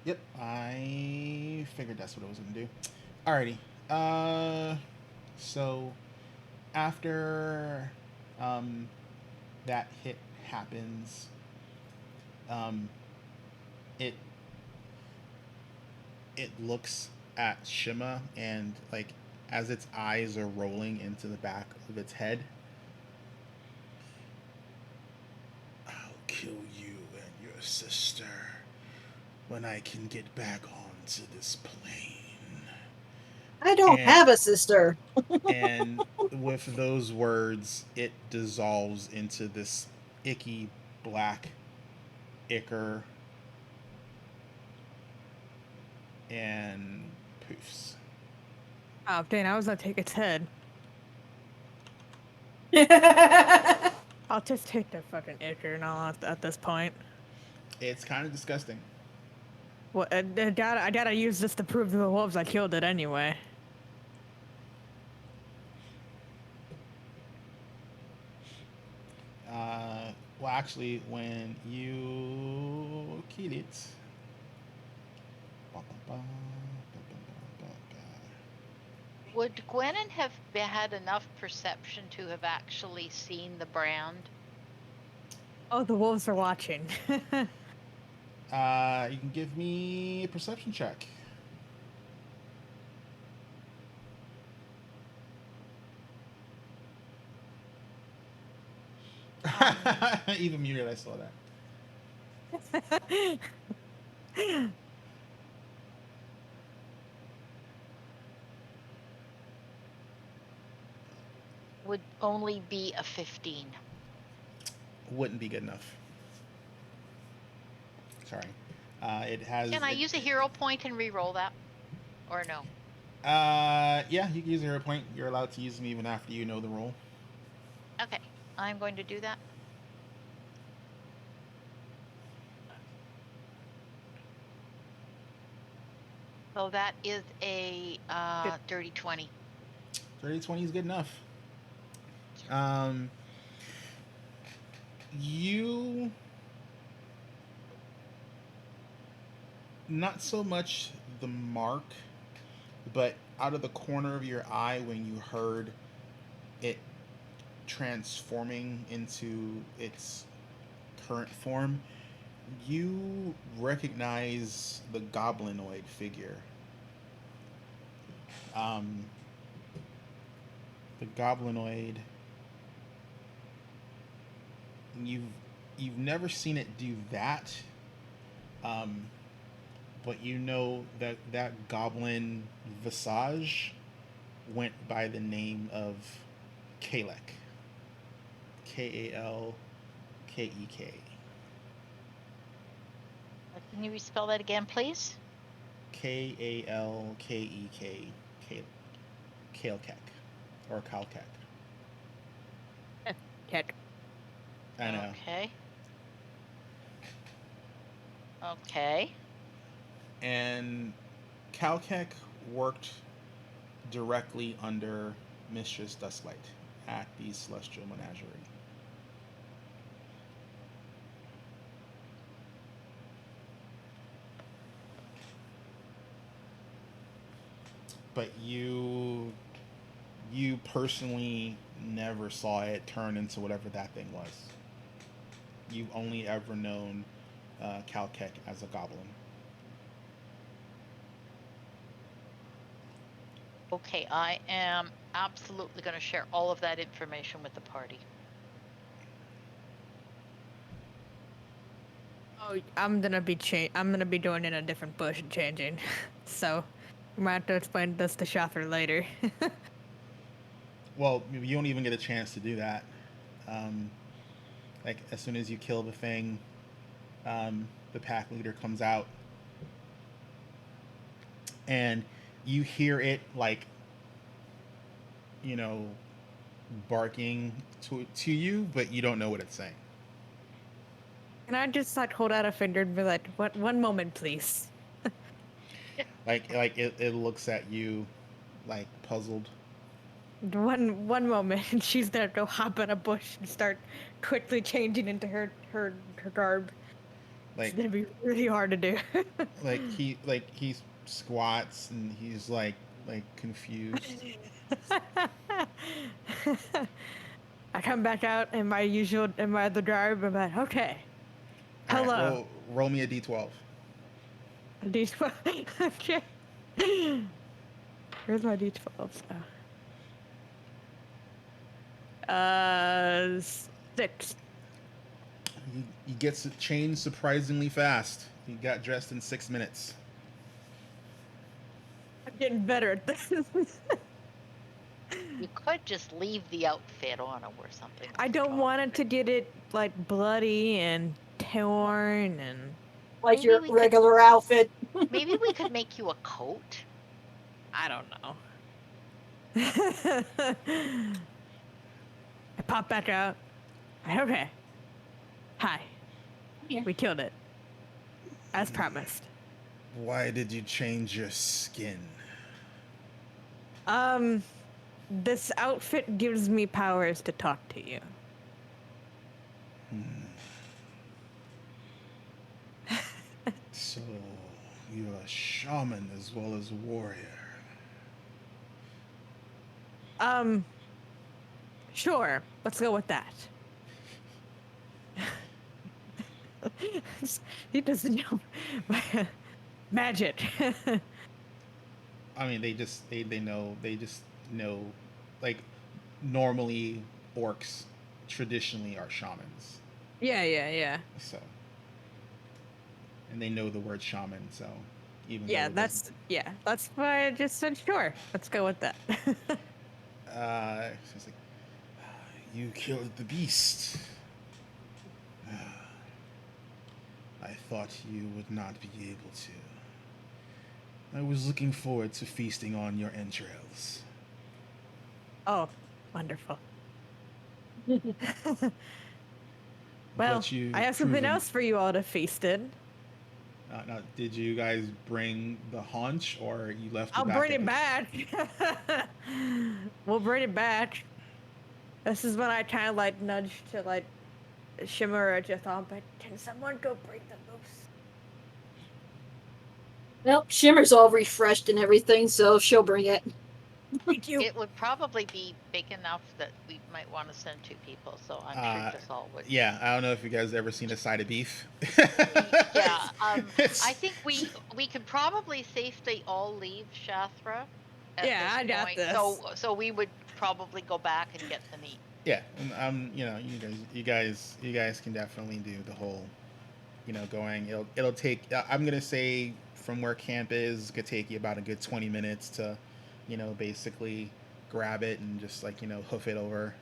Yep, I figured that's what I was gonna do. Alrighty. So after that hit happens, um, it it looks at Shima and like as its eyes are rolling into the back of its head, I'll kill you and your sister when I can get back onto this plane. I don't And have a sister. and with those words, it dissolves into this icky black ichor and poofs. Oh, dang, I was gonna take its head. I'll just take the fucking ichor and all at this point. It's kind of disgusting. Well, I gotta use this to prove to the wolves I killed it anyway. Well, actually, when you kill it, Would Gwennon have had enough perception to have actually seen the brand? Oh, the wolves are watching. you can give me a perception check. Even muted, I saw that. Would only be a 15. Wouldn't be good enough. Sorry. It has. Can I use a hero point and re-roll that? Or no? Yeah, you can use a hero point. You're allowed to use them even after you know the role. Okay, I'm going to do that. So that is a dirty 20. 30-20 is good enough. Um, you not so much the mark, but out of the corner of your eye when you heard it transforming into its current form, you recognize the goblinoid figure. Um, the goblinoid. You've you've never seen it do that, um, but you know that that goblin visage went by the name of Kalek. Kalkek. Can you respell that again, please? Kalkek. Kalkek. Or Kalkek. Heck. I know. Okay. Okay. And Kalkek worked directly under Mistress Dustlight at the Celestial Menagerie. But you personally never saw it turn into whatever that thing was. You've only ever known Kalkek as a goblin. Okay, I am absolutely going to share all of that information with the party. Oh, I'm gonna be doing in a different bush and changing. So, I might have to explain this to Shaffer later. Well, you don't even get a chance to do that. Like as soon as you kill the thing, the pack leader comes out, and you hear it like, you know, barking to you, but you don't know what it's saying. Can I just like hold out a finger and be like, "What? One moment, please." Like it looks at you, like puzzled. One moment, and she's gonna go hop in a bush and start quickly changing into her garb. Like It's gonna be really hard to do. he squats and he's like confused. I come back out in my other garb. I'm like, okay, All right, hello. roll me a d12. D12. Okay. Where's my D12s? 6. He gets it changed surprisingly fast. He got dressed in 6 minutes. I'm getting better at this. You could just leave the outfit on or something. I don't want it to get it like bloody and torn and. Like Maybe your we could- regular outfit. Maybe we could make you a coat. I don't know. I pop back out. Okay. Hi. Here. We killed it. As promised. Why did you change your skin? This outfit gives me powers to talk to you. So you're a shaman as well as a warrior. Sure. Let's go with that. He doesn't know magic. I mean, they just know, like normally orcs traditionally are shamans. Yeah. So, and they know the word shaman. So, even Yeah, though it that's why I just said sure. Let's go with that. she's like, you killed the beast. I thought you would not be able to. I was looking forward to feasting on your entrails. Oh, wonderful. Well, But you've I have something proven- else for you all to feast in. Now, did you guys bring the haunch, or you left it I'll back bring at it the? back. We'll bring it back. This is when I kind of like nudge to like Shimmer or Jethon, but can someone go bring the moose? Well, Shimmer's all refreshed and everything, so she'll bring it. Thank you. It would probably be big enough that we might want to send 2 people, so I'm sure Jessal would. Yeah, I don't know if you guys ever seen a side of beef. Yeah, It's- I think we could probably safely all leave Shathra at Yeah, this I got point. this. So we would probably go back and get the meat. yeah, and you know, you guys can definitely do the whole, you know, going. It'll take. I'm gonna say from where camp is, it could take you about a good 20 minutes to, you know, basically grab it and just like, you know, hoof it over.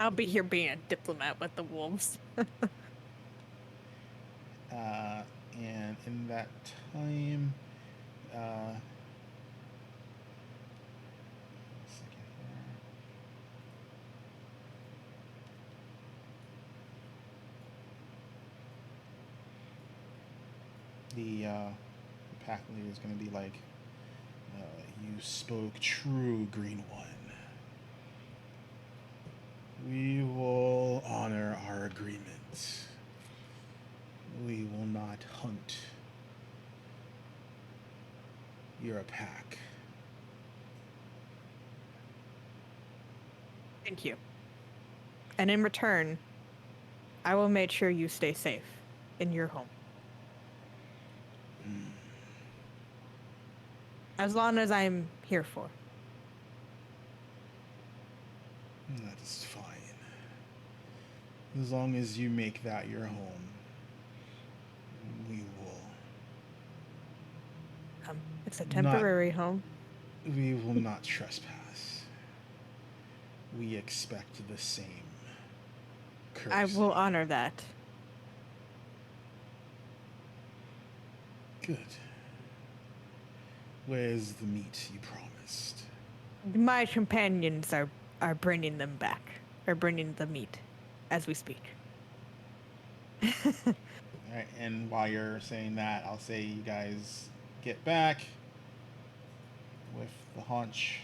I'll be here being a diplomat with the wolves. And in that time, uh, second here. The pack leader is going to be like, you spoke true, Green One. We will honor our agreement. We will not hunt. You're a pack. Thank you. And in return, I will make sure you stay safe in your home. As long as I'm here for. That is fine. As long as you make that your home, we will. It's a temporary home. We will not trespass. We expect the same courtesy. I will honor that. Good. Where's the meat you promised? My companions are bringing them back. Are bringing the meat as we speak. All right, and while you're saying that, I'll say you guys get back with the haunch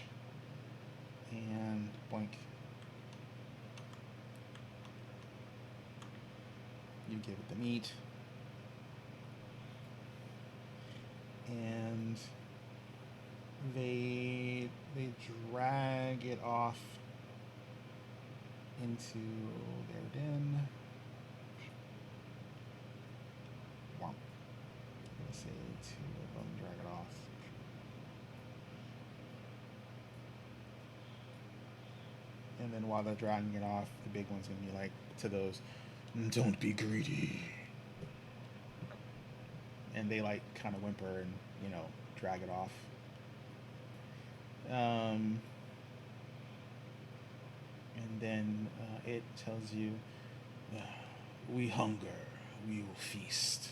and boink. You give it the meat. And they drag it off into their den. Womp. Let's say 2 of them drag it off. And then while they're dragging it off, the big one's gonna be like to those, "Don't be greedy." And they like kind of whimper and, you know, drag it off. And then it tells you, "We hunger, we will feast."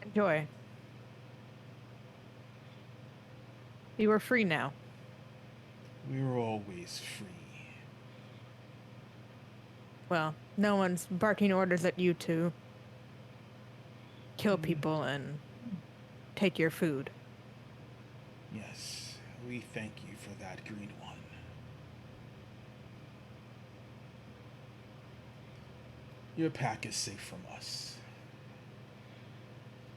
Enjoy. You are free now. We were always free. Well, no one's barking orders at you to kill people and take your food. Yes, we thank you for that, Green One. Your pack is safe from us.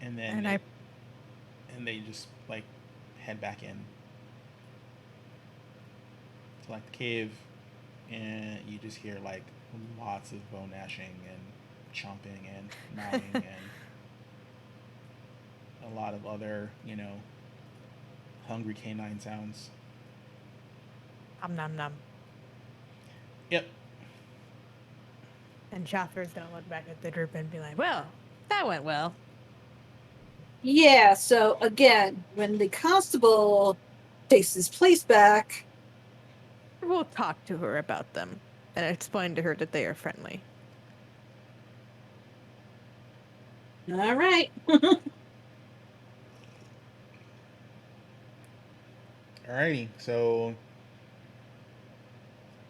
And then and they just like head back in to like the cave, and you just hear like lots of bone gnashing and chomping and gnawing and a lot of other, you know, hungry canine sounds. Nom nom. Yep. And Shathra's gonna look back at the group and be like, well, that went well. Yeah, so again, when the constable takes his place back, We'll talk to her about them and explain to her that they are friendly. all right. Alrighty, so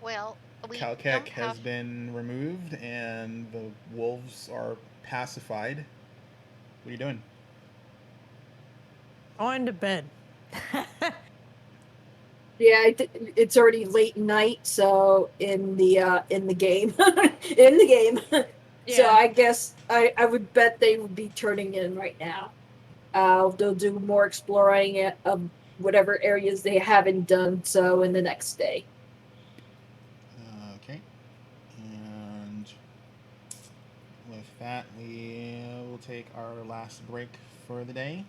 Well, we Calkek don't has have. been removed, and the wolves are pacified. What are you doing? On to bed. Yeah, it's already late night, so in the game, in the game. So Yeah. I guess I would bet they would be turning in right now. They'll do more exploring of whatever areas they haven't done so in the next day. Okay. And with that, we will take our last break for the day.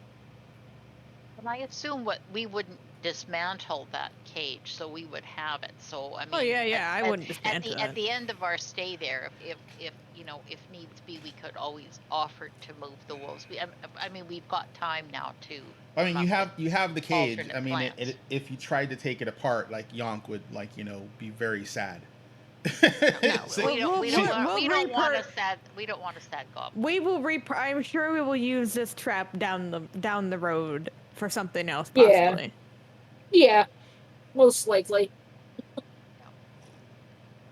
And I assume what we wouldn't dismantle that cage, so we would have it. So I mean, Oh yeah, I wouldn't at dismantle at that. the end of our stay there, if you know, if needs be, we could always offer to move the wolves. I mean, we've got time now to I mean, come up with you have the cage. alternate I mean, plans. if you tried to take it apart, like Yonk would, like, be very sad. No, So we don't. she, We don't want a sad. We don't want a sad goblin. We will I'm sure we will use this trap down the road for something else, Yeah, possibly. yeah, most likely. No.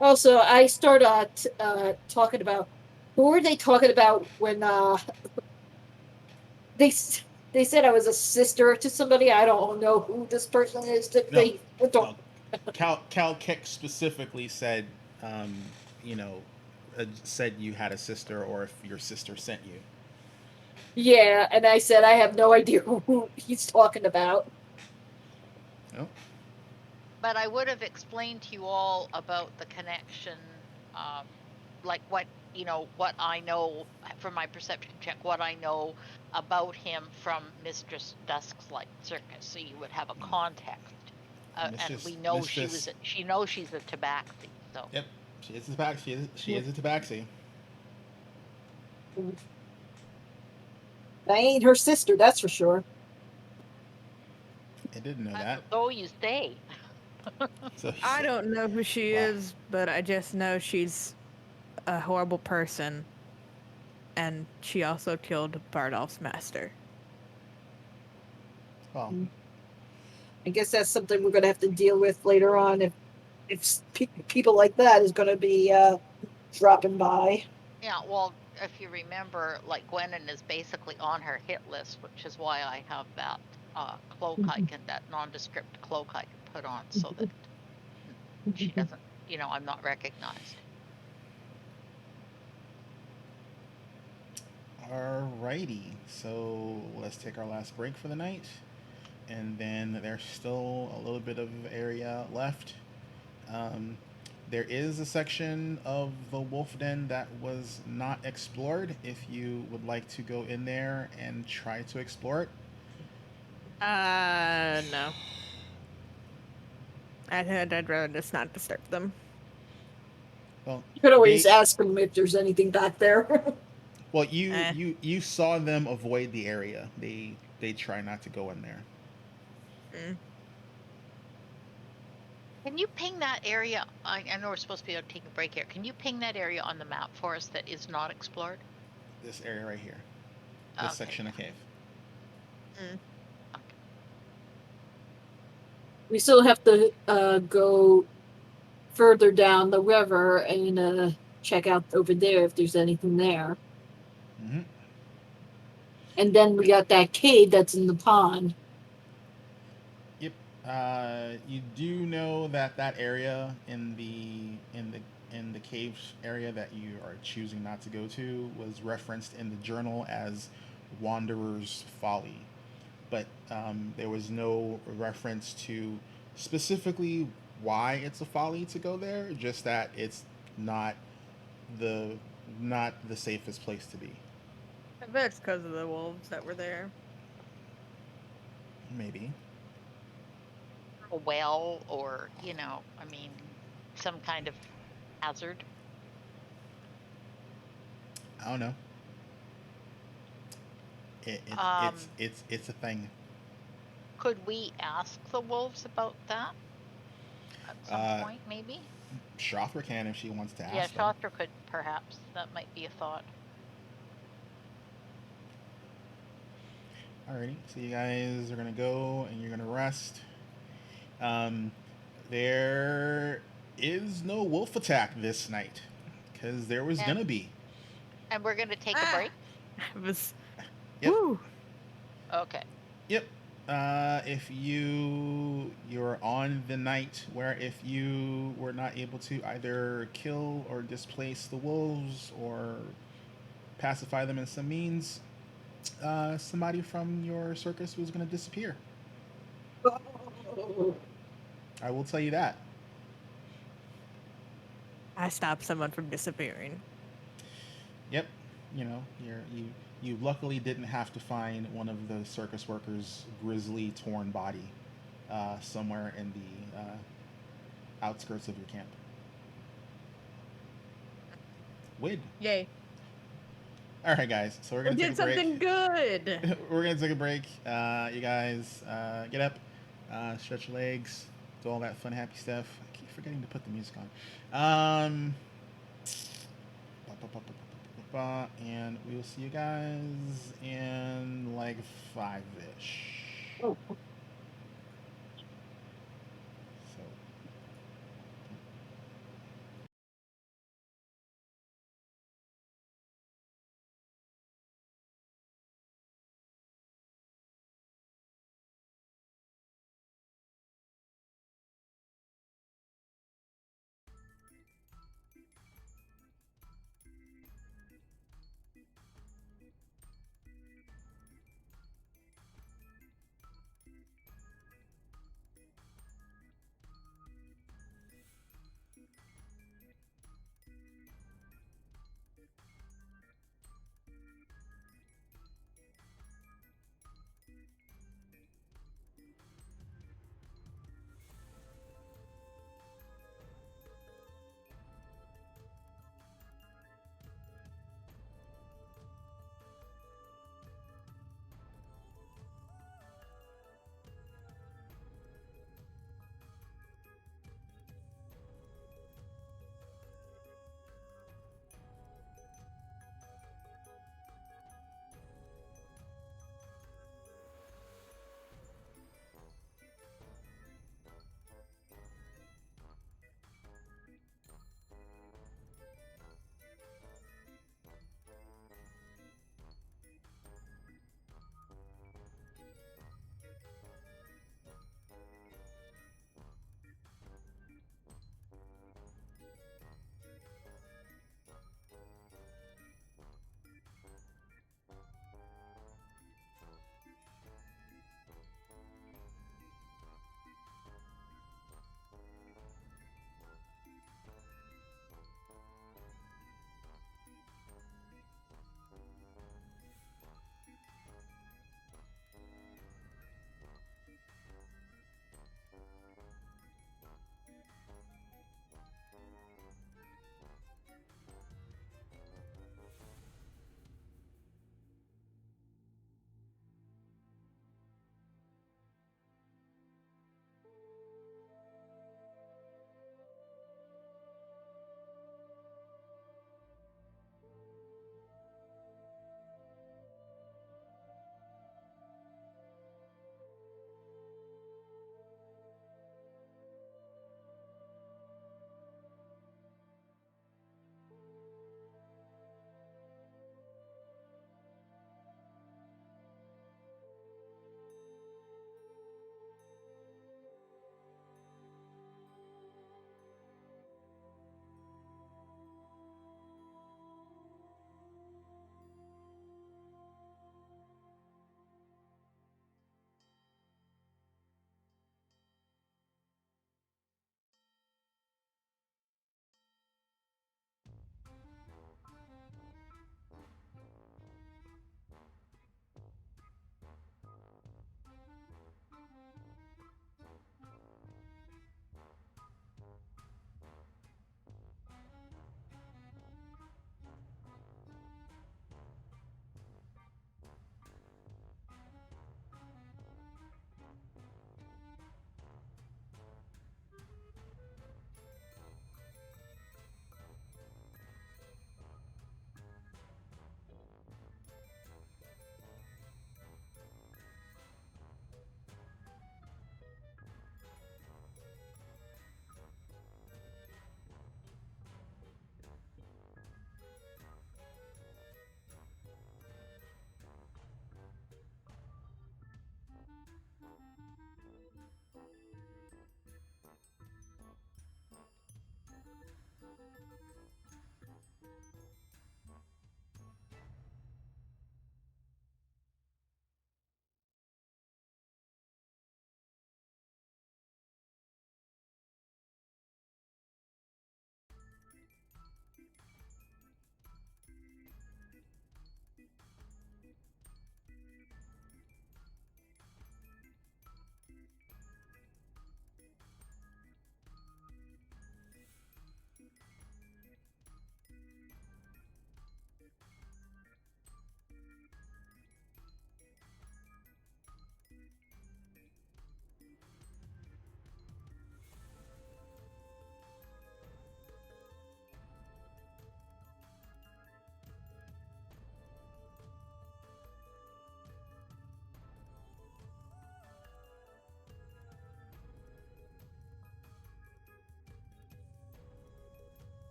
Also, I start talking about who were they talking about when they s- they said I was a sister to somebody. I don't know who this person is. That no, they don't. no. Cal Kick specifically said, um, you know, said you had a sister, or if your sister sent you. Yeah, and I said I have no idea who he's talking about. No. But I would have explained to you all about the connection, like what what I know from my perception check, what I know about him from Mistress Dusk's like circus, so you would have a context. And we know Mistress. she knows she's a tabaxi. So Yep, she is a tabaxi. She is a tabaxi. I ain't her sister, that's for sure. I didn't know that. so you say. So I don't know who she Wow. is, but I just know she's a horrible person, and she also killed Bardolph's master. Well, I guess that's something we're going to have to deal with later on if people like that is going to be dropping by. Yeah, well, if you remember, like Gwennon is basically on her hit list, which is why I have that cloak I can, that nondescript cloak I can put on, so that she doesn't, I'm not recognized. alrighty. So let's take our last break for the night, and then there's still a little bit of area left. Um, there is a section of the wolf den that was not explored. If you would like to go in there and try to explore it. No. I'd rather just not disturb them. Well, You could always ask them if there's anything back there. well, you saw them avoid the area. They try not to go in there. Mm. Can you ping that area? I know we're supposed to be taking a break here. Can you ping that area on the map for us that is not explored? This area right here. This Okay, section of cave. Mm. We still have to go further down the river and check out over there if there's anything there. Mm-hmm. And then we got that cave that's in the pond. Yep. You do know that that area in the cave area that you are choosing not to go to was referenced in the journal as Wanderer's Folly, but there was no reference to specifically why it's a folly to go there. Just that it's not the not the safest place to be. I bet it's because of the wolves that were there. Maybe. A well, or I mean, some kind of hazard. I don't know. Um, It's a thing. could we ask the wolves about that at some point, maybe? Shoffer can if she wants to Yeah, ask them. Shostra could perhaps. That might be a thought. Alrighty, so you guys are gonna go and you're gonna rest. Um, there is no wolf attack this night because there was And- gonna be. And we're gonna take a Ah. break. It was. Yep. Woo. Okay. Yep. If you're on the night where if you were not able to either kill or displace the wolves or pacify them in some means, somebody from your circus was going to disappear. I will tell you that. I stopped someone from disappearing. Yep. You know, you luckily didn't have to find one of the circus workers' grisly, torn body somewhere in the outskirts of your camp. Wid. Yay. All right, guys. So we're We gonna take did a break. something good. We're gonna take a break. You guys, get up, stretch your legs, do all that fun, happy stuff. I keep forgetting to put the music on. And we will see you guys in like 5-ish. Oh. So.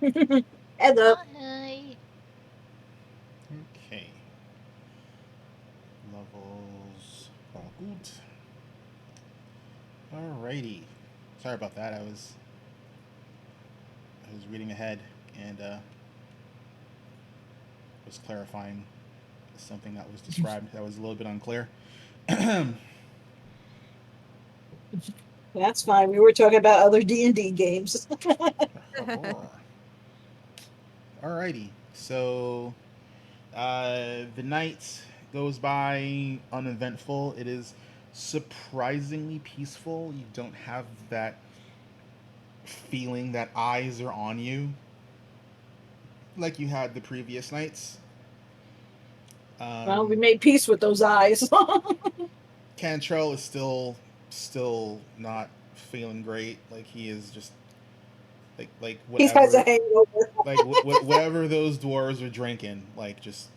Hello. Hi. Okay. Levels all good. Alrighty. Sorry about that. I was reading ahead and was clarifying something that was described that was a little bit unclear. That's fine. We were talking about other D&D games. Alrighty. So the night goes by uneventful. It is surprisingly peaceful. You don't have that feeling that eyes are on you like you had the previous nights. Well, we made peace with those eyes. Cantrell is still not feeling great. Like he is just like He has a whatever hangover. like whatever those dwarves are drinking like just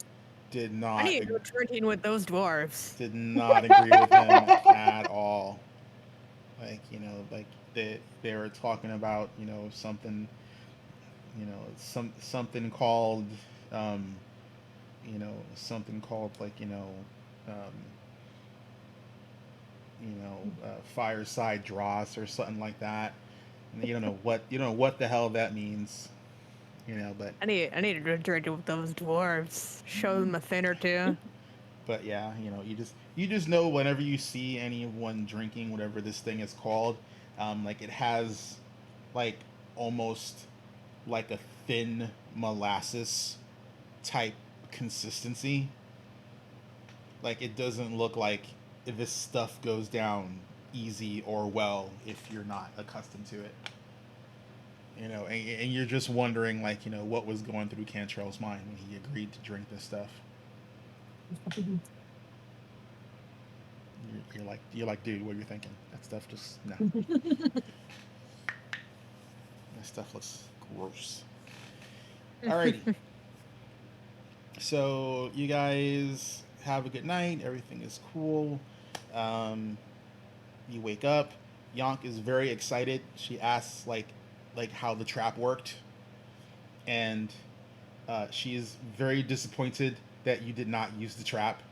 did I not need to go drinking with those dwarves. did not agree with him at all. Like like they were talking about something something called um, something called like um, fireside dross or something like that. And you don't know what the hell that means. But I need to go drinking with those dwarves. Show them a thing or two. but yeah, you just know whenever you see anyone drinking whatever this thing is called, like it has like almost like a thin molasses type consistency. Like it doesn't look like this stuff goes down easy or well if you're not accustomed to it. And you're just wondering like what was going through Cantrell's mind when he agreed to drink this stuff. You're like, dude, what are you thinking? That stuff just no. That stuff looks gross. Alrighty. So you guys have a good night. Everything is cool. Um, you wake up. Yonk is very excited. She asks like how the trap worked, and she is very disappointed that you did not use the trap.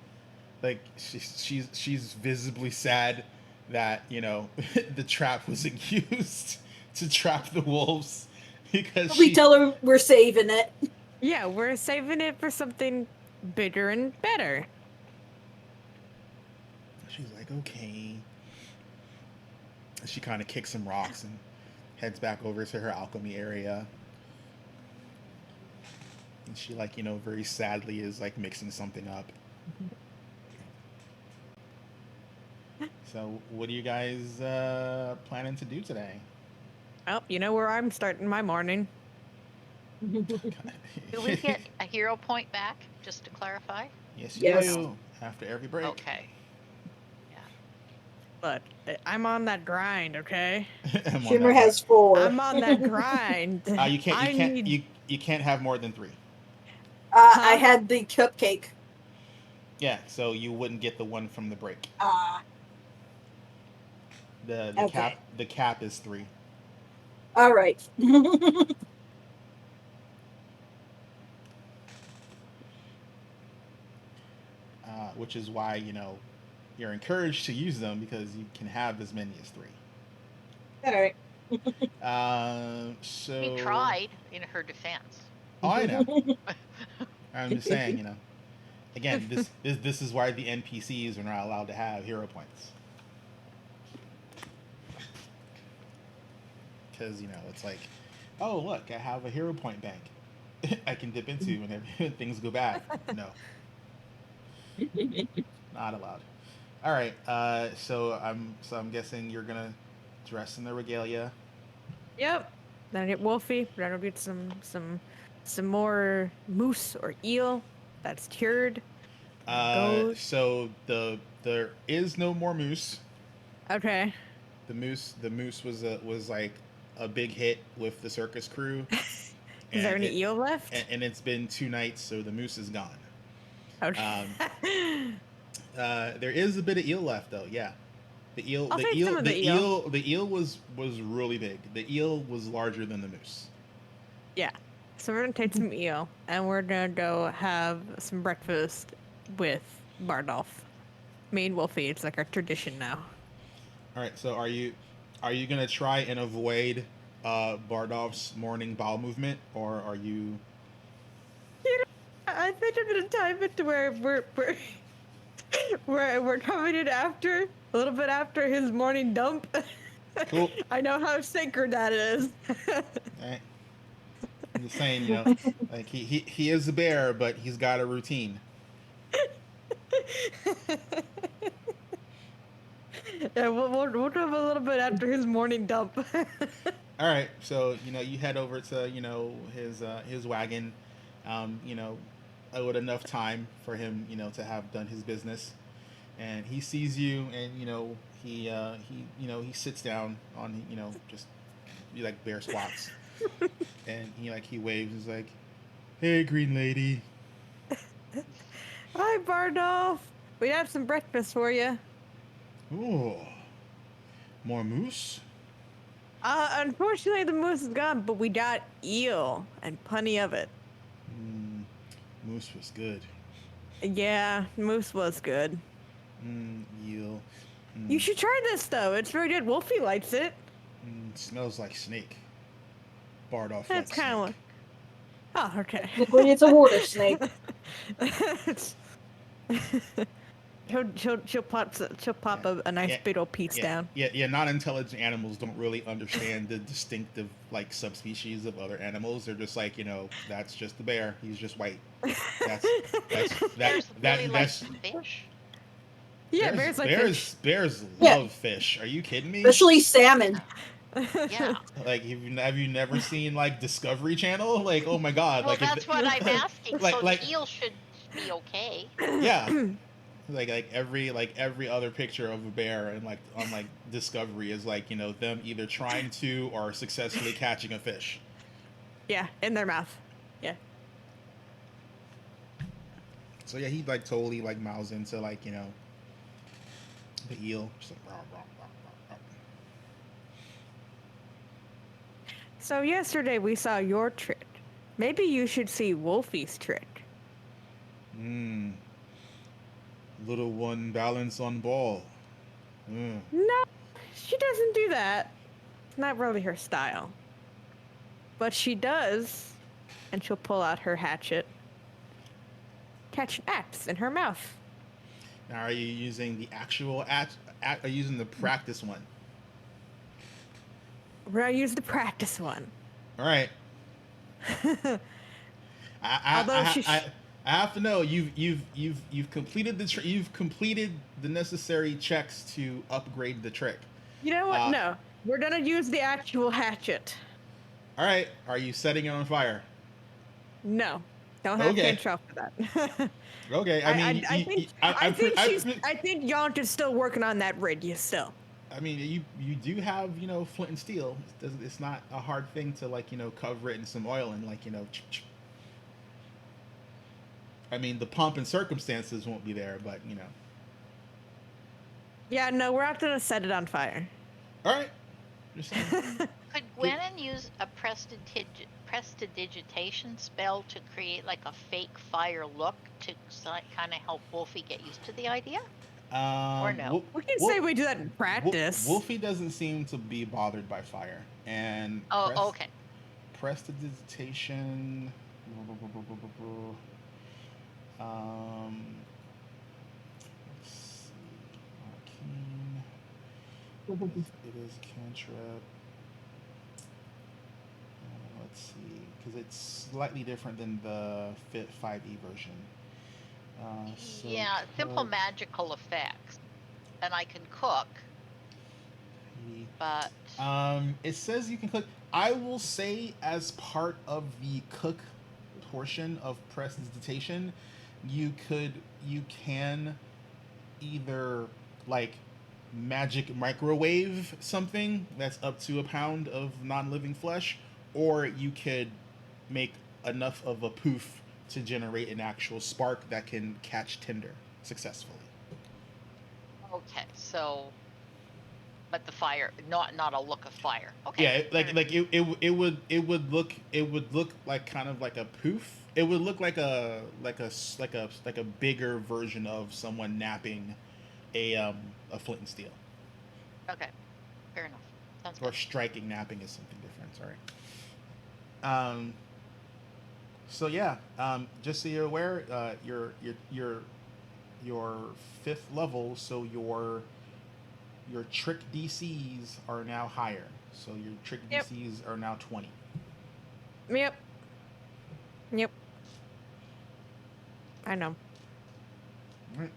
Like she's visibly sad that the trap wasn't used to trap the wolves because We she tell her we're saving it. Yeah, we're saving it for something bigger and better. she's like okay. She kind of kicks some rocks and heads back over to her alchemy area. And she very sadly is like mixing something up. So what are you guys planning to do today? Oh, you know where I'm starting my morning. Do we get a hero point back, just to clarify? Yes, you Yes. do. After every break. Okay. But I'm on that grind, okay? I'm on Shimmer that has 4. I'm on that grind. you can't. I You can't. need... You can't have more than 3. I had the cupcake. Yeah. So you wouldn't get the one from the break. The Okay. cap is 3. All right. Which is why you're encouraged to use them because you can have as many as 3. All right. So We tried in her defense. Oh, I know. I'm just saying, again, this is why the NPCs are not allowed to have hero points. Because it's like, oh look, I have a hero point bank I can dip into whenever things go bad. No, not allowed. All right. So I'm guessing you're gonna dress in the regalia. Yep. Then I get Wolfie. Then I'll get some more moose or eel that's cured. So there is no more moose. Okay. The moose was like a big hit with the circus crew. Is there any eel left? And it's been 2 nights, so the moose is gone. Okay. There is a bit of eel left though. Yeah, the eel was really big. The eel was larger than the moose. Yeah. So we're gonna take some eel, and we're gonna go have some breakfast with Bardolph. Me and Wolfie. It's like our tradition now. All right. So are you gonna try and avoid Bardolph's morning bowel movement, or are you? You know, I think I'm gonna time it to where we're coming in after a little bit after his morning dump. Cool. I know how sacred that is. All right. I'm just saying, like he is a bear, but he's got a routine. Yeah, we'll do a little bit after his morning dump. All right, so you head over to his wagon, with enough time for him to have done his business, and he sees you, and he sits down on just like bear squats, and he waves. He's like, "Hey, green lady." Hi, Bardolph. We have some breakfast for you. Oh, more moose. Unfortunately, the moose is gone, but we got eel and plenty of it. Mm, moose was good. Yeah, moose was good. Eel. You should try this though. It's very good. Wolfie likes it. Smells like snake. Bardolph It's likes kind of snake. like. Oh, okay. Technically, it's a water snake. she'll pop a nice Yeah, big old piece down. yeah. Non-intelligent animals don't really understand the distinctive like subspecies of other animals. They're just like that's just the bear. He's just white. That's Bears really like that's fish. Yeah, bears like fish. bears Yeah. love fish. Are you kidding me? Especially salmon. Yeah. Like have you never seen like Discovery Channel? Like oh my god! Well, like that's what I'm asking. like So like the eel should be okay. yeah. Like every other picture of a bear and like on like Discovery is like them either trying to or successfully catching a fish. Yeah, in their mouth. Yeah. So yeah, he like totally like mouths into like the eel. Just like, rah, rah, rah, rah, So yesterday we saw your trick. Maybe you should see Wolfie's trick. rah. Little one balance on ball. No, she doesn't do that. It's not really her style. But she does, and she'll pull out her hatchet, catch an axe in her mouth. Now are you using the actual act? Are you using the practice one? We're gonna use the practice one. All right. Although I have to know you've completed you've completed the necessary checks to upgrade the trick. You know what? No, we're gonna use the actual hatchet. All right, are you setting it on fire? No, don't have Okay. control for that. Okay, I think Yonk is still working on that rig. You still. I mean, you do have flint and steel. It's not a hard thing to like cover it in some oil and like I mean, the pomp and circumstances won't be there, but Yeah, no, we're not gonna set it on fire. All right. Just saying. Could Gwennon use a prestidigitation spell to create like a fake fire look to kind of help Wolfie get used to the idea? Or no? We can say we do that in practice. Wolfie doesn't seem to be bothered by fire, and Okay. Prestidigitation. Let's see. Arcane. It is cantrip. Let's see, because it's slightly different than the Fit 5e version. So Yeah, simple magical effects, and I can cook. But it says you can cook. I will say, as part of the cook portion of prestidigitation, you can either like magic microwave something that's up to a pound of non-living flesh, or you could make enough of a poof to generate an actual spark that can catch tinder successfully. okay, so but the fire, not a look of fire. Okay. Yeah, fair enough. it would look like kind of like a poof. It would look like a bigger version of someone napping a flint and steel, Okay, fair enough. Sounds or good. striking. Napping is something different. Sorry. Um. So yeah. Just so you're aware, your fifth level. So your trick DCs are now higher. So your trick Yep. DCs are now 20. Yep. Yep. I know. Right.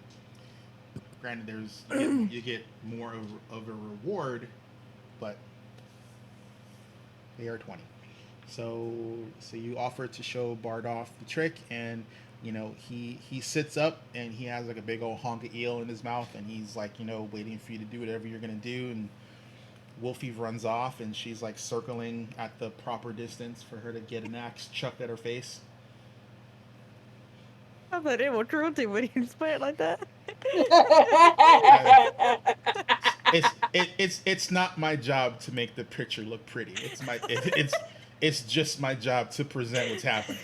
Granted, you get more of a reward, but they are 20. So you offer to show Bardoff the trick, and he sits up and he has like a big old honk of eel in his mouth, and he's like waiting for you to do whatever you're gonna do, and Wolfie runs off, and she's like circling at the proper distance for her to get an axe chucked at her face. How about it? What cruelty when you just play it like that? It's not my job to make the picture look pretty. It's just my job to present what's happening.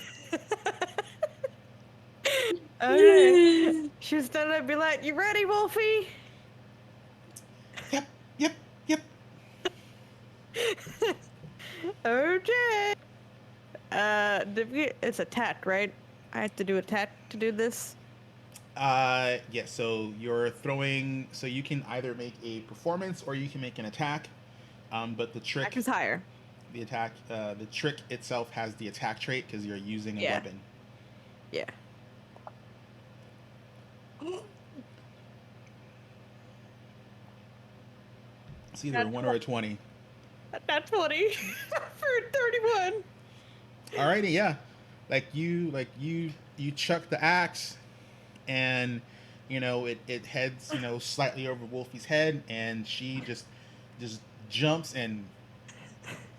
Okay. She's gonna be like, "You ready, Wolfie?" Yep, yep, yep. Okay. It's attack, right? I have to do attack to do this. Yeah. So you're throwing. So you can either make a performance or you can make an attack. But the trick, Attack is higher. the trick itself has the attack trait because you're using a Yeah. weapon. Yeah. It's either a 1 or a 20. That's 20 for 31. Alrighty, yeah. You chuck the axe, and it heads slightly over Wolfie's head, and she just jumps and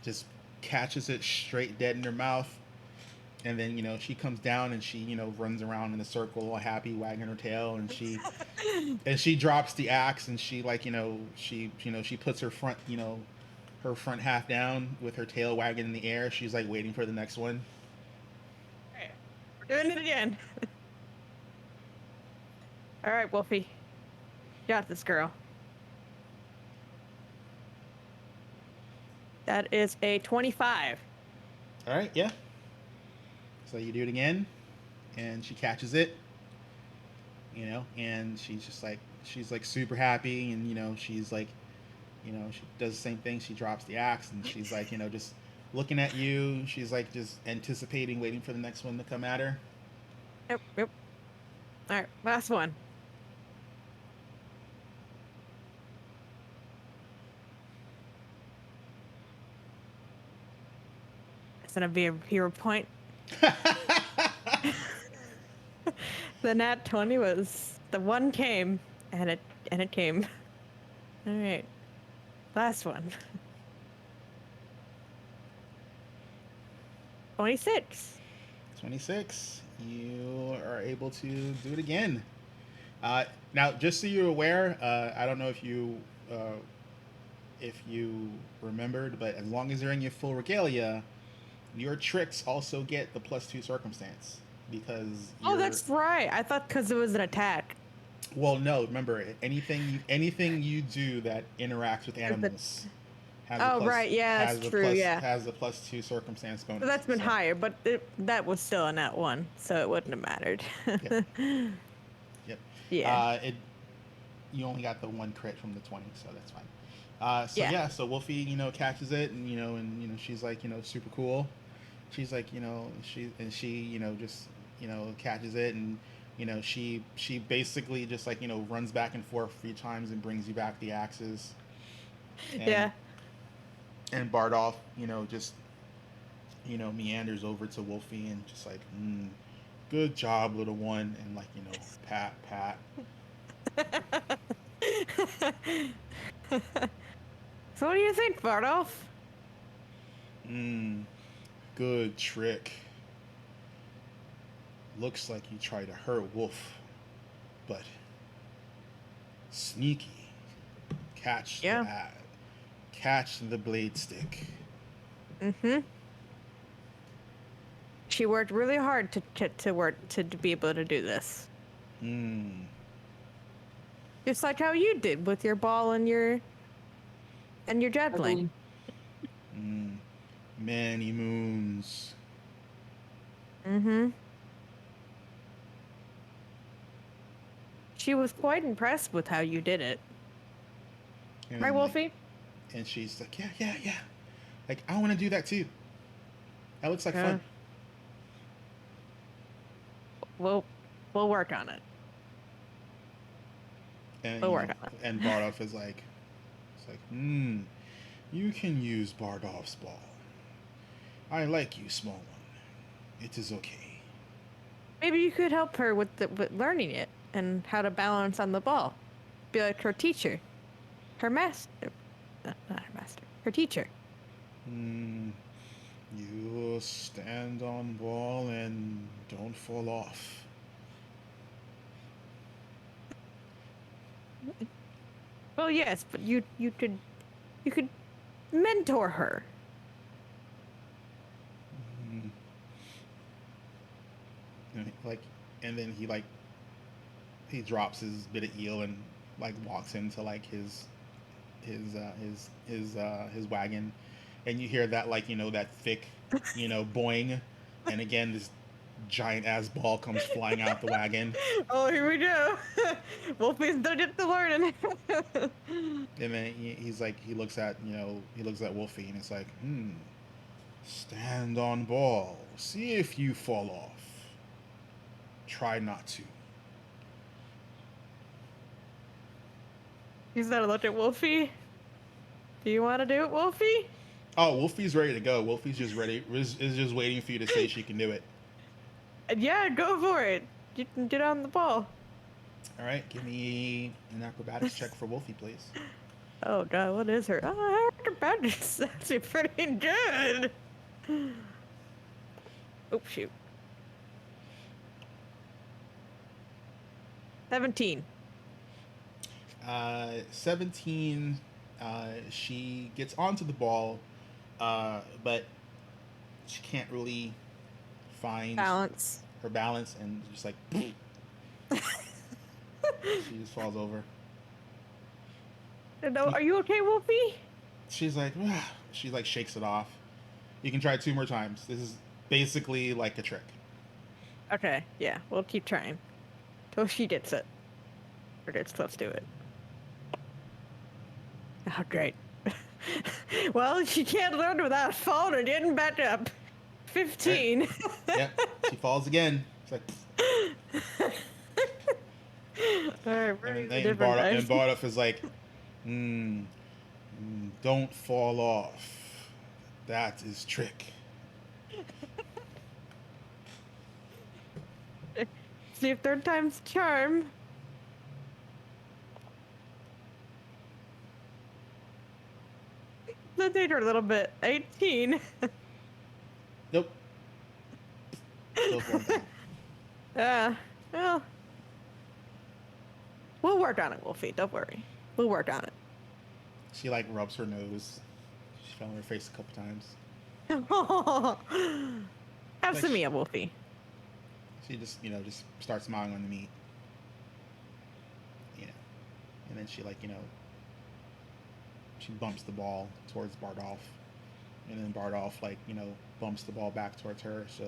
just catches it straight dead in her mouth. And then she comes down, and she runs around in a circle all happy, wagging her tail, and she drops the axe, and she she puts her front half down with her tail wagging in the air. She's like waiting for the next one. Alright, we're doing it again. All right, Wolfie. Got this, girl. That is a 25. All right, yeah. So you do it again, and she catches it. And she's like super happy, and she's like, she does the same thing. She drops the axe, and she's like, just looking at you. She's like just anticipating, waiting for the next one to come at her. Yep. All right, last one. It's gonna be a hero point. The nat 20 was the one came, and it came. All right, last one. 26. 26. You are able to do it again. Now, just so you're aware, I don't know if you remembered, but as long as they're in your full regalia, your tricks also get the +2 circumstance because. Oh, that's right. I thought because it was an attack. Well, no. Remember, anything you do that interacts with animals. Right. Yeah, that's true. Yeah. Has a +2 circumstance bonus. So that's been higher, but that was still a nat 1, so it wouldn't have mattered. Yep. Yeah. You only got the 1 crit from the 20, so that's fine. So Wolfie, catches it, and she's like, super cool. She's like, she just catches it, and she basically just like runs back and forth 3 times and brings you back the axes. And, And Bardoff, just meanders over to Wolfie and just like, good job, little one, and like pat. So what do you think, Bardoff? Good trick. Looks like you tried to hurt Wolf, but sneaky. Catch the catch the blade stick. Mm-hmm. She worked really hard to be able to do this. Hmm. Just like how you did with your ball and your javelin. Hmm. Many moons. Mm-hmm. She was quite impressed with how you did it. And Right, then, like, Wolfie? and she's like, yeah. Like, I want to do that too. That looks like Uh, fun. we'll work on it. And We'll work on it. and Bardolph is like, it's like, you can use Bardolph's ball. I like you, small one. It is okay. Maybe you could help her with learning it and how to balance on the ball. Be like her teacher, her master, not her master, her teacher. You stand on ball and don't fall off. Well, yes, but you could mentor her. Mm. Like, and then he drops his bit of eel and like walks into like his wagon, and you hear that, like, that thick, boing, and again this giant ass ball comes flying out the wagon, Oh, here we go. Wolfie's done it to learning. and then he looks at Wolfie, and it's like, stand on ball, see if you fall off, try not to. He's not looked at Wolfie. Do you want to do it, Wolfie? Oh, Wolfie's ready to go. Wolfie's just ready, is just waiting for you to say she can do it. Yeah, go for it. You can get on the ball. All right, give me an acrobatics check for Wolfie, please. Oh god, what is her? Oh, her acrobatics is actually pretty good. Oh shoot. 17. 17. She gets onto the ball, but she can't really find Balance. her balance, and just like she just falls over. No, are you okay, Wolfie? She's like, she like shakes it off. You can try it 2 more times. This is basically like a trick. Okay, yeah, we'll keep trying. Till she gets it. Or gets close to it. Oh, great. Well, she can't learn without falling or getting back up. 15. Yep, she falls again. It's like, Alright, we're and using then different dice. Bardolph is like, don't fall off. That is trick. See if third time's charm. Let's date her a little bit. 18. Nope. Still falls down. Well. We'll work on it, Wolfie. Don't worry. We'll work on it. She like rubs her nose. She fell on her face a couple times. Have Like some meal, Wolfie. She just just starts smiling on the meat. And then she she bumps the ball towards Bardolph, and then Bardolph bumps the ball back towards her. So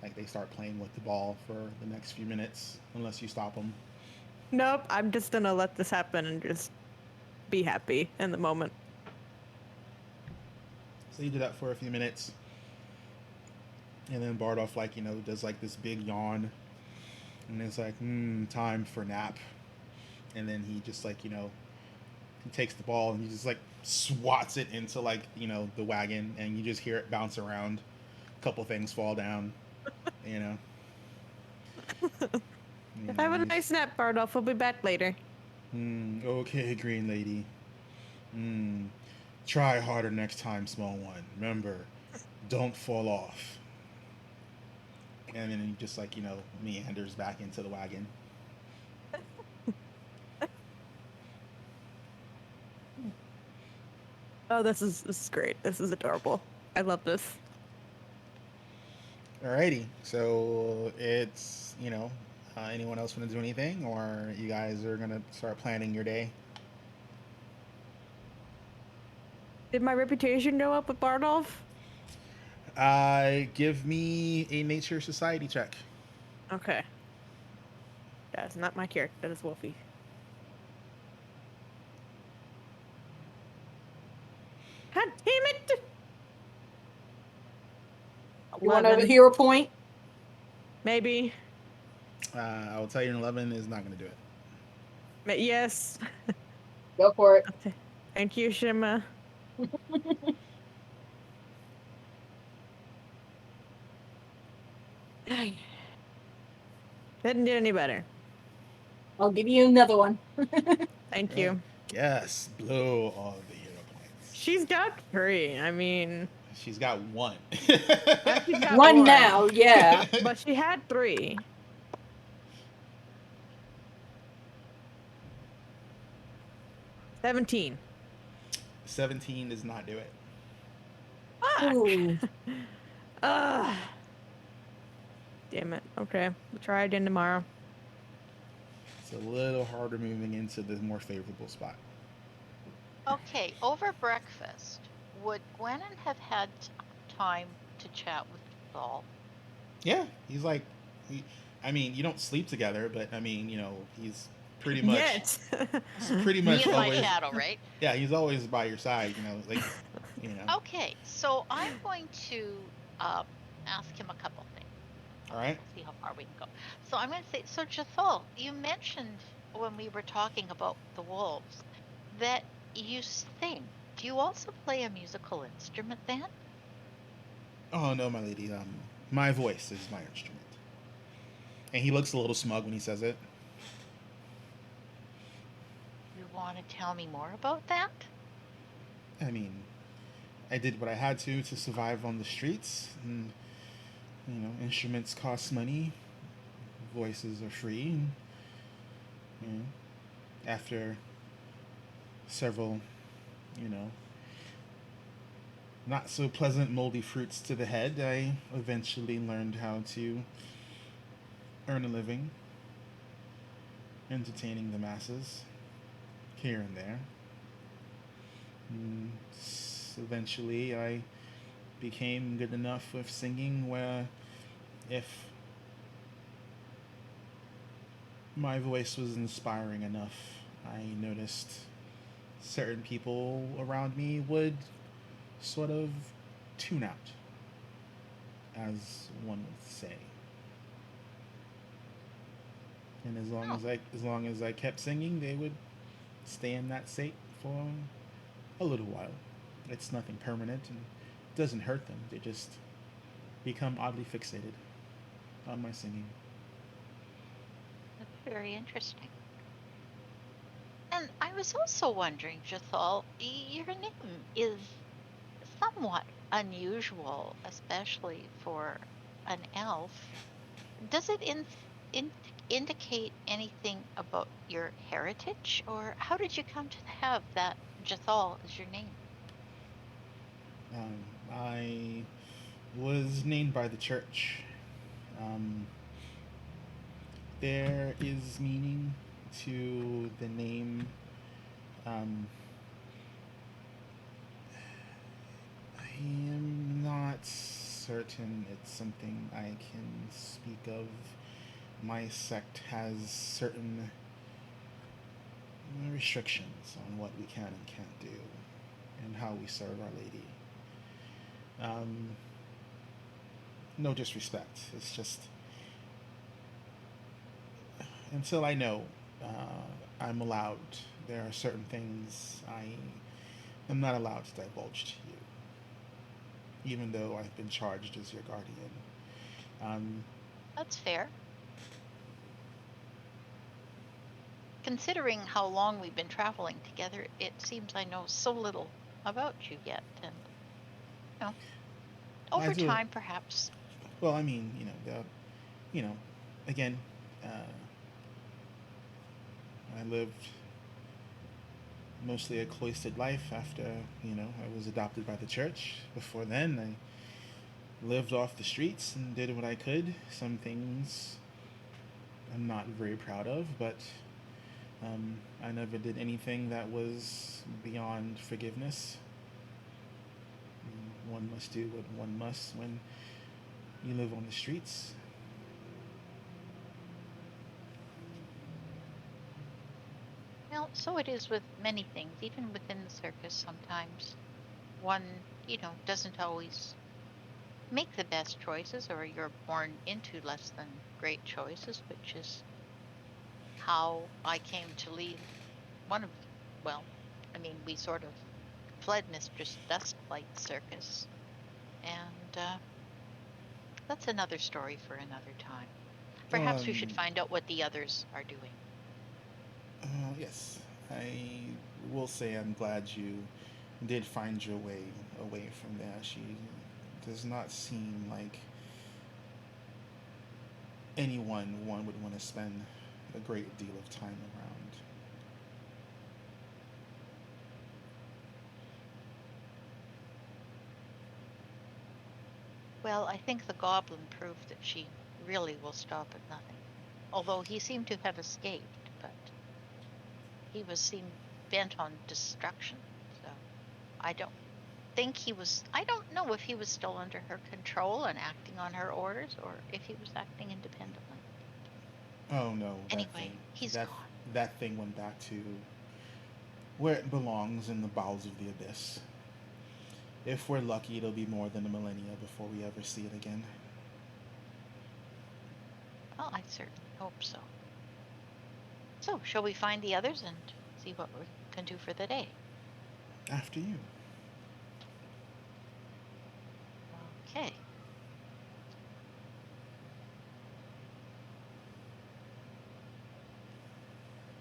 like they start playing with the ball for the next few minutes, unless you stop them. Nope, I'm just gonna let this happen and just be happy in the moment. So you do that for a few minutes, and then Bardolph does like this big yawn, and it's like time for nap. And then he just he takes the ball and he just like swats it into the wagon, and you just hear it bounce around. A couple things fall down. Have a nice nap, Bardolph. We'll be back later. Okay, Green Lady. Try harder next time, small one. Remember, don't fall off. And then he just meanders back into the wagon. Oh, this is great. This is adorable. I love this. Alrighty, so it's anyone else want to do anything, or you guys are gonna start planning your day? Did my reputation go up with Bardolph? Give me a nature society check. Okay. That's not my character. That is Wolfie. God damn it! You want 11. a hero point? Maybe. I will tell you, an 11 is not gonna do it. Yes. Go for it. Okay. Thank you, Shima. Didn't do any better. I'll give you another one. Thank Yeah. you. Yes, blow all the hero points. She's got 3. I mean, She's got one. she's got One now, yeah. but she had 3. $17. 17 does not do it. Fuck. Ooh. Damn it. Okay. We'll try again tomorrow. It's a little harder moving into the more favorable spot. Okay, over breakfast, would Gwennon have had time to chat with Saul? Yeah, he's like, I mean, you don't sleep together, but I mean, he's pretty much, Yet. he's pretty much He's my always, shadow, right? yeah, he's always by your side, like, Okay, so I'm going to ask him a couple things. All right. See how far we can go. So I'm going to say, so Jathal, you mentioned when we were talking about the wolves that you sing. Do you also play a musical instrument then? Oh no, my lady, my voice is my instrument. And he looks a little smug when he says it. You want to tell me more about that? I mean, I did what I had to survive on the streets, and instruments cost money, voices are free, and after several, not so pleasant moldy fruits to the head, I eventually learned how to earn a living entertaining the masses here and there. And eventually I became good enough with singing where if my voice was inspiring enough, I noticed certain people around me would sort of tune out, as one would say. And as long as I kept singing, they would stay in that state for a little while. It's nothing permanent and doesn't hurt them. They just become oddly fixated on my singing. That's very interesting. And I was also wondering, Jathal, your name is somewhat unusual, especially for an elf. Does it indicate anything about your heritage, or how did you come to have that Jathal as your name? I was named by the church. There is meaning to the name. I am not certain it's something I can speak of. My sect has certain restrictions on what we can and can't do and how we serve Our Lady. No disrespect. It's just until I know I'm allowed, there are certain things I am not allowed to divulge to you, even though I've been charged as your guardian. That's fair. Considering how long we've been traveling together, it seems I know so little about you yet, and over time, perhaps. Well, I mean, again, I lived mostly a cloistered life after, I was adopted by the church. Before then, I lived off the streets and did what I could. Some things I'm not very proud of, but I never did anything that was beyond forgiveness. One must do what one must when you live on the streets. Well, so it is with many things, even within the circus sometimes. One, doesn't always make the best choices, or you're born into less than great choices, which is how I came to leave one of, well, I mean, we sort of fled Mistress Dusklight's circus, and that's another story for another time. Perhaps we should Um, find out what the others are doing. yes, I will say I'm glad you did find your way away from there. She does not seem like anyone one would want to spend a great deal of time around. Well, I think the goblin proved that she really will stop at nothing. Although he seemed to have escaped, but he seemed bent on destruction. So I don't I don't know if he was still under her control and acting on her orders, or if he was acting independently. Oh no, Anyway, he's that gone. that thing went back to where it belongs in the bowels of the abyss. If we're lucky, it'll be more than a millennia before we ever see it again. Well, I certainly hope so. So, shall we find the others and see what we can do for the day? After you. Okay.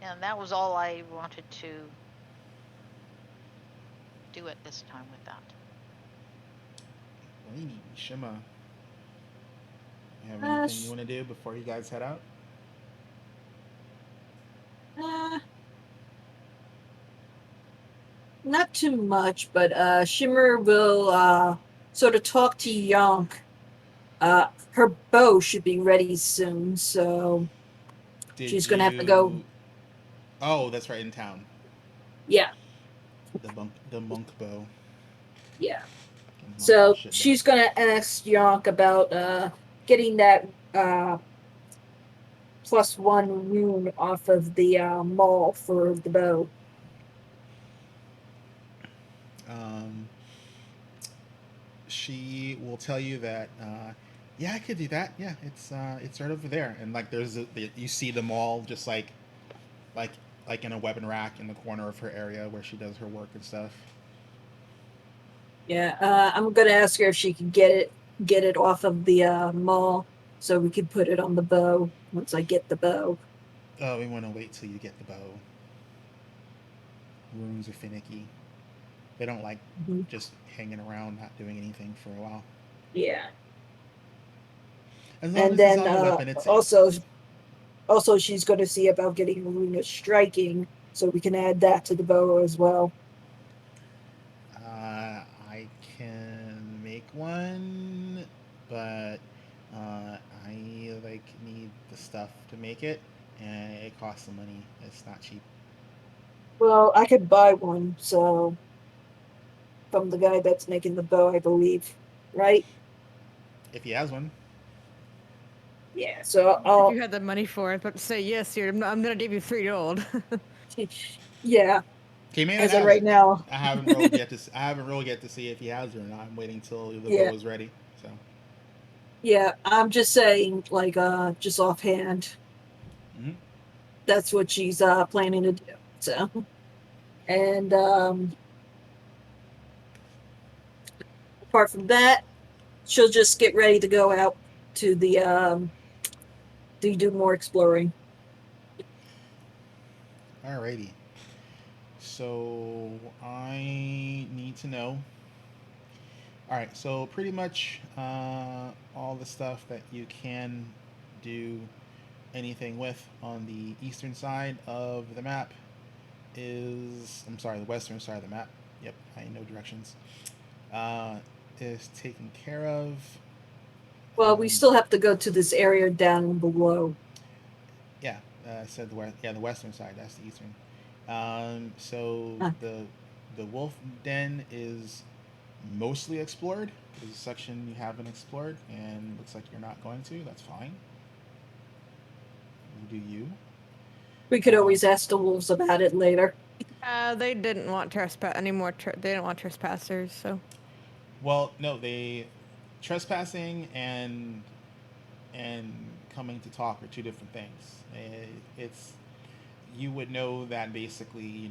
And that was all I wanted to do at this time with that. Lady, Shima, you have Uh, anything you want to do before you guys head out? uh, not too much, but Shimmer will sort of talk to Yonk. Her bow should be ready soon, so Did she's gonna have to go. you? Oh, that's right, in town. Yeah, The monk bow. yeah. Getting monk all So shitted up. she's gonna ask Yonk about getting that +1 rune off of the mall for the bow. Um, she will tell you that. Yeah, I could do that. Yeah, it's right over there, and like you see them all just like like in a weapon rack in the corner of her area where she does her work and stuff. Yeah, I'm gonna ask her if she can get it off of the mall so we can put it on the bow once I get the bow. Oh, we want to wait till you get the bow. Runes are finicky. They don't like Mhm. just hanging around, not doing anything for a while. Yeah, As long and as it's then on the weapon, it's safe. also she's gonna see about getting a rune of striking so we can add that to the bow as well. I can make one, but I like need the stuff to make it, and it costs some money. It's not cheap. Well, I could buy one, so from the guy that's making the bow, I believe, right? If he has one, Yeah, so If you I'll had the money for it, but say yes, here. I'm gonna give you 3 gold. yeah. he may not As of have right it. now, I haven't rolled yet to. I haven't rolled yet to see if he has it or not. I'm waiting till the bow yeah, is ready. So. yeah. I'm just saying, like, just offhand, Mm-hmm. that's what she's planning to do. So, and apart from that, she'll just get ready to go out to the to do more exploring. Alrighty. So I need to know. All right. So pretty much all the stuff that you can do anything with on the eastern side of the map is, I'm sorry, the western side of the map. Yep, I know directions. Uh, is taken care of. Well, we still have to go to this area down below. Yeah, I said the west. Yeah, the western side. That's the eastern. So Huh. the wolf den is mostly explored. There's a section you haven't explored, and looks like you're not going to. That's fine. You do you. We could always ask the wolves about it later. They didn't want they didn't want trespassers, so. Well, no, they trespassing and coming to talk are two different things. It's you would know that basically,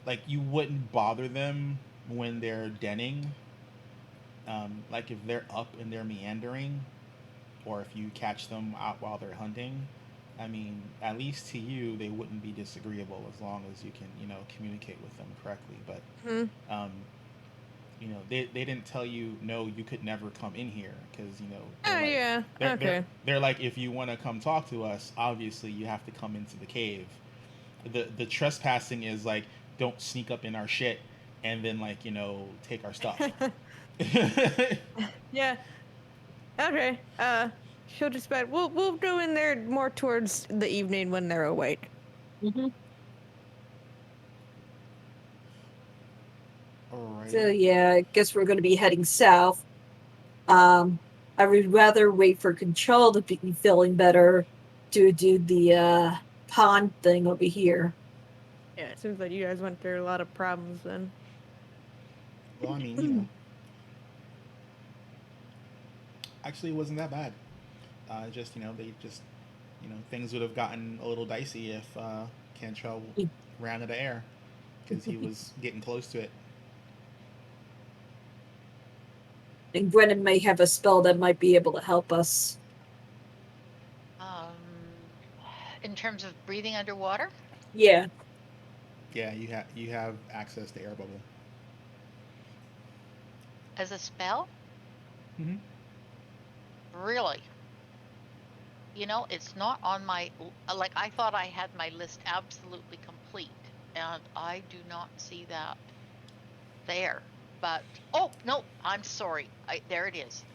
like you wouldn't bother them when they're denning. Like if they're up and they're meandering, or if you catch them out while they're hunting. I mean, at least to you, they wouldn't be disagreeable as long as you can, communicate with them correctly. But Hmm. um, they didn't tell you no, you could never come in here because Oh, yeah. Okay. they're like, if you want to come talk to us, obviously you have to come into the cave. The trespassing is like, don't sneak up in our shit and then like take our stuff. Yeah. Okay. She'll just bet. We'll go in there more towards the evening when they're awake. Hmm. So Alrighty. yeah, I guess we're going to be heading south. I would rather wait for Control to be feeling better to do the pond thing over here. Yeah, it seems like you guys went through a lot of problems then. Well, I mean, actually, it wasn't that bad. Just they just things would have gotten a little dicey if Cantrell ran out of air because he was getting close to it. And Brennan may have a spell that might be able to help us. In terms of breathing underwater, Yeah. Yeah, you have access to air bubble. as a spell, Mm-hmm. really, it's not on my like. I thought I had my list absolutely complete, and I do not see that there. But oh no, I'm sorry. There it is.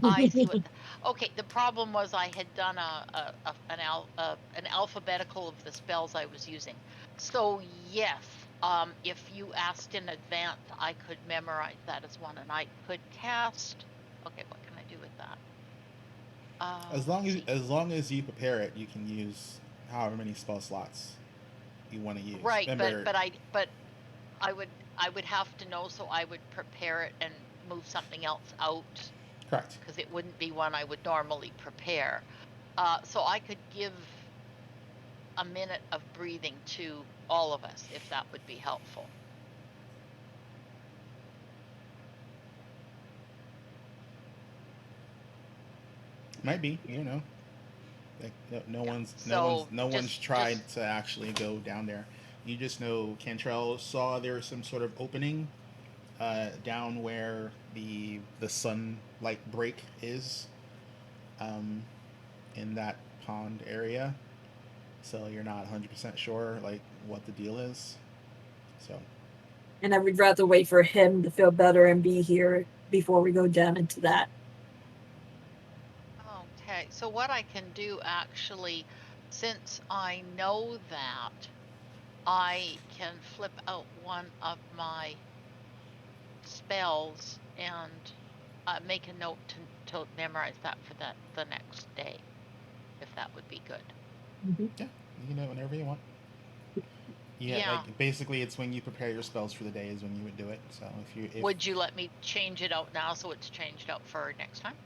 I see what. Okay, the problem was I had done an alphabetical of the spells I was using. So yes, if you asked in advance, I could memorize that as one, and I could cast. Okay, what can I do with that? As long Let's as see. as long as you prepare it, you can use however many spell slots you want to use. Right, Remember, but I would have to know, so I would prepare it and move something else out correct. because it wouldn't be one I would normally prepare. So I could give a minute of breathing to all of us if that would be helpful. Might be, Like no Yeah. one's no one's So no one's just tried to actually go down there. You just know Cantrell saw there was some sort of opening down where the sunlight break is, um, in that pond area. So you're not 100% sure like what the deal is. So And I would rather wait for him to feel better and be here before we go down into that. okay. So what I can do actually, since I know that, I can flip out one of my spells and make a note to memorize that for the next day, if that would be good. Mm-hmm. yeah, you can do it whenever you want. Yeah, Yeah. like basically it's when you prepare your spells for the day is when you would do it. So if Would you let me change it out now so it's changed out for next time?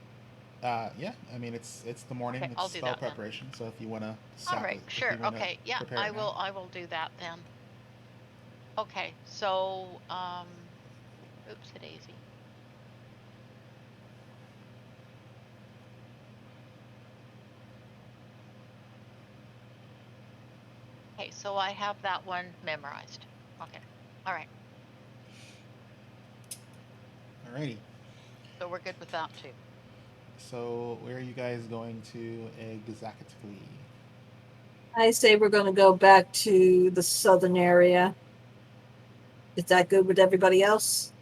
yeah, I mean it's the morning, Okay, it's I'll do spell that then. preparation. So if you want to All right, if you sure. want to Okay, yeah, prepare I it now. will do that then. Okay, so oops a daisy. Okay, so I have that one memorized. Okay. All right. Alrighty. So we're good with that too. So where are you guys going to exactly? I say we're going to go back to the southern area. Is that good with everybody else?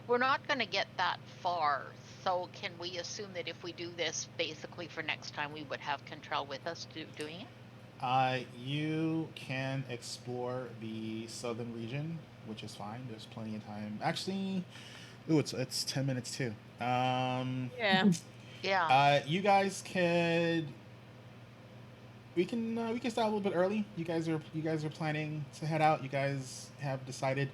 We're not going to get that far, so can we assume that if we do this basically for next time, we would have Control with us doing it? You can explore the southern region, which is fine. There's plenty of time. Actually, ooh, it's 10 minutes too. Yeah. Yeah. You guys could. We can start a little bit early. You guys are planning to head out. You guys have decided,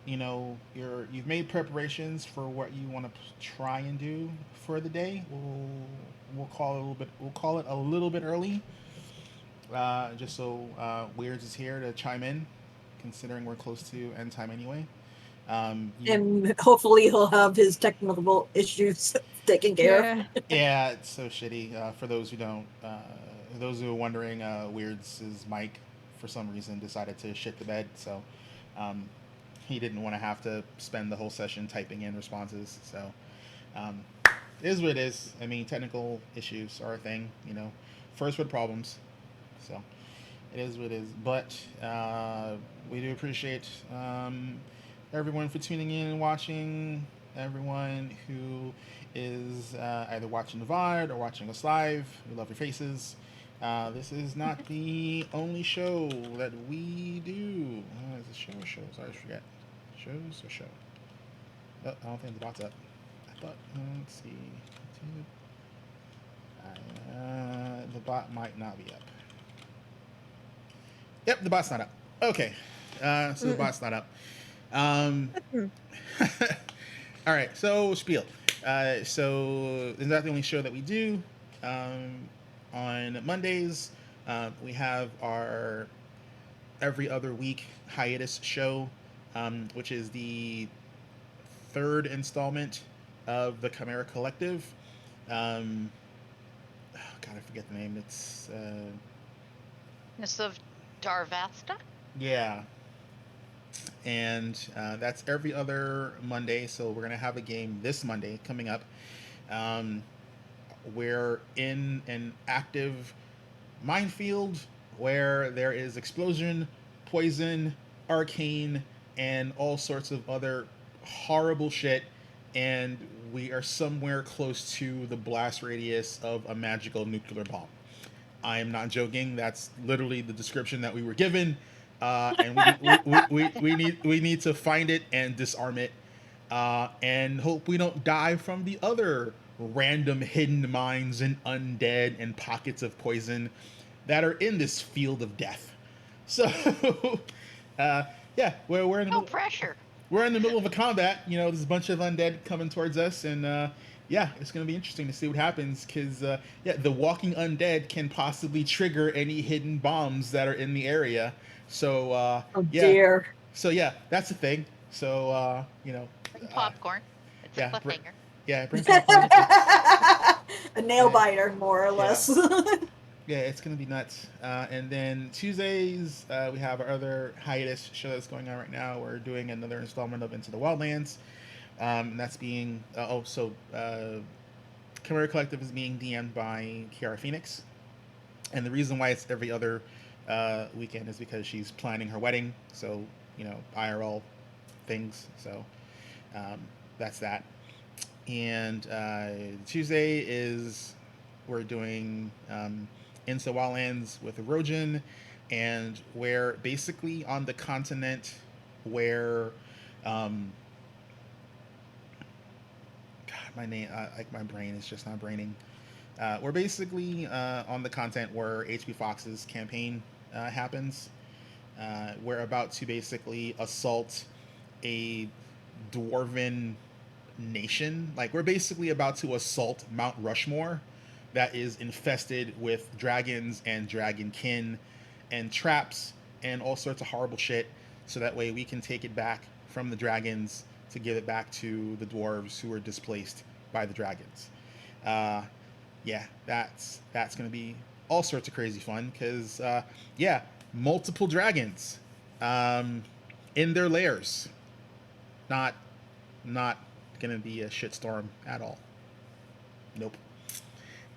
you've made preparations for what you want to try and do for the day. We'll call it a little bit. We'll call it a little bit early, just so Weirds is here to chime in, considering we're close to end time anyway. You, And hopefully he'll have his technical issues taken care of. Yeah. yeah, it's so shitty. For those who are wondering, Weird's mic for some reason decided to shit the bed, so um, he didn't want to have to spend the whole session typing in responses. So um, it is what it is. I mean, technical issues are a thing, first world problems. So it is what it is. But we do appreciate everyone for tuning in and watching. Everyone who is either watching the VOD or watching us live, we love your faces. This is not the only show that we do. Is it show or shows? I always forget. Shows or show? Oh, I don't think the bot's up. I thought. Let's see. The bot might not be up. Yep, the bot's not up. Okay, so the bot's not up. All right, so spiel. So is that the only show that we do? On Mondays, we have our every other week hiatus show, which is the third installment of the Chimera Collective. God, I forget the name. It's This of Darvasta? yeah, and that's every other Monday. So we're gonna have a game this Monday coming up. We're in an active minefield where there is explosion, poison, arcane, and all sorts of other horrible shit. And we are somewhere close to the blast radius of a magical nuclear bomb. I am not joking. That's literally the description that we were given, and we need to find it and disarm it, and hope we don't die from the other random hidden mines and undead and pockets of poison that are in this field of death. So, yeah, we're in the No middle. pressure. We're in the middle of a combat. There's a bunch of undead coming towards us, and yeah, it's going to be interesting to see what happens because yeah, the walking undead can possibly trigger any hidden bombs that are in the area. So Oh yeah, dear. so yeah, that's the thing. So Bring popcorn. It's a yeah, cliffhanger. yeah, bring popcorn. A nail biter, more or less. Yeah, it's gonna be nuts. And then Tuesdays, we have our other hiatus show that's going on right now. We're doing another installment of Into the Wildlands. And that's being Chimera Collective is being DM'd by Kiara Phoenix, and the reason why it's every other weekend is because she's planning her wedding. So IRL things. So that's that. And Tuesday is we're doing Into the Wildlands with Erogen, and we're basically on the continent where my name, like my brain is just not braining. We're basically on the content where HP Fox's campaign happens. We're about to basically assault a dwarven nation. Like we're basically about to assault Mount Rushmore, that is infested with dragons and dragonkin and traps and all sorts of horrible shit. So that way we can take it back from the dragons to give it back to the dwarves who were displaced by the dragons. Yeah, that's gonna be all sorts of crazy fun because yeah, multiple dragons in their lairs. Not gonna be a shitstorm at all. Nope.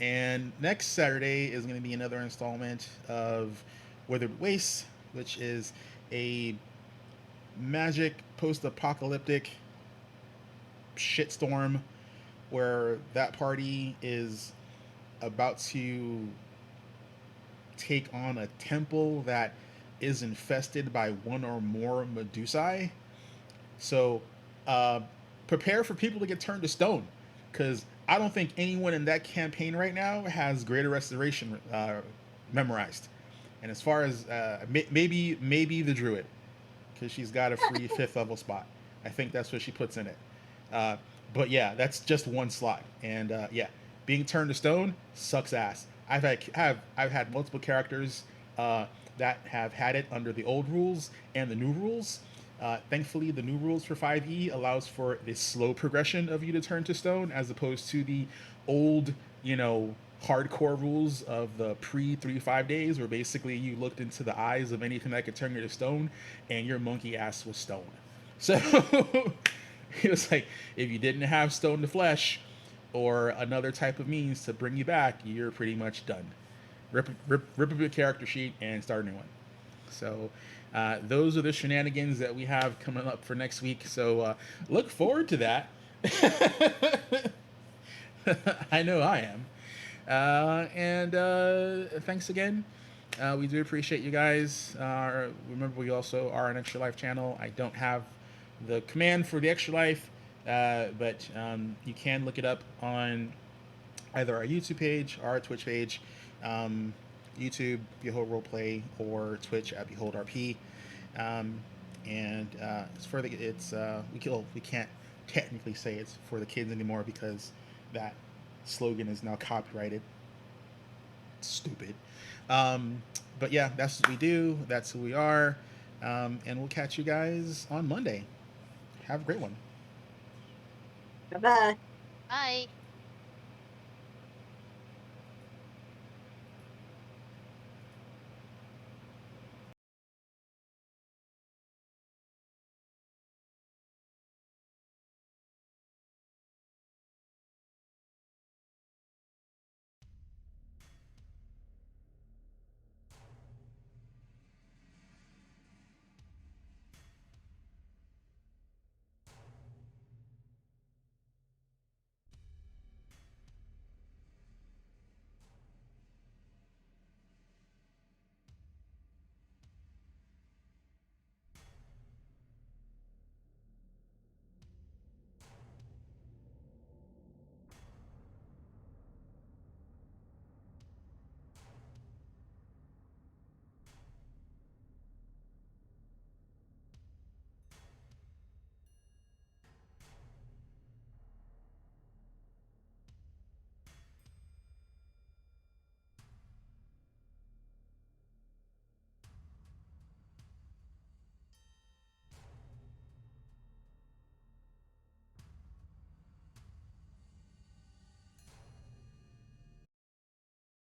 And next Saturday is going to be another installment of Withered Wastes, which is a magic post-apocalyptic shitstorm where that party is about to take on a temple that is infested by one or more Medusae. So prepare for people to get turned to stone, because I don't think anyone in that campaign right now has Greater Restoration memorized. And as far as maybe the Druid, because she's got a free 5th level spot. I think that's what she puts in it. Uh, but yeah, that's just one slot, and yeah, being turned to stone sucks ass. I've had multiple characters that have had it under the old rules and the new rules. Thankfully, the new rules for 5e allows for this slow progression of you to turn to stone, as opposed to the old, hardcore rules of the pre 3-5 days, where basically you looked into the eyes of anything that could turn you to stone, and your monkey ass was stone. So it was like, if you didn't have stone to flesh or another type of means to bring you back, you're pretty much done. Rip up your character sheet and start a new one. So those are the shenanigans that we have coming up for next week. So look forward to that. I know I am. And thanks again. We do appreciate you guys. Remember, we also are an Extra Life channel. I don't have the command for the Extra Life, but you can look it up on either our YouTube page or our Twitch page. YouTube, Behold Roleplay, or Twitch at Behold RP. And it's for we can't technically say it's for the kids anymore, because that slogan is now copyrighted. Stupid. But yeah, that's what we do. That's who we are. And we'll catch you guys on Monday. Have a great one. Bye-bye. Bye.